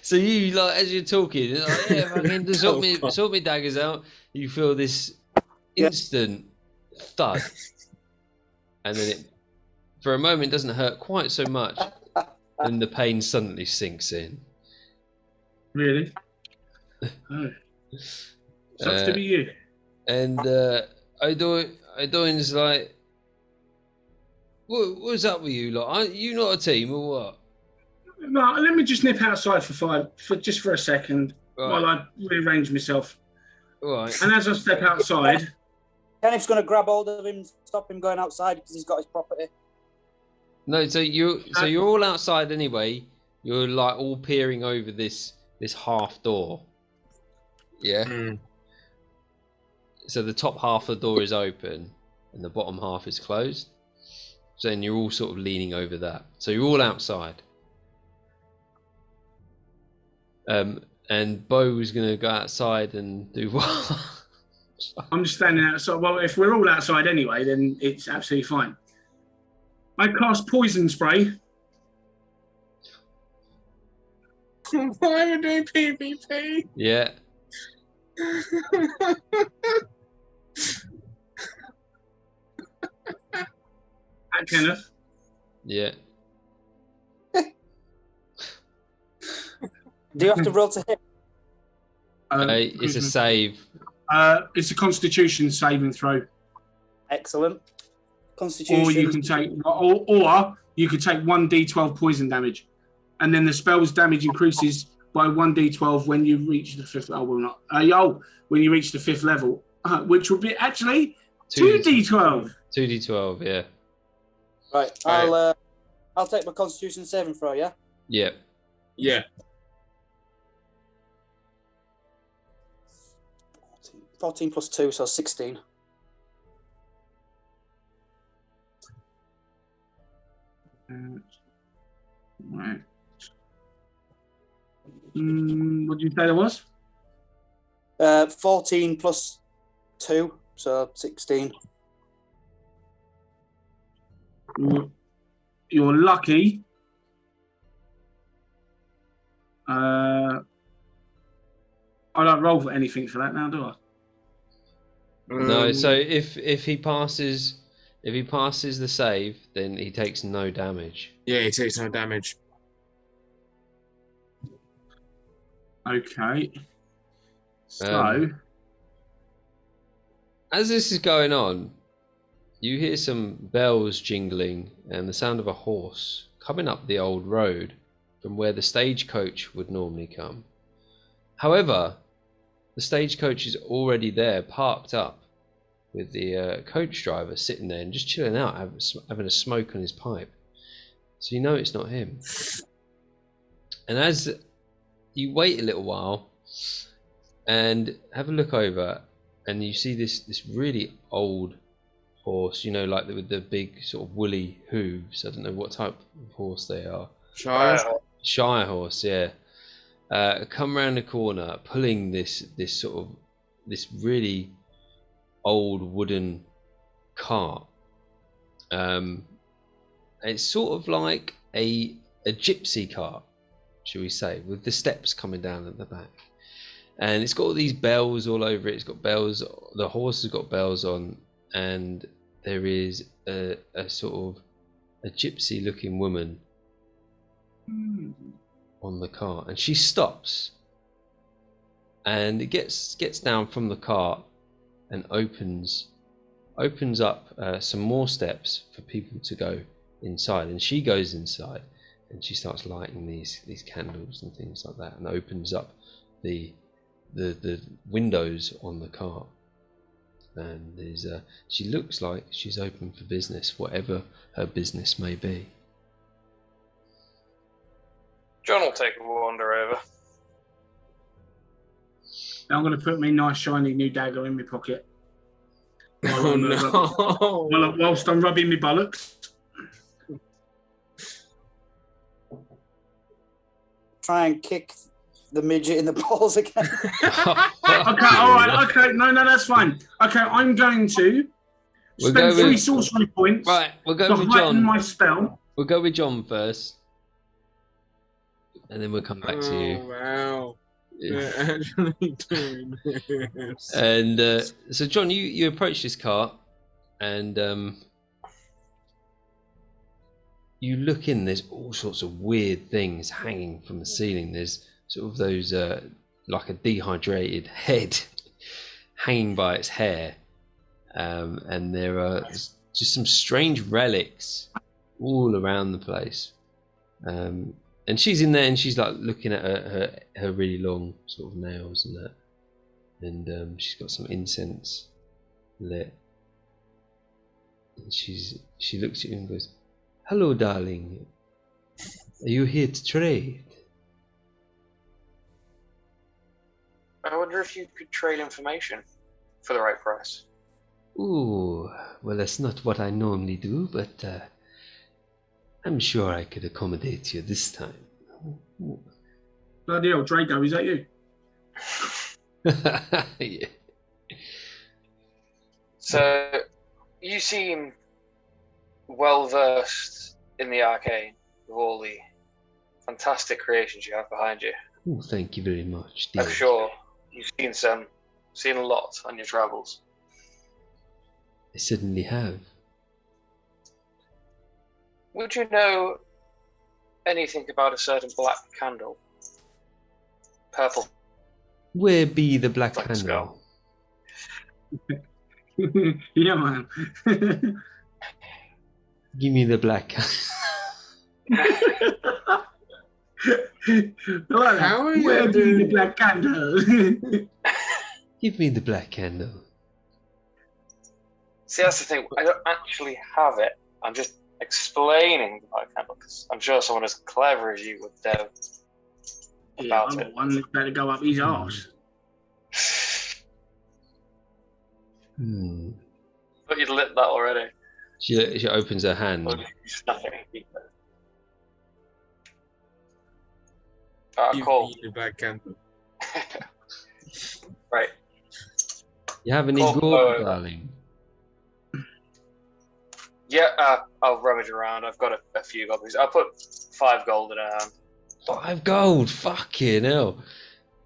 so you like as you're talking, like, yeah, fucking sort me daggers out. You feel this instant thud, and then it, for a moment, doesn't hurt quite so much. Then the pain suddenly sinks in. Really? Oh. Sucks to be you. And Odoin's like, what's up with you? Like, you not a team or what? No, let me just nip outside for a second Right. while I rearrange myself. All right. And as I step outside, Kenneth's going to grab hold of him, stop him going outside because he's got his property. No, so you're all outside anyway. You're like all peering over this half door. Yeah. Mm. So the top half of the door is open and the bottom half is closed. So then you're all sort of leaning over that. So you're all outside. And Bo was going to go outside and do what? I'm just standing outside. Well, if we're all outside anyway, then it's absolutely fine. I cast poison spray. Why are we doing PvP? Yeah. At Kenneth. Yeah. Do you have to roll to hit? It's a save. It's a Constitution saving throw. Excellent. Constitution. Or you can take, or you could take 1d12 poison damage, and then the spell's damage increases by 1d12 when you reach the fifth. Oh, well, not. When you reach the 5th level, which would be actually 2d12. 2d12. Yeah. Right. I'll take my Constitution saving throw. Yeah. Yeah. Yeah. 14 plus 2, so 16. Right. What did you say there was? 14 plus 2, so 16. You're lucky. I don't roll for anything for that now, do I? No. So if he passes the save, then he takes no damage. Yeah, he takes no damage. Okay. So, As this is going on, you hear some bells jingling and the sound of a horse coming up the old road from where the stagecoach would normally come. However, the stagecoach is already there, parked up, with the coach driver sitting there and just chilling out, having a smoke on his pipe. So you know it's not him. And as you wait a little while and have a look over, and you see this really old horse, like with the big sort of woolly hooves. I don't know what type of horse they are. Shire horse, yeah. Come round the corner, pulling this really old wooden cart. It's sort of like a gypsy cart, shall we say, with the steps coming down at the back. And it's got all these bells all over it. It's got bells. The horse has got bells on, and there is a sort of a gypsy-looking woman on the cart, and she stops, and it gets down from the cart and opens up some more steps for people to go inside. And she goes inside, and she starts lighting these candles and things like that, and opens up the windows on the cart. And she looks like she's open for business, whatever her business may be. John will take a wander over. I'm going to put my nice shiny new dagger in my pocket. Oh no! Whilst I'm rubbing my bollocks. Try and kick the midget in the balls again. Okay, all right, okay, no, that's fine. Okay, I'm going to spend 3 sorcery points. Right, we'll go to with heighten John. My spell. We'll go with John first, and then we'll come back to you. Wow. They're actually doing this. And so, John, you approach this cart, and you look in. There's all sorts of weird things hanging from the ceiling. There's sort of those like a dehydrated head hanging by its hair, and there are just some strange relics all around the place. And she's in there, and she's like looking at her really long sort of nails and that, and she's got some incense lit, and she looks at you and goes, "Hello, darling. Are you here to trade?" I wonder if you could trade information for the right price. Ooh, well, that's not what I normally do, but I'm sure I could accommodate you this time. Bloody hell, Draco, is that you? Yeah. So, you seem well versed in the arcane with all the fantastic creations you have behind you. Oh, thank you very much, dear. I'm sure you've seen a lot on your travels. I certainly have. Would you know anything about a certain black candle? Purple. Where be the black Black candle? Yeah, man. Give me the black candle. How are you Where be doing? the black candle? Give me the black candle. See, that's the thing. I don't actually have it. I'm just explaining the black candle because I'm sure someone as clever as you would know Yeah, about I've it. got one that's better go up his arse. But you'd lit that already. She opens her hand. Nothing. Cool. You back candle. Right. You have any Cool. gold, darling? Yeah, I'll rummage around. I've got a few copies. I'll put 5 gold in her hand. 5 gold. Fucking hell.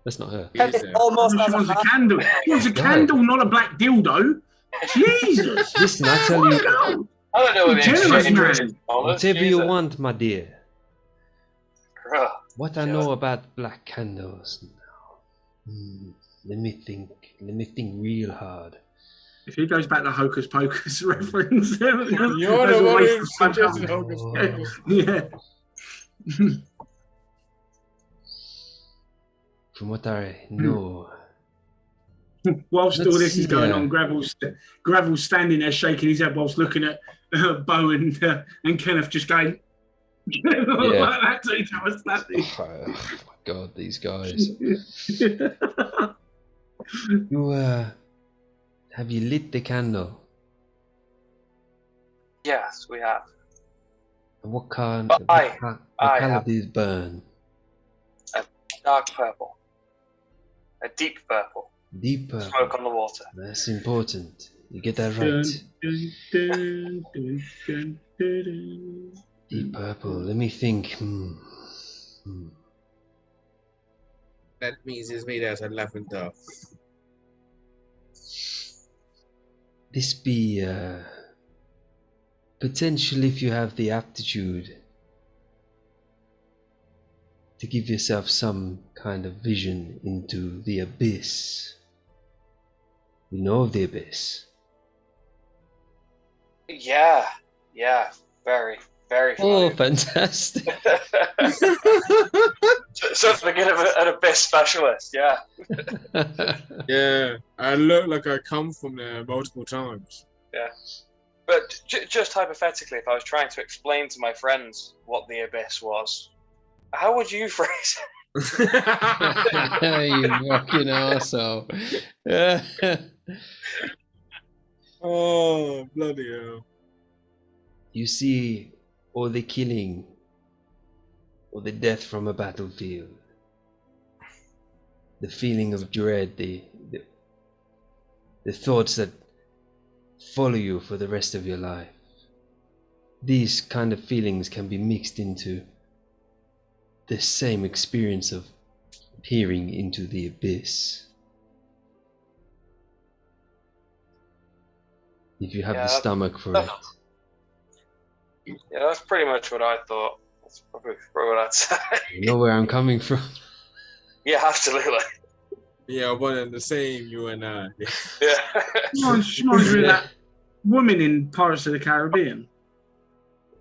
That's not her. It's almost She as wants a a candle. She wants a candle, not a black dildo. Jesus. Listen, I tell you, Go. I don't know what the Generous exchange man. rate is. whatever you want, my dear. Ugh. What I know about black candles now. Let me think real hard. If he goes back to Hocus Pocus reference, You're the one who suggested Hocus Pocus. Yeah. From what I know. Whilst all Let's this is see, going yeah. on, Gravel's standing there shaking his head whilst looking at Bo and Kenneth just going, That to each other, snappy. Oh my god, these guys. You have you lit the candle? Yes, we have. And what kind? I what color have. did it burn? Dark purple. A deep purple. Deep purple. Smoke on the water. That's important. You get that right. Deep purple. Let me think. That means it's made out of lavender. This be potential if you have the aptitude to give yourself some kind of vision into the abyss. You know of the abyss. Yeah, very, very Oh, familiar. fantastic. So to begin an abyss specialist, yeah. Yeah, I look like I come from there multiple times. Yeah. But just hypothetically, if I was trying to explain to my friends what the abyss was, how would you phrase it? You fucking arsehole. Oh, bloody hell. You see all the killing or the death from a battlefield. The feeling of dread, the thoughts that follow you for the rest of your life. These kind of feelings can be mixed into the same experience of peering into the abyss. If you have the stomach for it. Yeah, that's pretty much what I thought. That's probably what I'd say. You know where I'm coming from? Yeah, absolutely. Yeah, one and the same, you and I. Yeah. Reminds me of that woman in Pirates of the Caribbean.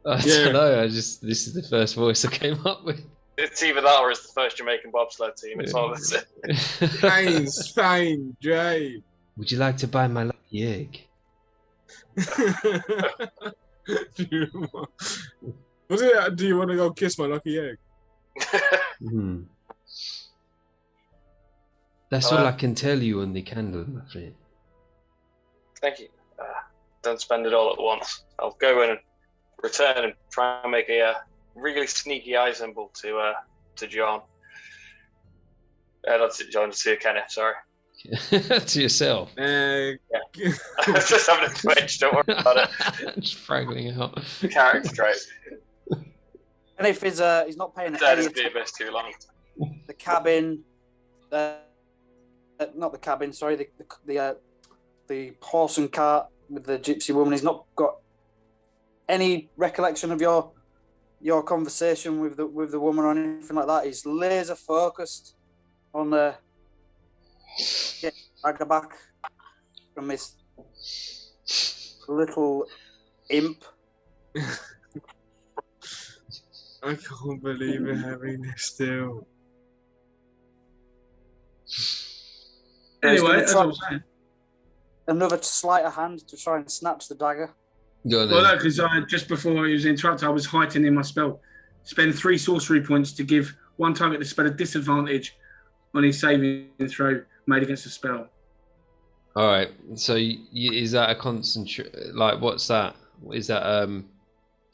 I don't know, this is the first voice I came up with. It's either that or it's the first Jamaican bobsled team. It's all that's it. Fine, Jay. Would you like to buy my lucky egg? Was it? Do you want to go kiss my lucky egg? That's all I can tell you on the candle, my friend. Thank you. Don't spend it all at once. I'll go in and return and try and make a really sneaky eye symbol to John. Not to John, to Kenneth, sorry. To yourself. Yeah. I'm just having a twitch, don't worry about it. Just fraggling out. Character trait. And if he's not paying Dead any is the abyss too long. the cabin, not the cabin, sorry, the horse and cart with the gypsy woman. He's not got any recollection of your conversation with the woman or anything like that. He's laser focused on getting Bagger back from this little imp. I can't believe we're having this still. Anyway, as I was saying. Another sleight of hand to try and snatch the dagger. Go Well, no, because just before he was interrupted, I was heightening my spell. Spend 3 sorcery points to give one target the spell a disadvantage on his saving throw made against the spell. All right. So is that a concentration? Like, what's that? Is that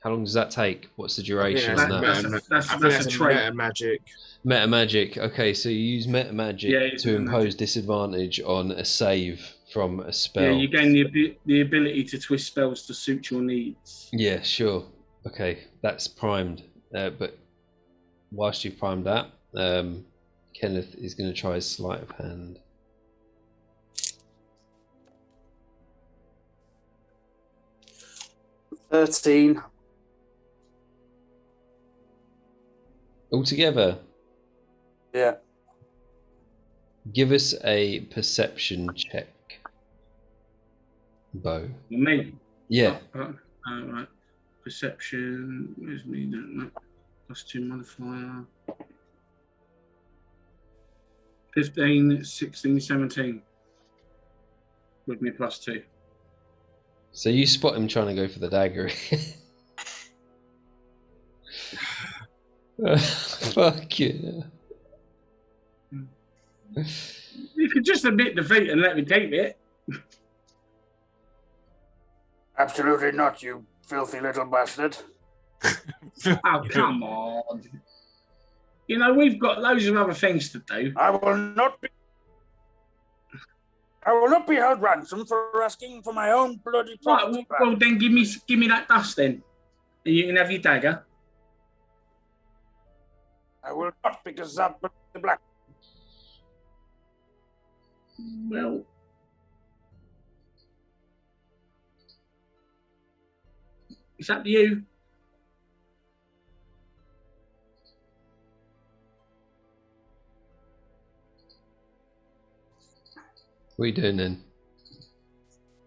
how long does that take? What's the duration on that? That's a trait. Meta magic. Meta magic. Okay, so you use meta magic to impose disadvantage on a save from a spell. Yeah, you gain the ability to twist spells to suit your needs. Yeah, sure. Okay, that's primed. But whilst you've primed that, Kenneth is going to try his sleight of hand. $13. Altogether, Yeah. give us a perception check. Bo. Me? Yeah. Right. Perception. Where's me? No. +2 modifier. 15, 16, 17. With me +2. So you spot him trying to go for the dagger. Fuck you. You could just admit defeat and let me keep it. Absolutely not, you filthy little bastard. Oh, come on. You know, we've got loads of other things to do. I will not be held ransom for asking for my own bloody Right, property. well, then give me that dust then. And you can have your dagger. I will not, because that the black. Well, it's up to you. What are you doing then?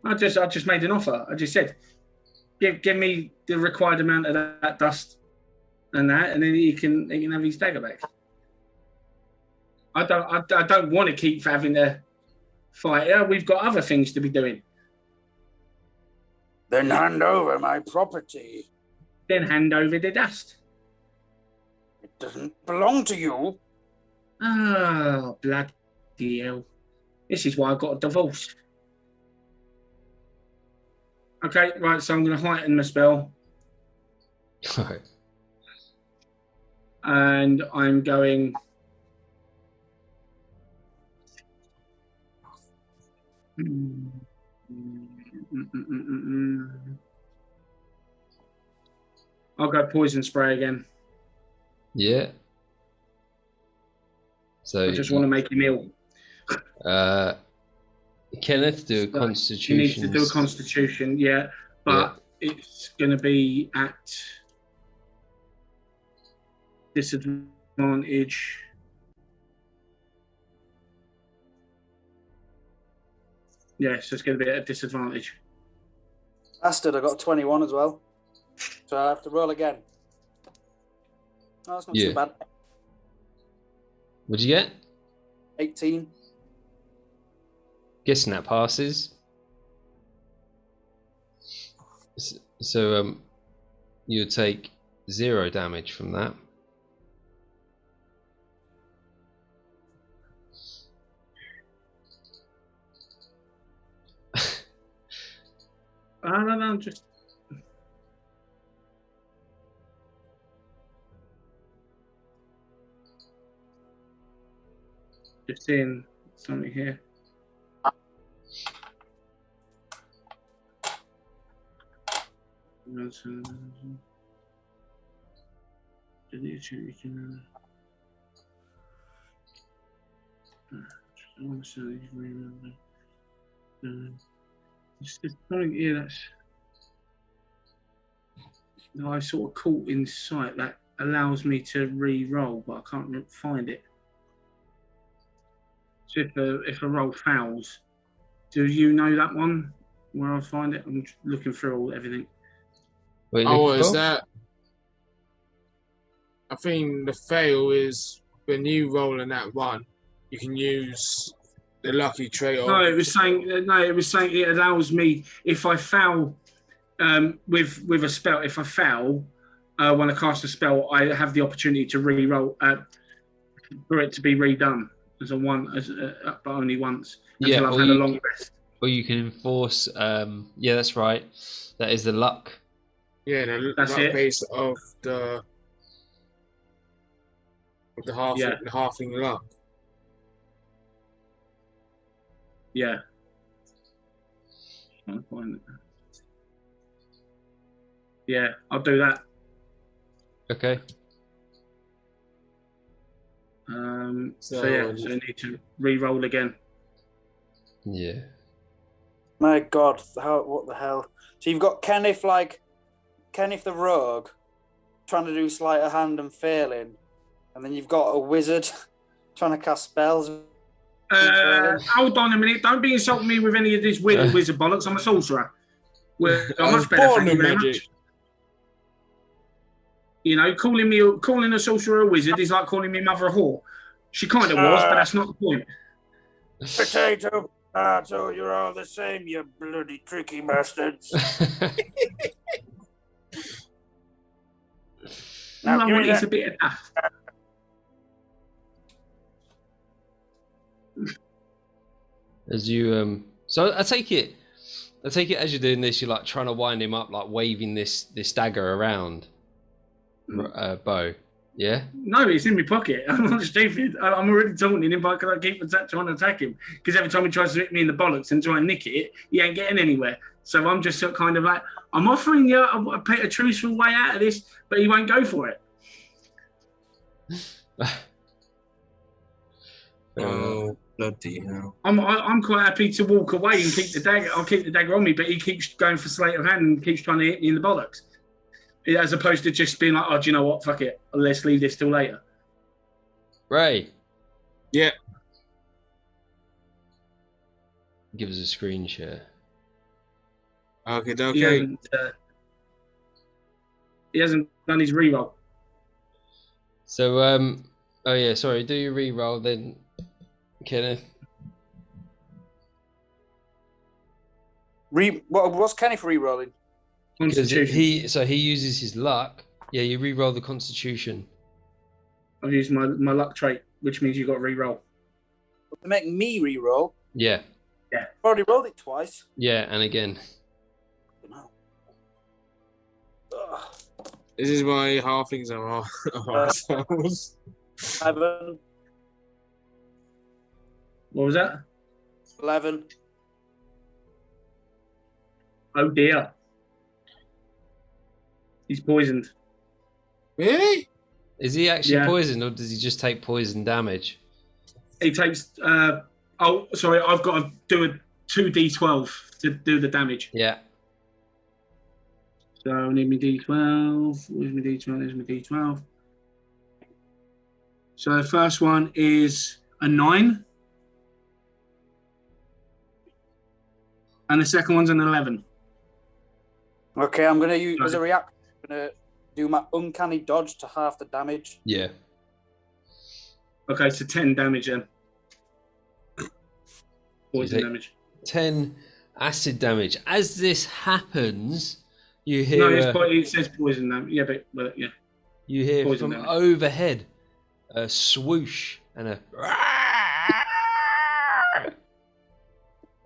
I just made an offer. I just said, give me the required amount of that dust and that, and then he can have his dagger back. I don't want to keep having to fight. Yeah, we've got other things to be doing. Then hand over my property. Then hand over the dust. It doesn't belong to you. Oh, bloody hell. This is why I got a divorce. Okay, right, so I'm going to heighten my spell. Right. And I'm going... I'll go poison spray again. Yeah. So I just want to make him ill. Kenneth, do a So constitution. He needs to do a constitution, yeah. But it's going to be at disadvantage. Yeah, so it's going to be at a disadvantage. Bastard, I got 21 as well. So I have to roll again. No, that's not Yeah. too bad. What'd you get? 18. Guessing that passes. So you'll take 0 damage from that. No, just... Just seeing something here. It's just something here that's... No, I sort of caught in sight that allows me to re-roll, but I can't find it. So if a roll fails, do you know that one? Where I'll find it? I'm looking through everything. Oh, is that? I think the fail is when you roll in that one, you can use the lucky trait. No, it was saying it allows me, if I fail with a spell, if I fail when I cast a spell, I have the opportunity to re-roll for it to be redone but only once until I've had a long rest. Or you can enforce. Yeah, that's right. That is the luck. Yeah, That's luck it. base of the halving luck. Yeah. Trying to find it. Yeah, I'll do that. Okay. So I need to re-roll again. Yeah. My God, what the hell? So you've got Kenneth the rogue trying to do sleight of hand and failing, and then you've got a wizard trying to cast spells. Hold on a minute! Don't be insulting me with any of this weird wizard bollocks. I'm a sorcerer. Well, I'm I was much better. born Thank you with very magic. much. You know, calling a sorcerer a wizard is like calling me mother a whore. She kind of was, but that's not the point. Potato, you're all the same, you bloody tricky bastards. Now, All I give me want is that. a bit of daft. As you so I take it as you're doing this, you're like trying to wind him up, like waving this dagger around, Bo. Yeah. No, it's in my pocket. I'm not stupid. I'm already taunting him, but I keep trying to attack him because every time he tries to hit me in the bollocks and try and nick it, he ain't getting anywhere. So I'm just kind of like, I'm offering you a truthful way out of this, but he won't go for it. Oh, bloody hell. I'm quite happy to walk away and keep the dagger. I'll keep the dagger on me, but he keeps going for sleight of hand and keeps trying to hit me in the bollocks. As opposed to just being like, oh, do you know what? Fuck it. Let's leave this till later. Ray. Yeah. Give us a screen share. Okay, He okay. hasn't done his reroll. So oh yeah, sorry. Do your reroll then, Kenneth. What's Kenneth re-rolling? Because Constitution. he uses his luck. Yeah, you re-roll the Constitution. I've used my luck trait, which means you got to reroll. To make me re-roll. Yeah. I've already rolled it twice. Yeah, and again. Ugh. This is why halflings are ourselves. 11. What was that? 11. Oh dear. He's poisoned. Really? Is he actually Yeah. poisoned, or does he just take poison damage? He takes. Oh, sorry. I've got to do a 2d12 to do the damage. Yeah. So I need my d12. Where's my d12? There's my d12. So the first one is a 9. And the second one's an 11. Okay, I'm going to use, as a reaction, I'm going to do my uncanny dodge to half the damage. Yeah. Okay, so 10 damage then. Poison take- damage. 10 acid damage. As this happens, you No, hear it says poison damage. Yeah, but yeah. you hear poison from damage. overhead a swoosh and a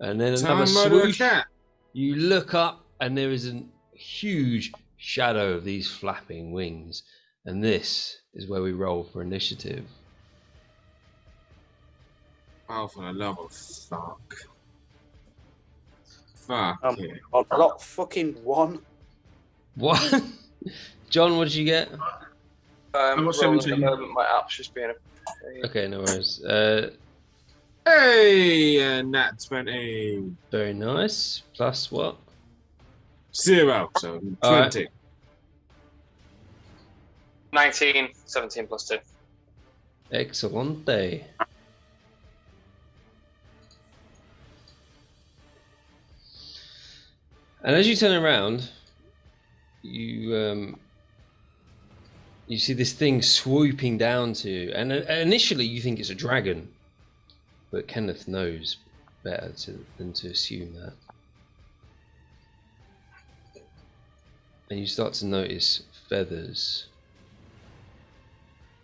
and then another Someone murder a swoosh. cat. You look up and there is a huge shadow of these flapping wings, and this is where we roll for initiative. Oh, for the love of fuck. Fuck yeah. I've got fucking 1. What? John, what did you get? I've got Rolling at the 17. moment, my app's just being a... Okay, no worries. Hey, nat 20. Very nice. Plus what? 0, so 20. All right. 19, 17 plus 2. Excelente. And as you turn around, you see this thing swooping down to you, and initially you think it's a dragon, but Kenneth knows better than to assume that. And you start to notice feathers.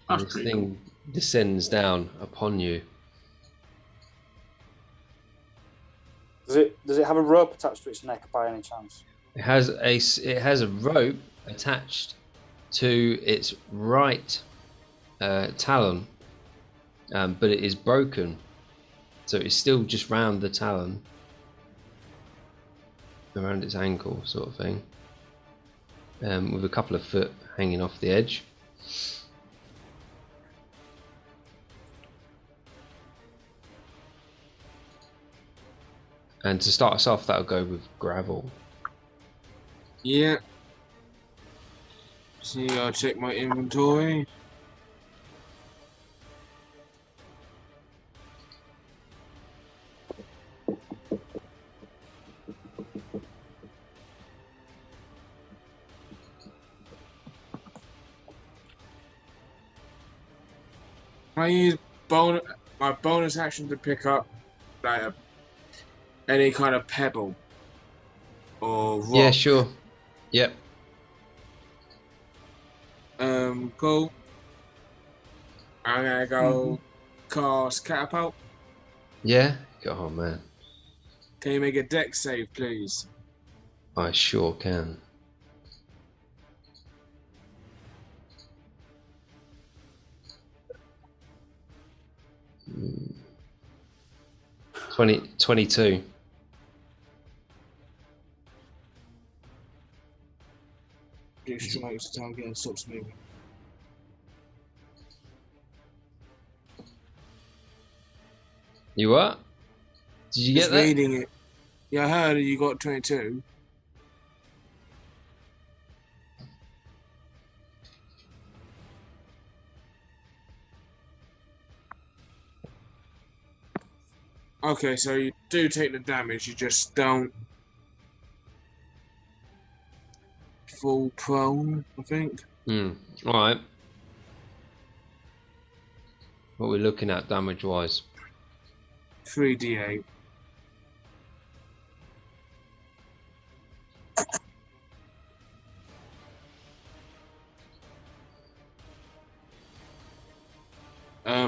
And That's this pretty thing descends down upon you. Does it have a rope attached to its neck by any chance? It has a rope attached to its right talon, but it is broken, so it's still just round the talon, around its ankle, sort of thing, with a couple of foot hanging off the edge. And to start us off, that'll go with gravel. Yeah. See, I'll check my inventory. I use my bonus action to pick up like any kind of pebble or rock. Yeah, sure. Yep. Cool. I'm gonna go cast Catapult. Yeah. Oh man, Can you make a dex save, please? I sure can. 22. Do strikes target and stops moving. You what? Did you Just get that? reading it. Yeah, I heard you got 22. Okay, so you do take the damage, you just don't fall prone, I think. Alright. What are we looking at damage wise? 3d8.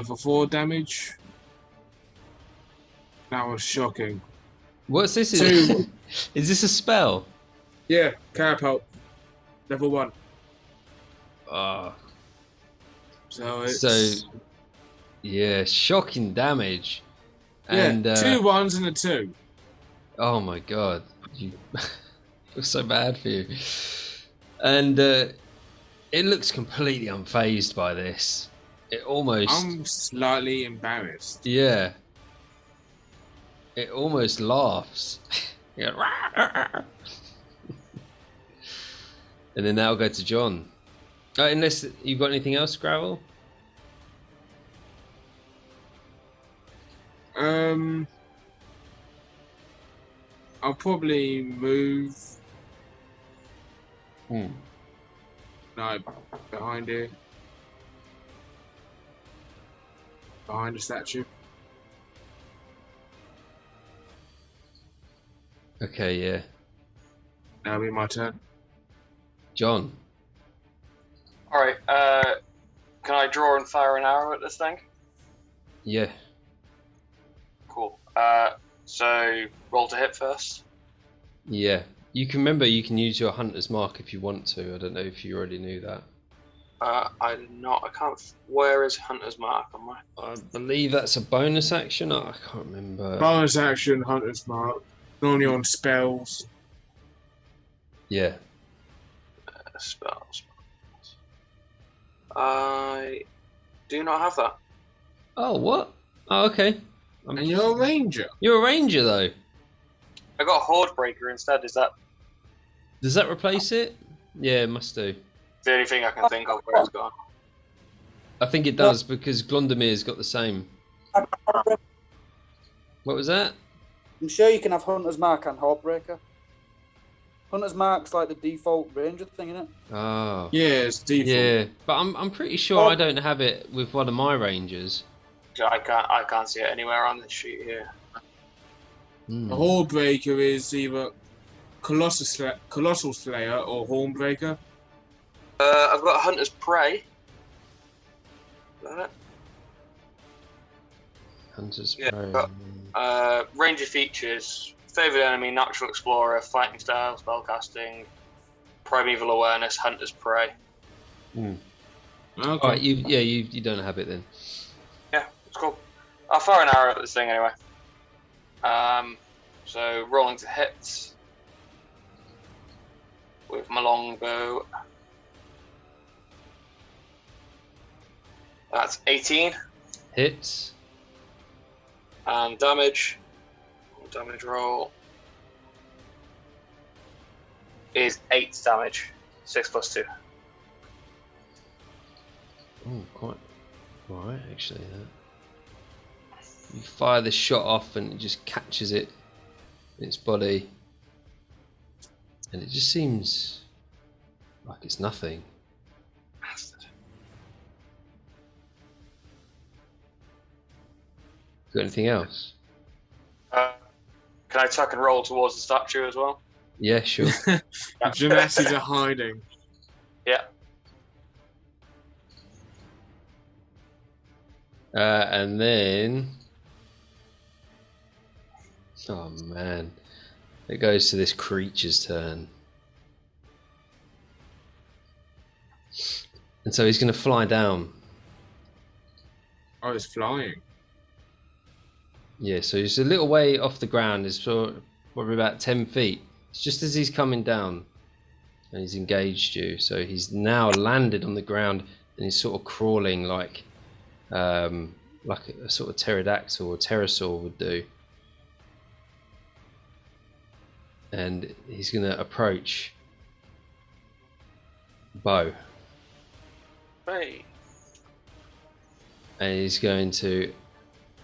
For 4 damage. That was shocking. What's this? 2. Is this a spell? Yeah, Catapult. Level 1. Oh. So it's... So, yeah, shocking damage. yeah, And, 2 1s and a 2. oh my god. You feel so bad for you. And it looks completely unfazed by this. It almost... I'm slightly embarrassed. Yeah. It almost laughs. Yeah. And then that'll go to John. Unless you've got anything else, Gravel? I'll probably move. No, behind here. Behind the statue. Okay, yeah. That'll be my turn. John. Alright, can I draw and fire an arrow at this thing? Yeah. Cool. So roll to hit first. Yeah. You can remember you can use your hunter's mark if you want to. I don't know if you already knew that. I did not. I can't. Where is Hunter's Mark on my? I believe that's a bonus action. I can't remember. Bonus action, Hunter's Mark. Normally on spells. Yeah. Spells. I do not have that. Oh, what? Oh, okay. And you're a ranger. You're a ranger, though. I got Horde Breaker instead. Is that Does that replace it? Yeah, it must do. the only thing I can think of where it's gone? I think it does because Glondamir's got the same. What was that? I'm sure you can have Hunter's Mark and Heartbreaker. Hunter's Mark's like the default ranger thing, isn't it? Oh. Yeah, it's default. Yeah, but I'm pretty sure I don't have it with one of my rangers. I can't see it anywhere on this sheet here. A Hornbreaker is either Colossal Slayer or Hornbreaker. I've got Hunter's Prey. Is that it? Hunter's Yeah, Prey. but, Ranger features: Favored Enemy, Natural Explorer, Fighting Style, Spellcasting, Primeval Awareness, Hunter's Prey. Okay. Alright, you don't have it then. Yeah, it's cool. I'll fire an arrow at this thing anyway. So rolling to hit with my longbow. That's 18. Hits. And damage. Damage roll is 8 damage. 6 plus 2. Oh, quite right, actually. That. You fire the shot off and it just catches it in its body. And it just seems like it's nothing. Bastard. Got anything else? Can I tuck and roll towards the statue as well? Yeah, sure. Genassis are hiding. Yeah. And then, oh man, it goes to this creature's turn. And so he's going to fly down. Oh, it's flying. Yeah, so he's a little way off the ground. It's probably about 10 feet. It's just as he's coming down and he's engaged you. So he's now landed on the ground and he's sort of crawling like a sort of pterodactyl or pterosaur would do. And he's going to approach Bo. Hey. And he's going to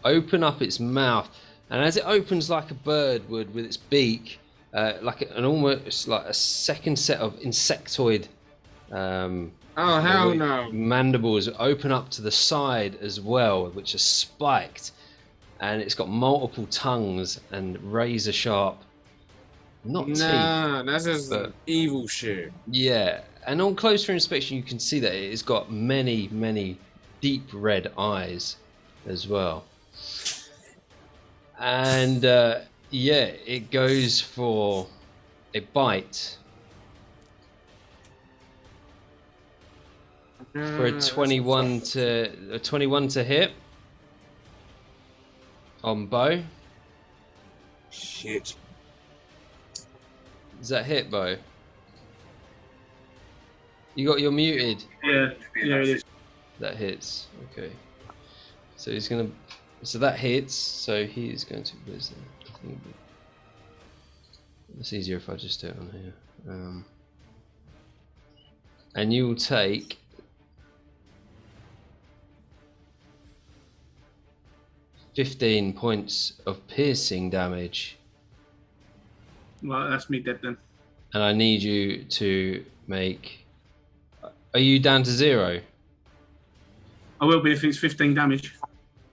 open up its mouth, and as it opens like a bird would with its beak, almost like a second set of insectoid Oh, hell no. mandibles open up to the side as well, which are spiked, and it's got multiple tongues and razor sharp, not teeth. Nah, that's just but evil shit. yeah, and on closer inspection you can see that it's got many deep red eyes as well. And yeah, it goes for a bite for a 21 to hit on Bo. Shit. Does that hit, Bo? You're muted. Yeah, it is. That hits. Okay. So he's gonna. So that hits. So he's going to. Where's that? I think it's easier if I just do it on here. And you will take 15 points of piercing damage. Well, that's me dead then. And I need you to make. Are you down to 0? I will be if it's 15 damage.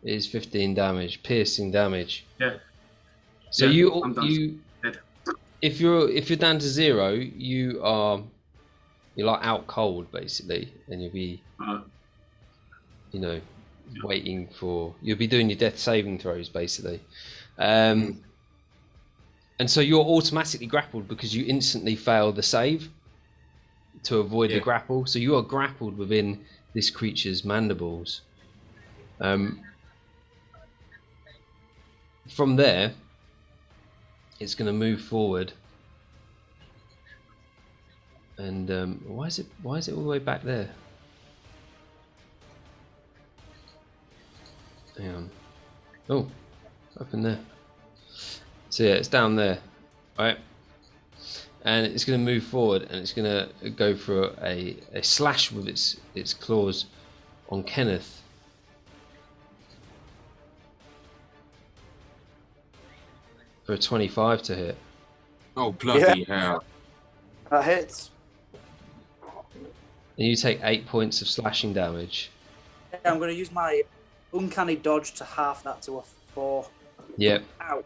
It is 15 damage, piercing damage. Yeah. So yeah, I'm done. Dead. If you're down to 0, you're like out cold basically, and you'll be, waiting for. You'll be doing your death saving throws basically, and so you're automatically grappled because you instantly fail the save to avoid the grapple. So you are grappled within this creature's mandibles. From there, it's going to move forward. And why is it all the way back there? Hang on. Oh, up in there. So yeah, it's down there, right? And it's going to move forward, and it's going to go for a slash with its claws on Kenneth. For a 25 to hit. Oh, bloody hell. That hits. And you take 8 points of slashing damage. I'm going to use my uncanny dodge to half that to a 4. Yep. Ow.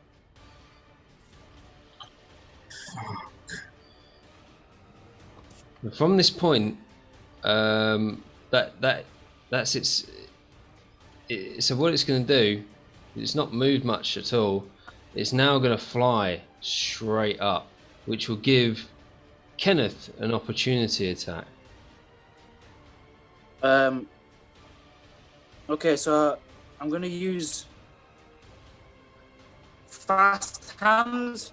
From this point, that's its. So what it's going to do, it's not moved much at all. It's now going to fly straight up, which will give Kenneth an opportunity attack. Okay, so I'm going to use fast hands.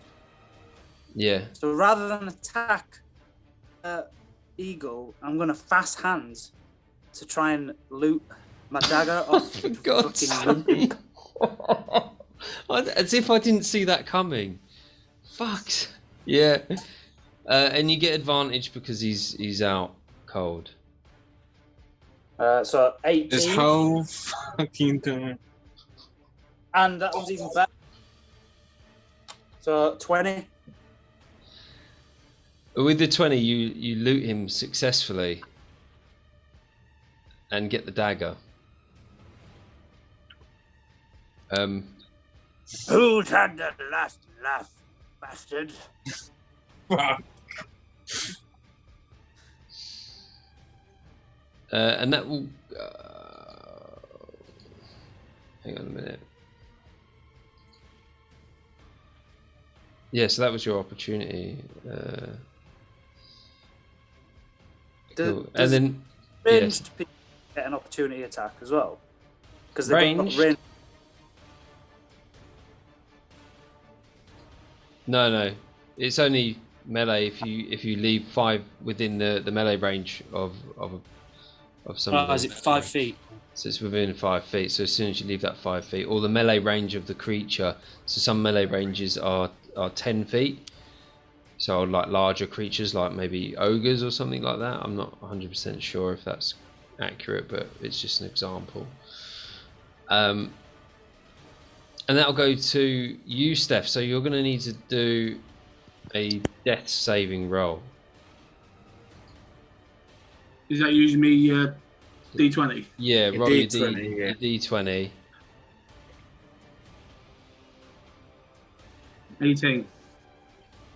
Yeah. So rather than attack Eagle, I'm going to fast hands to try and loot my dagger off For the God's fucking sake. As if I didn't see that coming. Fuck. Yeah. And you get advantage because he's out cold. So 18. This whole fucking time. And that one's even better. So 20. With the 20, you loot him successfully and get the dagger. Who's had the last laugh, bastard? And that will. Hang on a minute. Yeah, so that was your opportunity. Cool. And Does then ranged people get an opportunity attack as well? Because they've got Ranged? range. No, it's only melee if you leave 5 within the melee range of somebody. Is it 5 feet? So it's within 5 feet. So as soon as you leave that 5 feet, or the melee range of the creature. So some melee ranges are 10 feet. So like larger creatures, like maybe ogres or something like that. I'm not 100% sure if that's accurate, but it's just an example. And that'll go to you, Steph. So you're going to need to do a death saving roll. Is that using me D20? Yeah, Your roll D20, your yeah. D20. 18.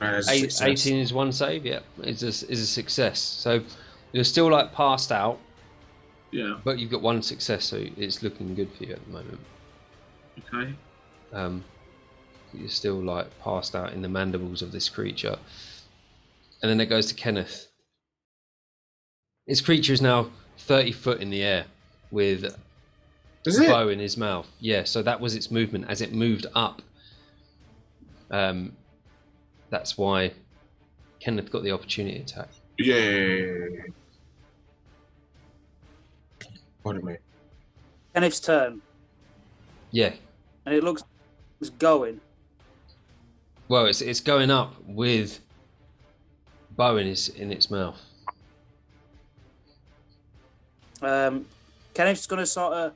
As a success. 18 is one save. Yeah, is a success. So you're still like passed out, Yeah. but you've got one success, so it's looking good for you at the moment. Okay. You're still like passed out in the mandibles of this creature, and then it goes to Kenneth. This creature is now 30 foot in the air with a bow in his mouth. Yeah, so that was its movement as it moved up. That's why Kenneth got the opportunity attack. Yeah. Pardon me. Kenneth's turn, Yeah. and it looks it's going. Well, it's going up with bow in its mouth. Kenneth's going to sort of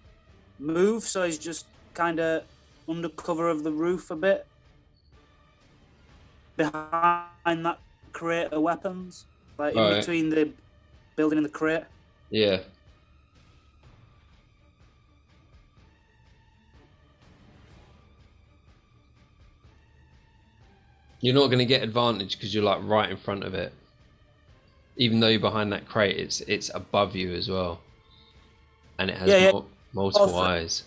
move, so he's just kind of under cover of the roof a bit, behind that crate of weapons, like in between the building and the crate. Yeah. You're not going to get advantage because you're like right in front of it. Even though you're behind that crate, it's above you as well, and it has multiple eyes.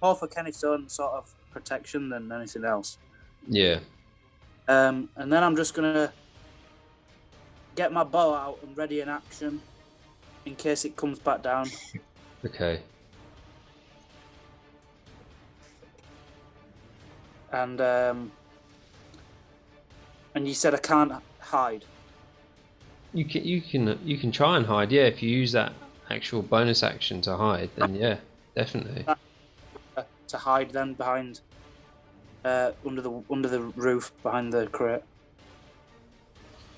More for Kenneth's own sort of protection than anything else. Yeah. And then I'm just gonna get my bow out and ready in action in case it comes back down. Okay. And you said I can't hide. You can try and hide. Yeah, if you use that actual bonus action to hide, then yeah, definitely. To hide then behind under the roof behind the crate.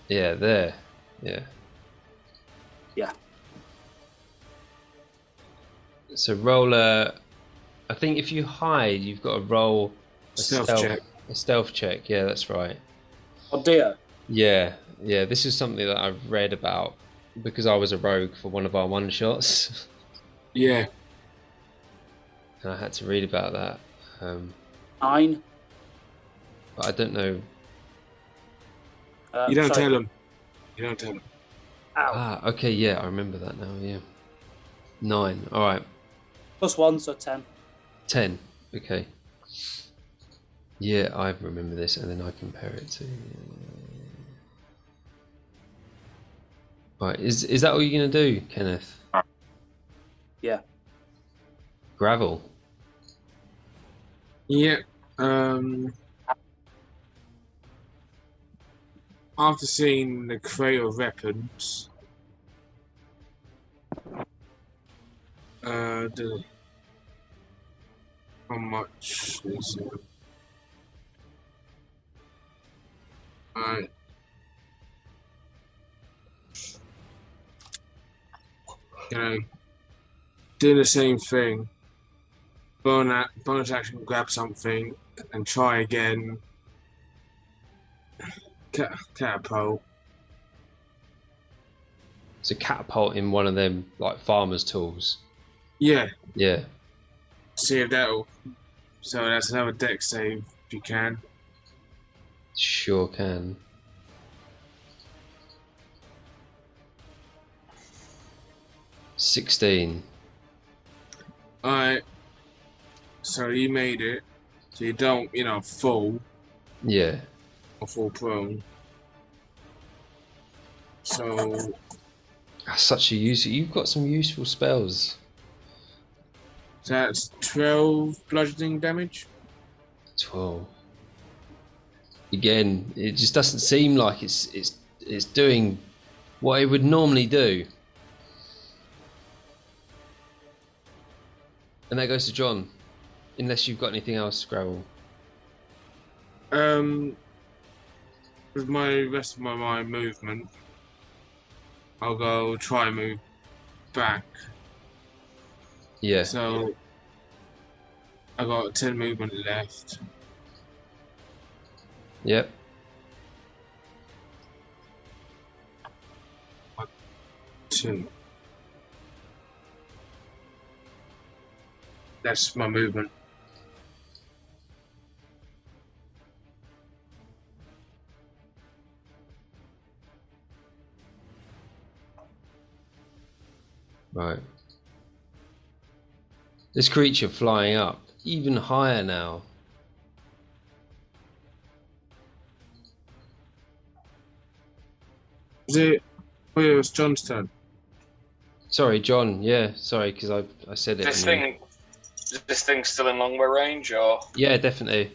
Yeah, there. Yeah. Yeah. So roll a. I think if you hide, you've got to roll a Stealth check. A stealth check. Yeah, that's right. Oh dear. Yeah. This is something that I've read about because I was a rogue for one of our one shots. Yeah. And I had to read about that. 9. But I don't know. You don't tell him. You don't tell him. Ow. Okay, yeah, I remember that now, yeah. 9, alright. +1, so 10. 10, okay. Yeah, I remember this, and then I compare it to... Right, is that all you're going to do, Kenneth? Yeah. Gravel? Yeah. After seeing the crate of weapons, how much is it? Alright. Do the same thing. Bonus action, grab something, and try again. Catapult. So catapult in one of them, like, farmer's tools. Yeah. Yeah. See if that'll... So that's another deck save, if you can. Sure can. $16. Alright. So you made it. So you don't, fall Yeah. or fall prone. So That's such a use. You've got some useful spells. that's 12 bludgeoning damage. 12. Again, it just doesn't seem like it's doing what it would normally do. And that goes to John, unless you've got anything else, Gravel. With my rest of my movement, I'll go try and move back. Yeah. So I got 10 movement left. Yep. Two. That's my movement. Right. This creature flying up even higher now. Is it? Oh yeah, it's John's turn. Sorry, John. Yeah, sorry, because I said it. Is this thing still in long range, or? Yeah, definitely.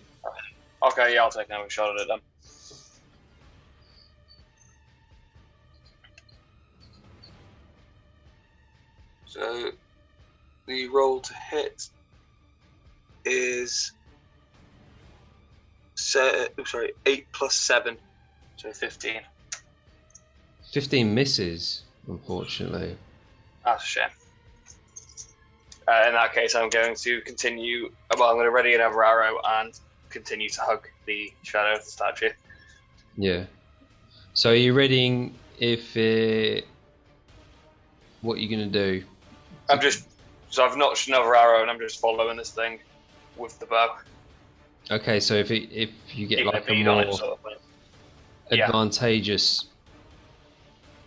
Okay, yeah, I'll take another shot at it then. So the roll to hit is 8 plus 7, so 15. 15 misses, unfortunately. That's a shame. In that case, I'm going to continue. Well, I'm going to ready another arrow and continue to hug the shadow of the statue. Yeah. So are you readying what you're going to do? So I've notched another arrow and I'm just following this thing with the bow. Okay, so if you get Keeping like a bead on more it, sort of thing. advantageous...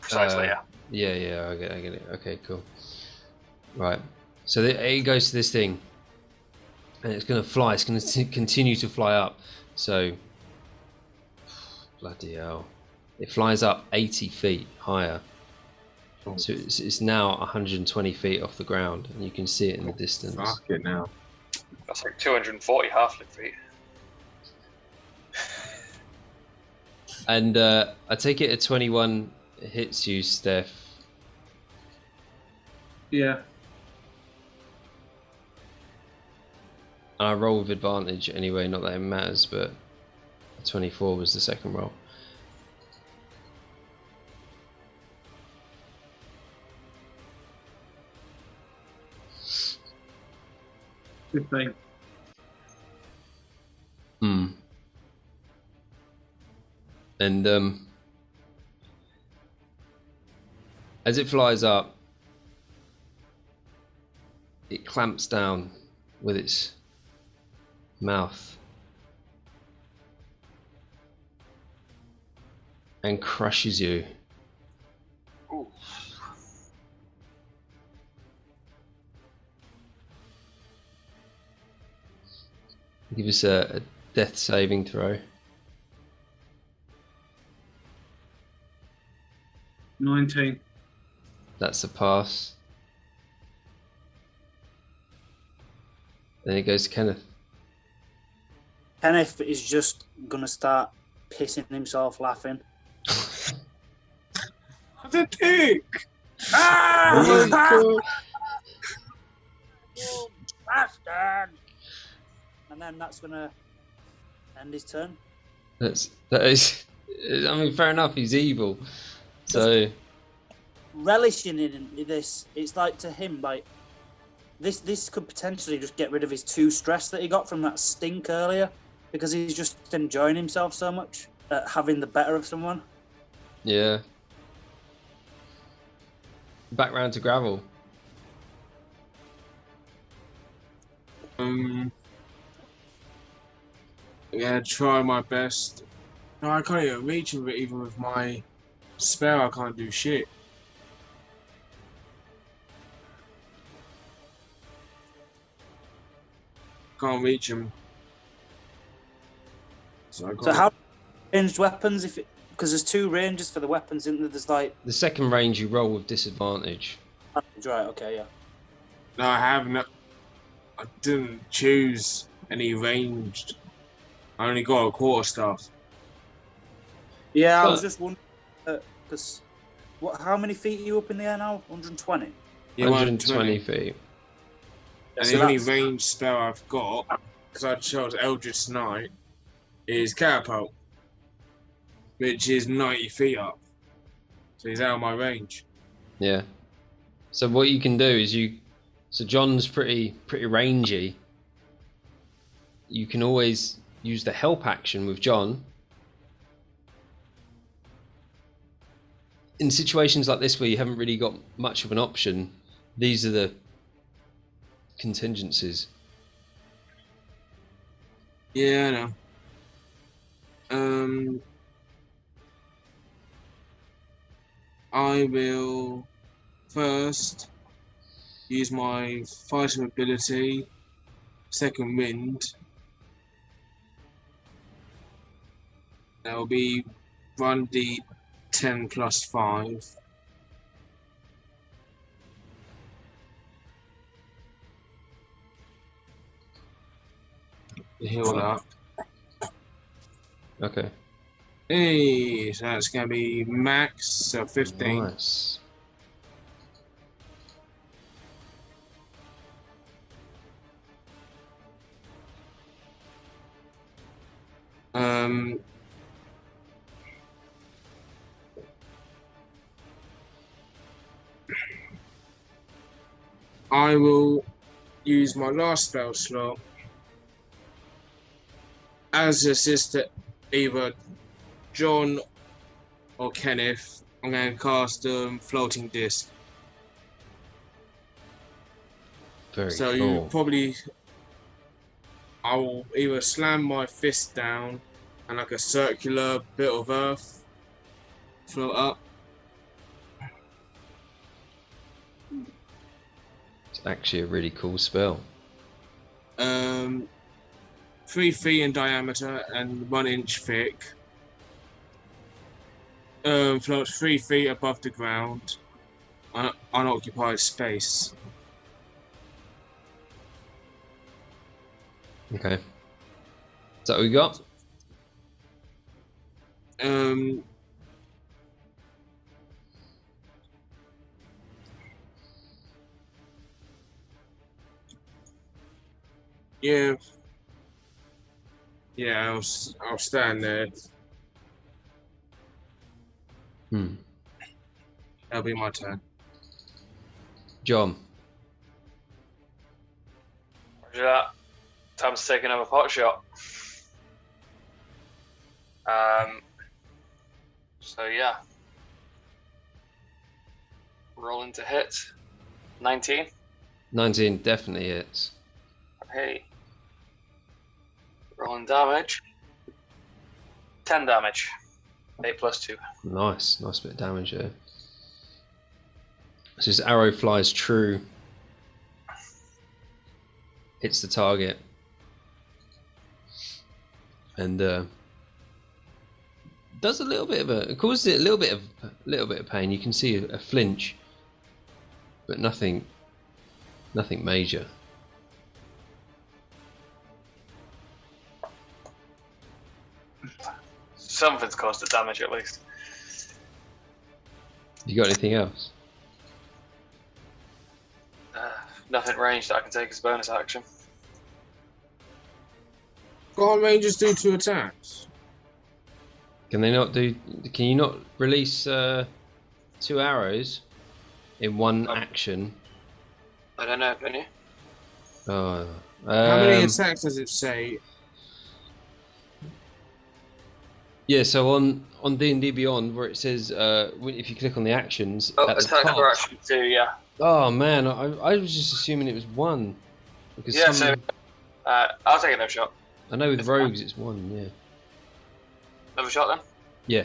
Precisely, yeah. Yeah, I get it. Okay, cool. Right. So it goes to this thing, and it's going to fly. It's going to continue to fly up. So, bloody hell. It flies up 80 feet higher. So it's now 120 feet off the ground, and you can see it in the distance. Fuck it now. That's like 240 halfling feet. And I take it a 21 hits you, Steph. Yeah. And I roll with advantage anyway, not that it matters, but 24 was the second roll. Good thing. And as it flies up, it clamps down with its mouth and crushes you. Ooh. Give us a death saving throw. 19. That's a pass. Then it goes to Kenneth. Kenneth is just gonna start pissing himself laughing. The pig! You bastard! And then that's gonna end his turn. That is. I mean, fair enough. He's evil. So relishing in this, it's like to him, like this could potentially just get rid of his 2 stress that he got from that stink earlier, because he's just enjoying himself so much at having the better of someone. yeah. Back round to Gravel. Yeah, try my best. No, I can't even reach him, even with my spell. I can't do shit. can't reach him. So I can't. So how ranged weapons? Because there's 2 ranges for the weapons, isn't there? There's like The second range you roll with disadvantage. right. Okay, yeah. No, I haven't. I didn't choose any ranged. I only got a quarterstaff. Yeah, I But- was just wondering because how many feet are you up in the air now? 120. Yeah, 120 feet. And So the only that's- ranged spell I've got, because I chose Eldritch Knight, is Catapult, which is 90 feet up. So he's out of my range. Yeah. So what you can do is so John's pretty rangy. You can always use the help action with John. In situations like this where you haven't really got much of an option, these are the contingencies. Yeah, I know. I will first use my fighting ability, second wind. That will be 1d10 plus 5. To heal up. Okay. Hey, so that's going to be max, so 15. Nice. I will use my last spell slot as assist to either John or Kenneth. I'm going to cast floating disc. Very So cool. you probably, I'll either slam my fist down and like a circular bit of earth float up. It's actually a really cool spell. 3 feet in diameter and 1 inch thick. Floats 3 feet above the ground, unoccupied space. Okay. Is that what we got? Yeah. Yeah, I'll stand there. That'll be my turn. John. Roger that. Time to take another pot shot. So yeah. Rolling to hit. 19. 19 definitely hits. Okay. Rolling damage. 10 damage. 8 plus 2. Nice bit of damage there. So his arrow flies true, hits the target, and does a little bit of it causes it a little bit of pain. You can see a flinch, but nothing major. Something's caused the damage at least. You got anything else? Nothing ranged that I can take as bonus action. Can't Rangers do 2 attacks? Can you not release 2 arrows in one action? I don't know, can you? Oh, How many attacks does it say? yeah, so on D&D Beyond, where it says if you click on the actions Oh, at the attack top. for action 2, yeah. Oh man, I was just assuming it was 1 because Yeah, so I'll take another shot. I know with rogues it's 1. Yeah. Another shot then? Yeah.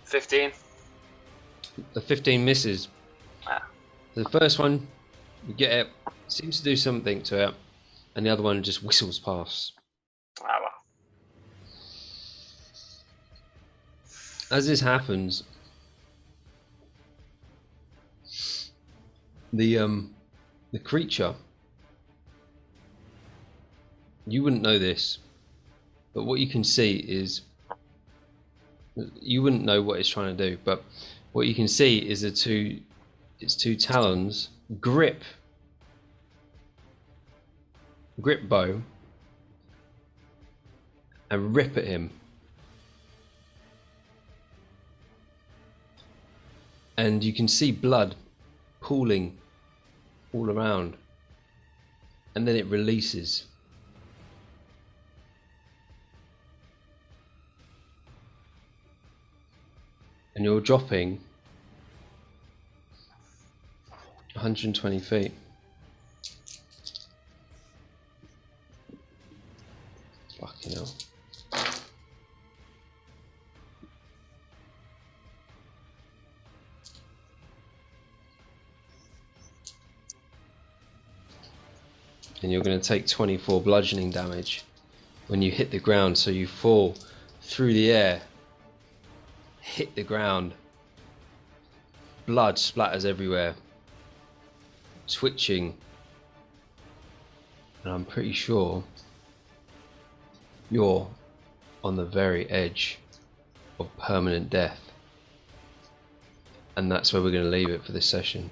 15. The 15 misses. Ah. The first one, you get it, seems to do something to it, and the other one just whistles past. Ah, well. As this happens, the creature, you wouldn't know this, but what you can see is, you wouldn't know what it's trying to do, but what you can see is its two talons grip bow and rip at him, and you can see blood pooling all around, and then it releases. And you're dropping 120 feet. Fucking hell. And you're going to take 24 bludgeoning damage when you hit the ground, so you fall through the air, hit the ground, blood splatters everywhere, twitching, and I'm pretty sure you're on the very edge of permanent death, and that's where we're going to leave it for this session.